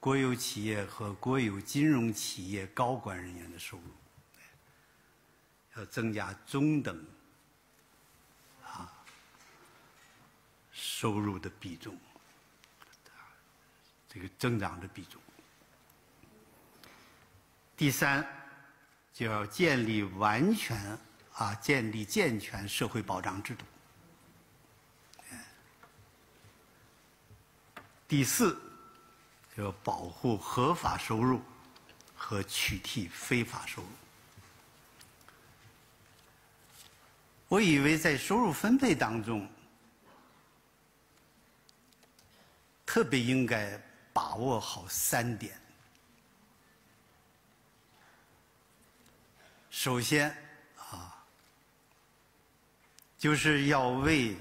国有企业和国有金融企业高管人员的收入，要增加中等收入的比重，这个增长的比重。第三，就要建立健全社会保障制度。第四，就要保护合法收入和取缔非法收入。我以为在收入分配当中，特别应该把握好3点。首先就是要为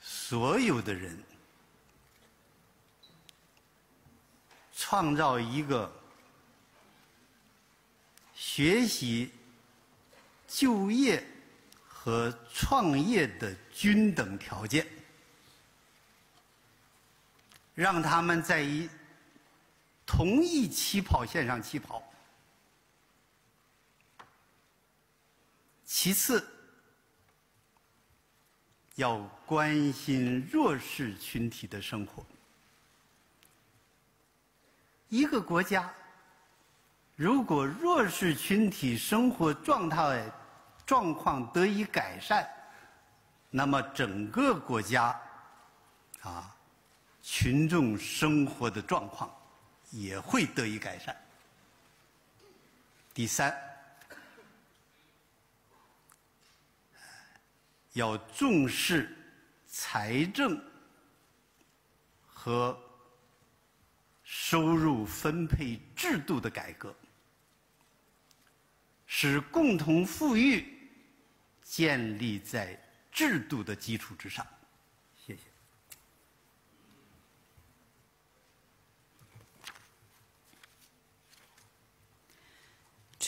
所有的人创造一个学习、就业和创业的均等条件，让他们在同一起跑线上起跑。其次，要关心弱势群体的生活。一个国家如果弱势群体生活状况得以改善，那么整个国家群众生活的状况也会得以改善。第三，要重视财政和收入分配制度的改革，使共同富裕建立在制度的基础之上。谢谢。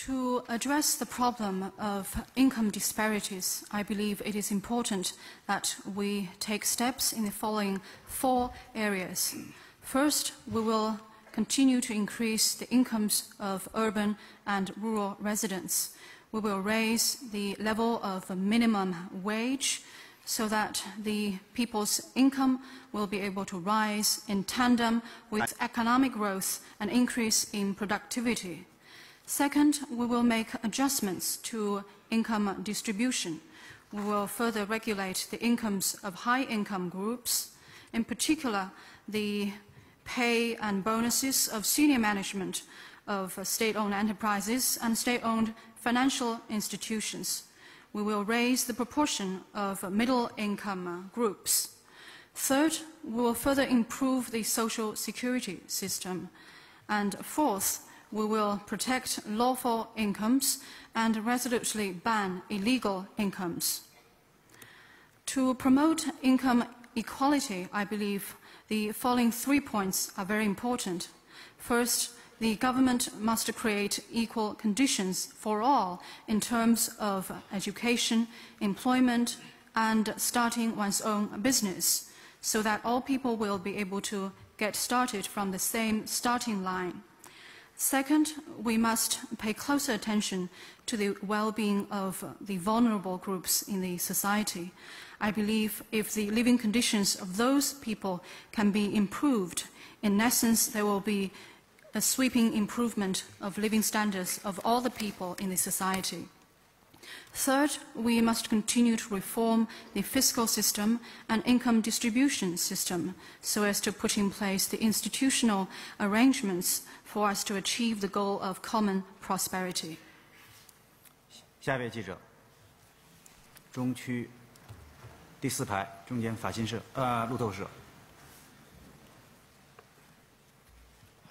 To address the problem of income disparities, I believe it is important that we take steps in the following 4 areas. First, we will continue to increase the incomes of urban and rural residents. We will raise the level of minimum wage so that the people's income will be able to rise in tandem with economic growth and increase in productivity. Second, we will make adjustments to income distribution. We will further regulate the incomes of high-income groups, in particular, the pay and bonuses of senior management of state-owned enterprises and state-owned financial institutions. We will raise the proportion of middle-income groups. Third, we will further improve the social security system. And fourth, we will protect lawful incomes and resolutely ban illegal incomes. To promote income equality, I believe the following 3 points are very important. First, the government must create equal conditions for all in terms of education, employment, and starting one's own business, so that all people will be able to get started from the same starting line. Second, we must pay closer attention to the well-being of the vulnerable groups in the society. I believe if the living conditions of those people can be improved, in essence, there will be a sweeping improvement of living standards of all the people in the society. Third, we must continue to reform the fiscal system and income distribution system so as to put in place the institutional arrangements for us to achieve the goal of common prosperity. 下一位记者，中区第4排中间法新社路透社。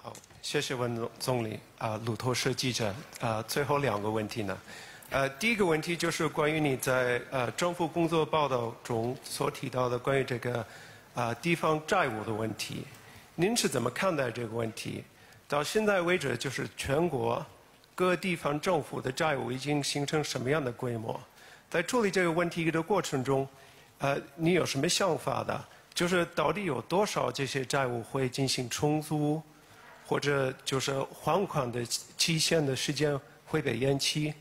好，谢谢温总理路透社记者最后2个问题呢。第一个问题就是关于你在政府工作报道中所提到的关于这个地方债务的问题，您是怎么看待这个问题？到现在为止，就是全国各地方政府的债务已经形成什么样的规模？在处理这个问题的过程中，你有什么想法的？就是到底有多少这些债务会进行重组，或者就是还款的期限的时间会被延期？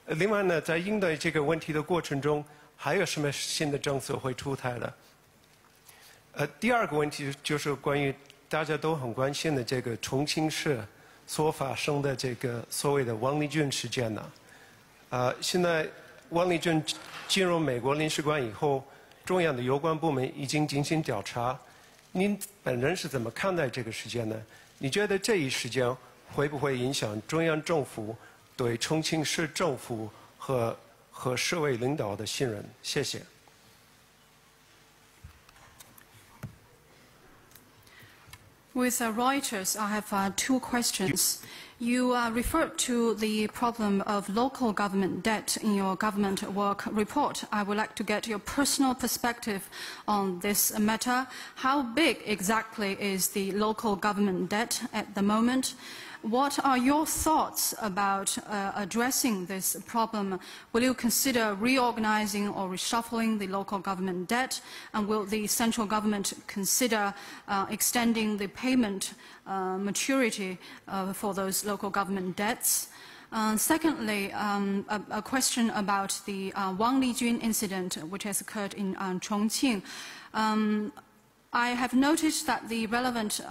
另外呢，在应对这个问题的过程中，还有什么新的政策会出台的？第二个问题就是关于大家都很关心的这个重庆市所发生的这个所谓的王立军事件呢。现在王立军进入美国领事馆以后，中央的有关部门已经进行调查。您本人是怎么看待这个事件呢？你觉得这一事件会不会影响中央政府对重庆市政府和市委领导的信任？谢谢。With Reuters, I have 2 questions. You referred to the problem of local government debt in your government work report. I would like to get your personal perspective on this matter. How big exactly is the local government debt at the moment? What are your thoughts about addressing this problem? Will you consider reorganizing or reshuffling the local government debt? And will the central government consider extending the payment maturity for those local government debts? Secondly, a question about the Wang Lijun incident which has occurred in Chongqing. I have noticed that the relevant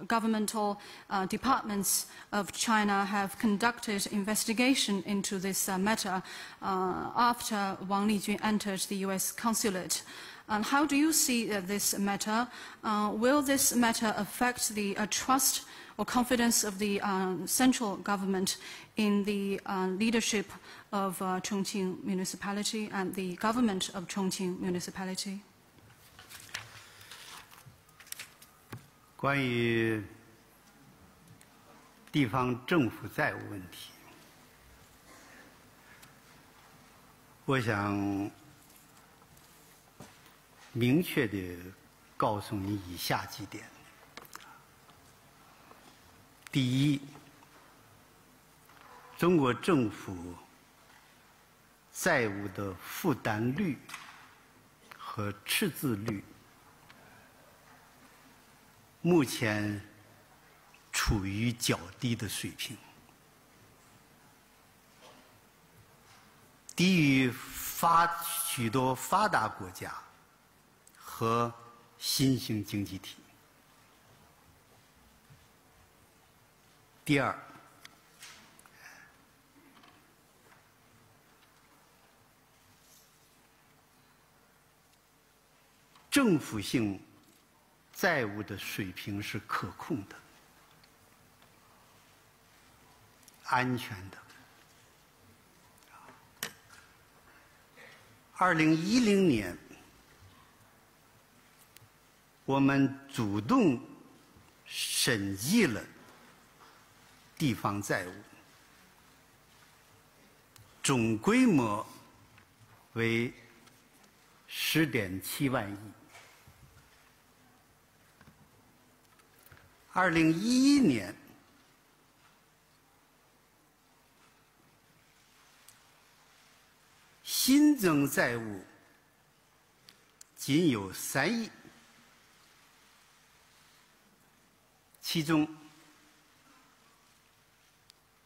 governmental departments of China have conducted investigation into this matter after Wang Lijun entered the U.S. consulate. How do you see this matter? Will this matter affect the trust or confidence of the central government in the leadership of Chongqing municipality and the government of Chongqing municipality? 关于地方政府债务问题，我想明确地告诉你以下几点。第一，中国政府债务的负担率和赤字率目前处于较低的水平，低于发许多发达国家和新兴经济体。第二，政府性债务的水平是可控的、安全的。2010年，我们主动审计了地方债务，总规模为10.7万亿。2011年，新增债务仅有3亿，其中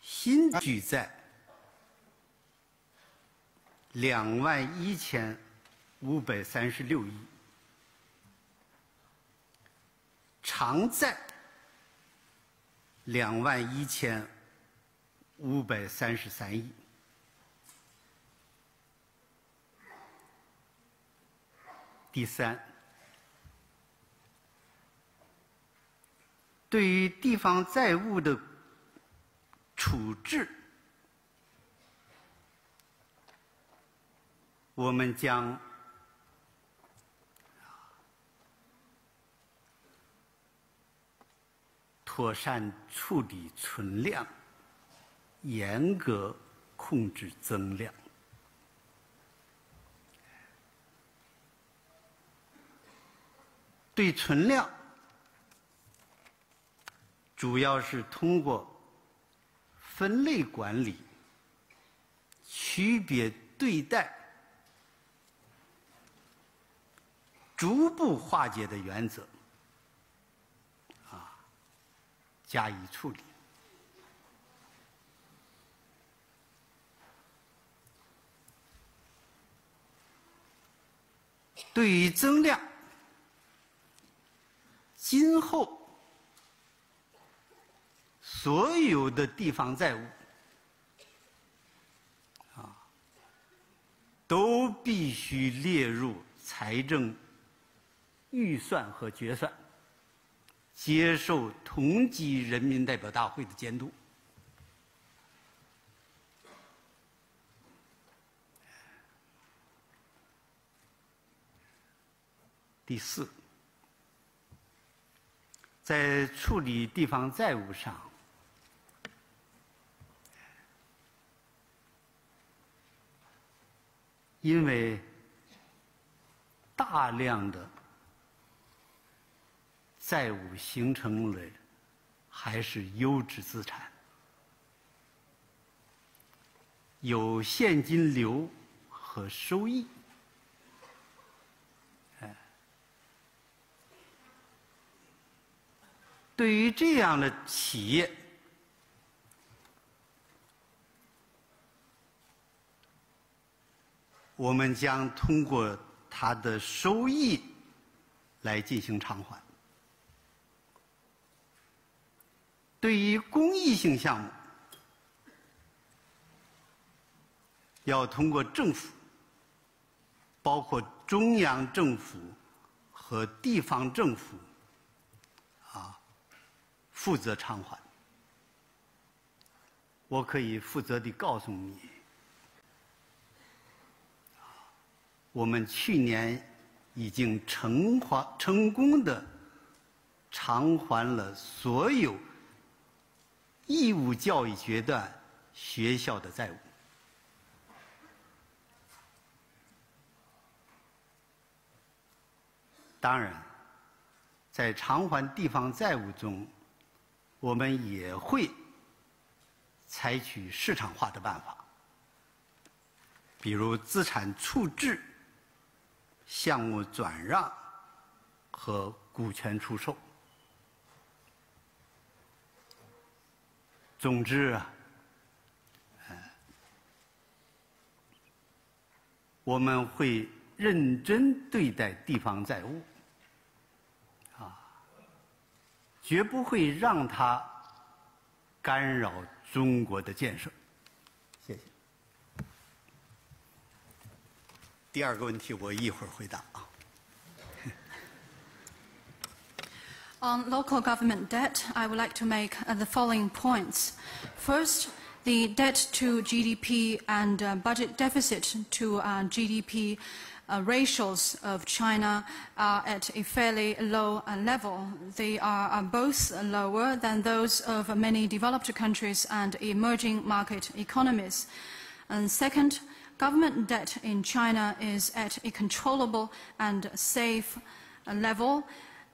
新举债21536亿，偿债21533亿。第三，对于地方债务的处置，我们将妥善处理存量，严格控制增量。对存量，主要是通过分类管理、区别对待、逐步化解的原则，加以处理。对于增量，今后所有的地方债务都必须列入财政预算和决算，接受同级人民代表大会的监督。第四，在处理地方债务上，因为大量的债务形成了还是优质资产，有现金流和收益。对于这样的企业，我们将通过它的收益来进行偿还。对于公益性项目，要通过政府，包括中央政府和地方政府负责偿还。我可以负责地告诉你，我们去年已经成功地偿还了所有义务教育阶段学校的债务。当然，在偿还地方债务中，我们也会采取市场化的办法，比如资产处置、项目转让和股权出售。总之我们会认真对待地方债务，绝不会让它干扰中国的建设。谢谢。第二个问题我一会儿回答啊。On local government debt, I would like to make the following points. First, the debt to GDP and budget deficit to GDP ratios of China are at a fairly low level. They are both lower than those of many developed countries and emerging market economies. And second, government debt in China is at a controllable and safe level.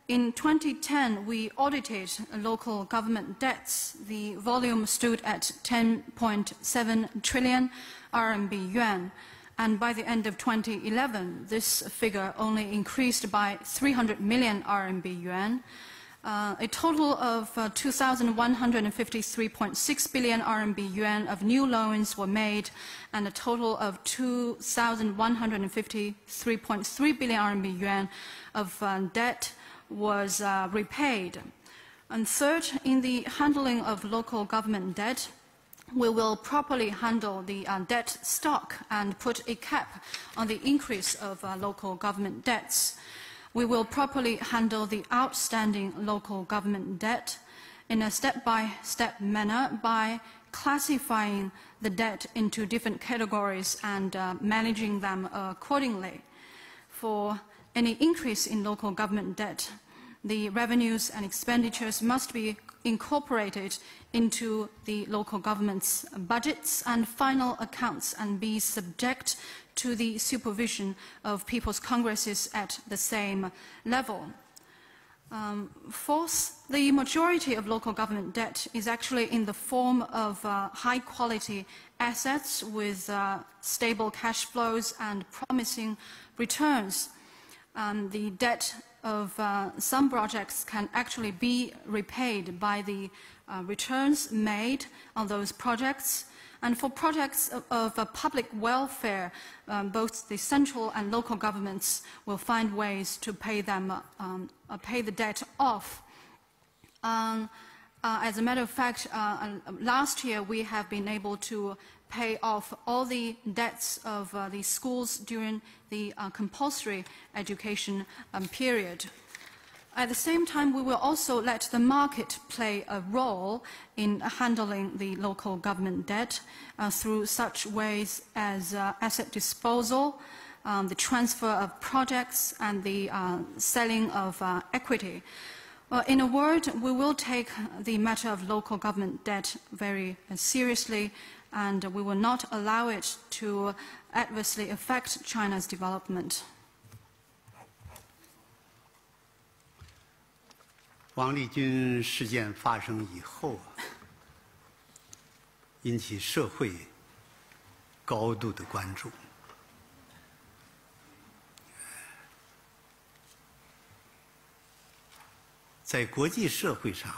In 2010, we audited local government debts. The volume stood at 10.7 trillion RMB yuan. And by the end of 2011, this figure only increased by 300 million RMB yuan. A total of 2,153.6 billion RMB yuan of new loans were made, and a total of 2,153.3 billion RMB yuan of debt was repaid. And third, in the handling of local government debt, we will properly handle the debt stock and put a cap on the increase of local government debts. We will properly handle the outstanding local government debt in a step-by-step manner by classifying the debt into different categories and managing them accordingly. For any increase in local government debt, the revenues and expenditures must be incorporated into the local government's budgets and final accounts and be subject to the supervision of people's congresses at the same level. Fourth, the majority of local government debt is actually in the form of high-quality assets with stable cash flows and promising returns. The debt of some projects can actually be repaid by the returns made on those projects. And for projects of public welfare, both the central and local governments will find ways to pay the debt off. As a matter of fact, last year we have been able to pay off all the debts of the schools during the compulsory education period. At the same time, we will also let the market play a role in handling the local government debt through such ways as asset disposal, the transfer of projects, and the selling of equity. In a word, we will take the matter of local government debt very seriously, and we will not allow it to adversely affect China's development. 王立军事件发生以后，引起社会高度的关注。在国际社会上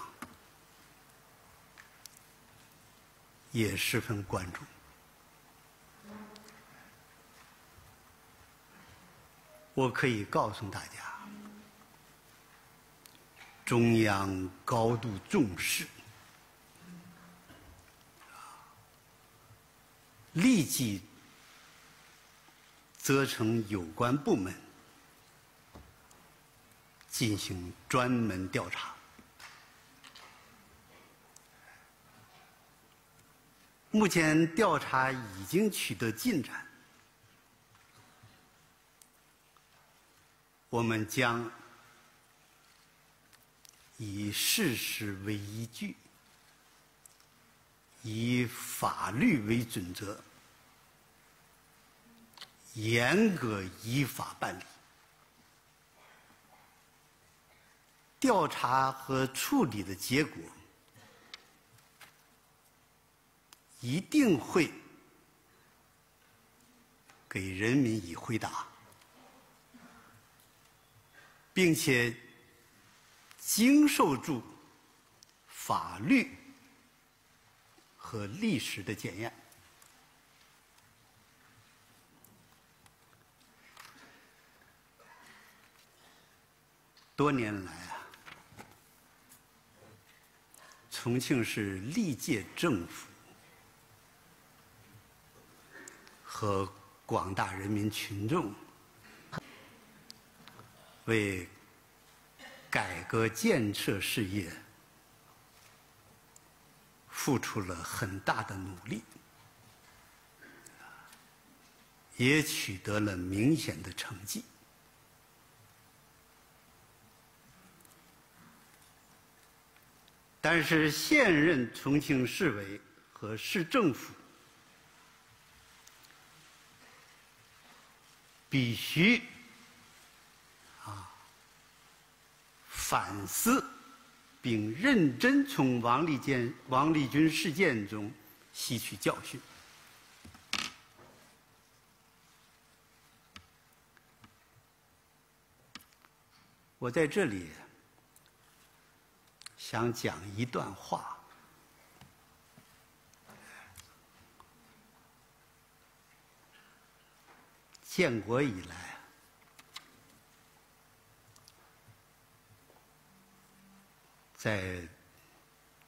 也十分关注。我可以告诉大家，中央高度重视，立即责成有关部门进行专门调查。目前调查已经取得进展，我们将以事实为依据，以法律为准则，严格依法办理。调查和处理的结果一定会给人民以回答，并且经受住法律和历史的检验。多年来啊，重庆市历届政府和广大人民群众为改革建设事业付出了很大的努力，也取得了明显的成绩。但是现任重庆市委和市政府必须反思并认真从王立军事件中吸取教训。我在这里想讲一段话，建国以来，在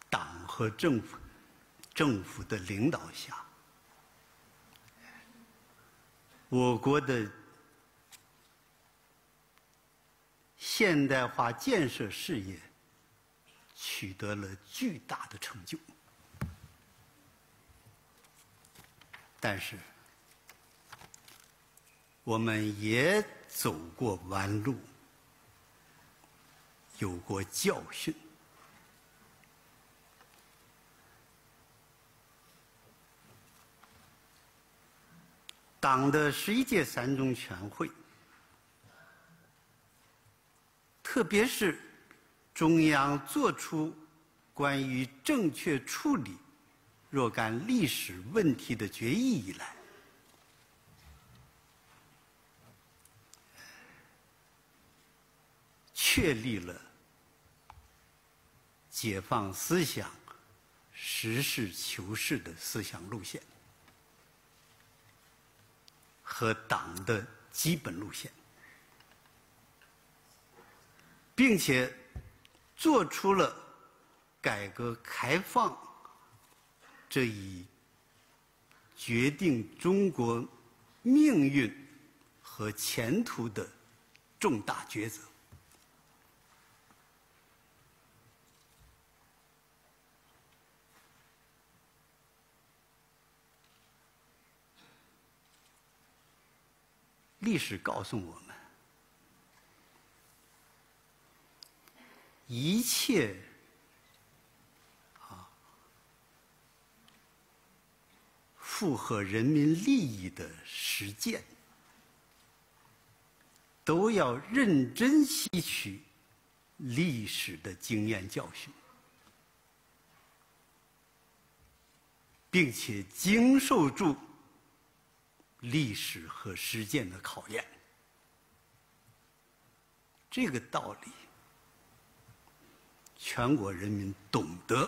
党和政府的领导下，我国的现代化建设事业取得了巨大的成就，但是我们也走过弯路，有过教训。党的11届3中全会，特别是中央作出关于正确处理若干历史问题的决议以来，确立了解放思想、实事求是的思想路线和党的基本路线，并且做出了改革开放这一决定中国命运和前途的重大抉择。历史告诉我们，一切符合人民利益的实践，都要认真吸取历史的经验教训，并且经受住历史和实践的考验。这个道理，全国人民懂得，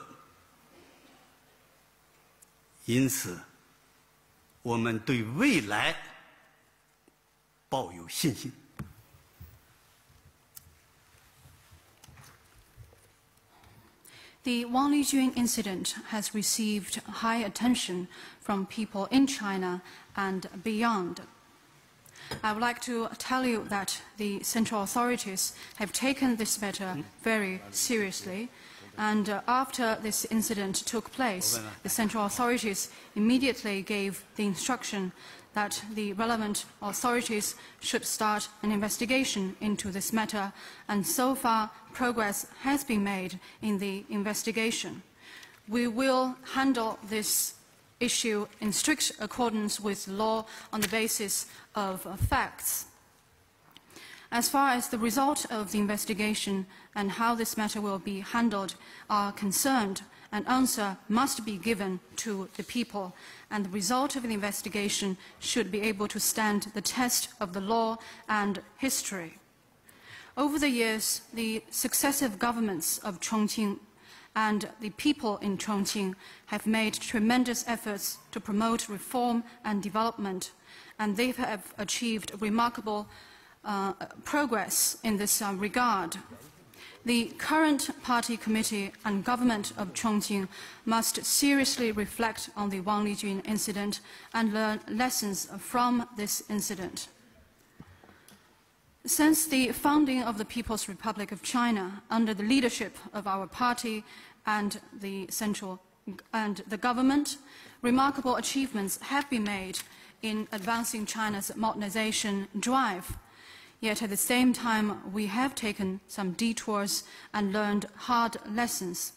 因此，我们对未来抱有信心。The Wang Lijun incident has received high attention from people in China and beyond. I would like to tell you that the central authorities have taken this matter very seriously, and after this incident took place, the central authorities immediately gave the instruction that the relevant authorities should start an investigation into this matter, and so far progress has been made in the investigation. We will handle this issue in strict accordance with law on the basis of facts. As far as the result of the investigation and how this matter will be handled are concerned, an answer must be given to the people, and the result of the investigation should be able to stand the test of the law and history. Over the years, the successive governments of Chongqing and the people in Chongqing have made tremendous efforts to promote reform and development, and they have achieved remarkable progress in this regard. The current party committee and government of Chongqing must seriously reflect on the Wang Lijun incident and learn lessons from this incident. Since the founding of the People's Republic of China under the leadership of our party and the government, remarkable achievements have been made in advancing China's modernization drive. Yet at the same time, we have taken some detours and learned hard lessons.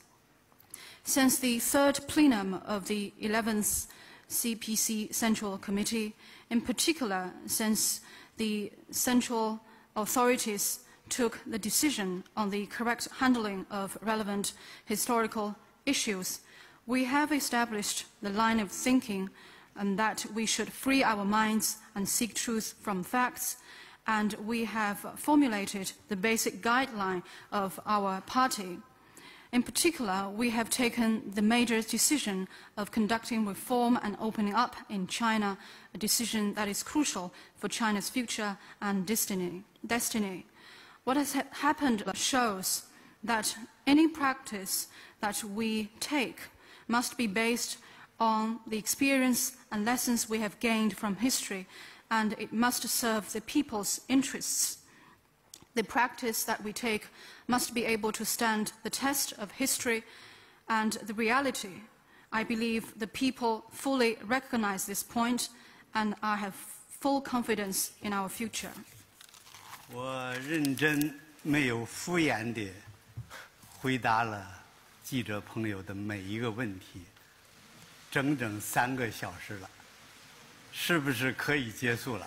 Since the third plenum of the 11th CPC Central Committee, in particular since the central authorities took the decision on the correct handling of relevant historical issues, we have established the line of thinking that we should free our minds and seek truth from facts, and we have formulated the basic guideline of our party. In particular, we have taken the major decision of conducting reform and opening up in China, a decision that is crucial for China's future and destiny. What has happened shows that any practice that we take must be based on the experience and lessons we have gained from history, and it must serve the people's interests. The practice that we take must be able to stand the test of history and the reality. I believe the people fully recognize this point, and I have full confidence in our future. 我认真没有敷衍地回答了记者朋友的每一个问题，整整3个小时了，是不是可以结束了？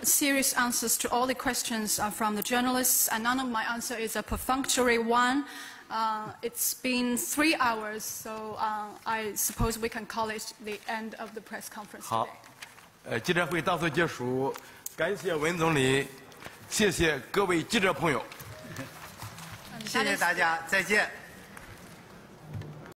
Serious answers to all the questions from the journalists, and none of my answer is a perfunctory one. It's been 3 hours, so I suppose we can call it the end of the press conference today. 好，记者会到此结束，感谢温总理，谢谢各位记者朋友，谢谢大家，再见。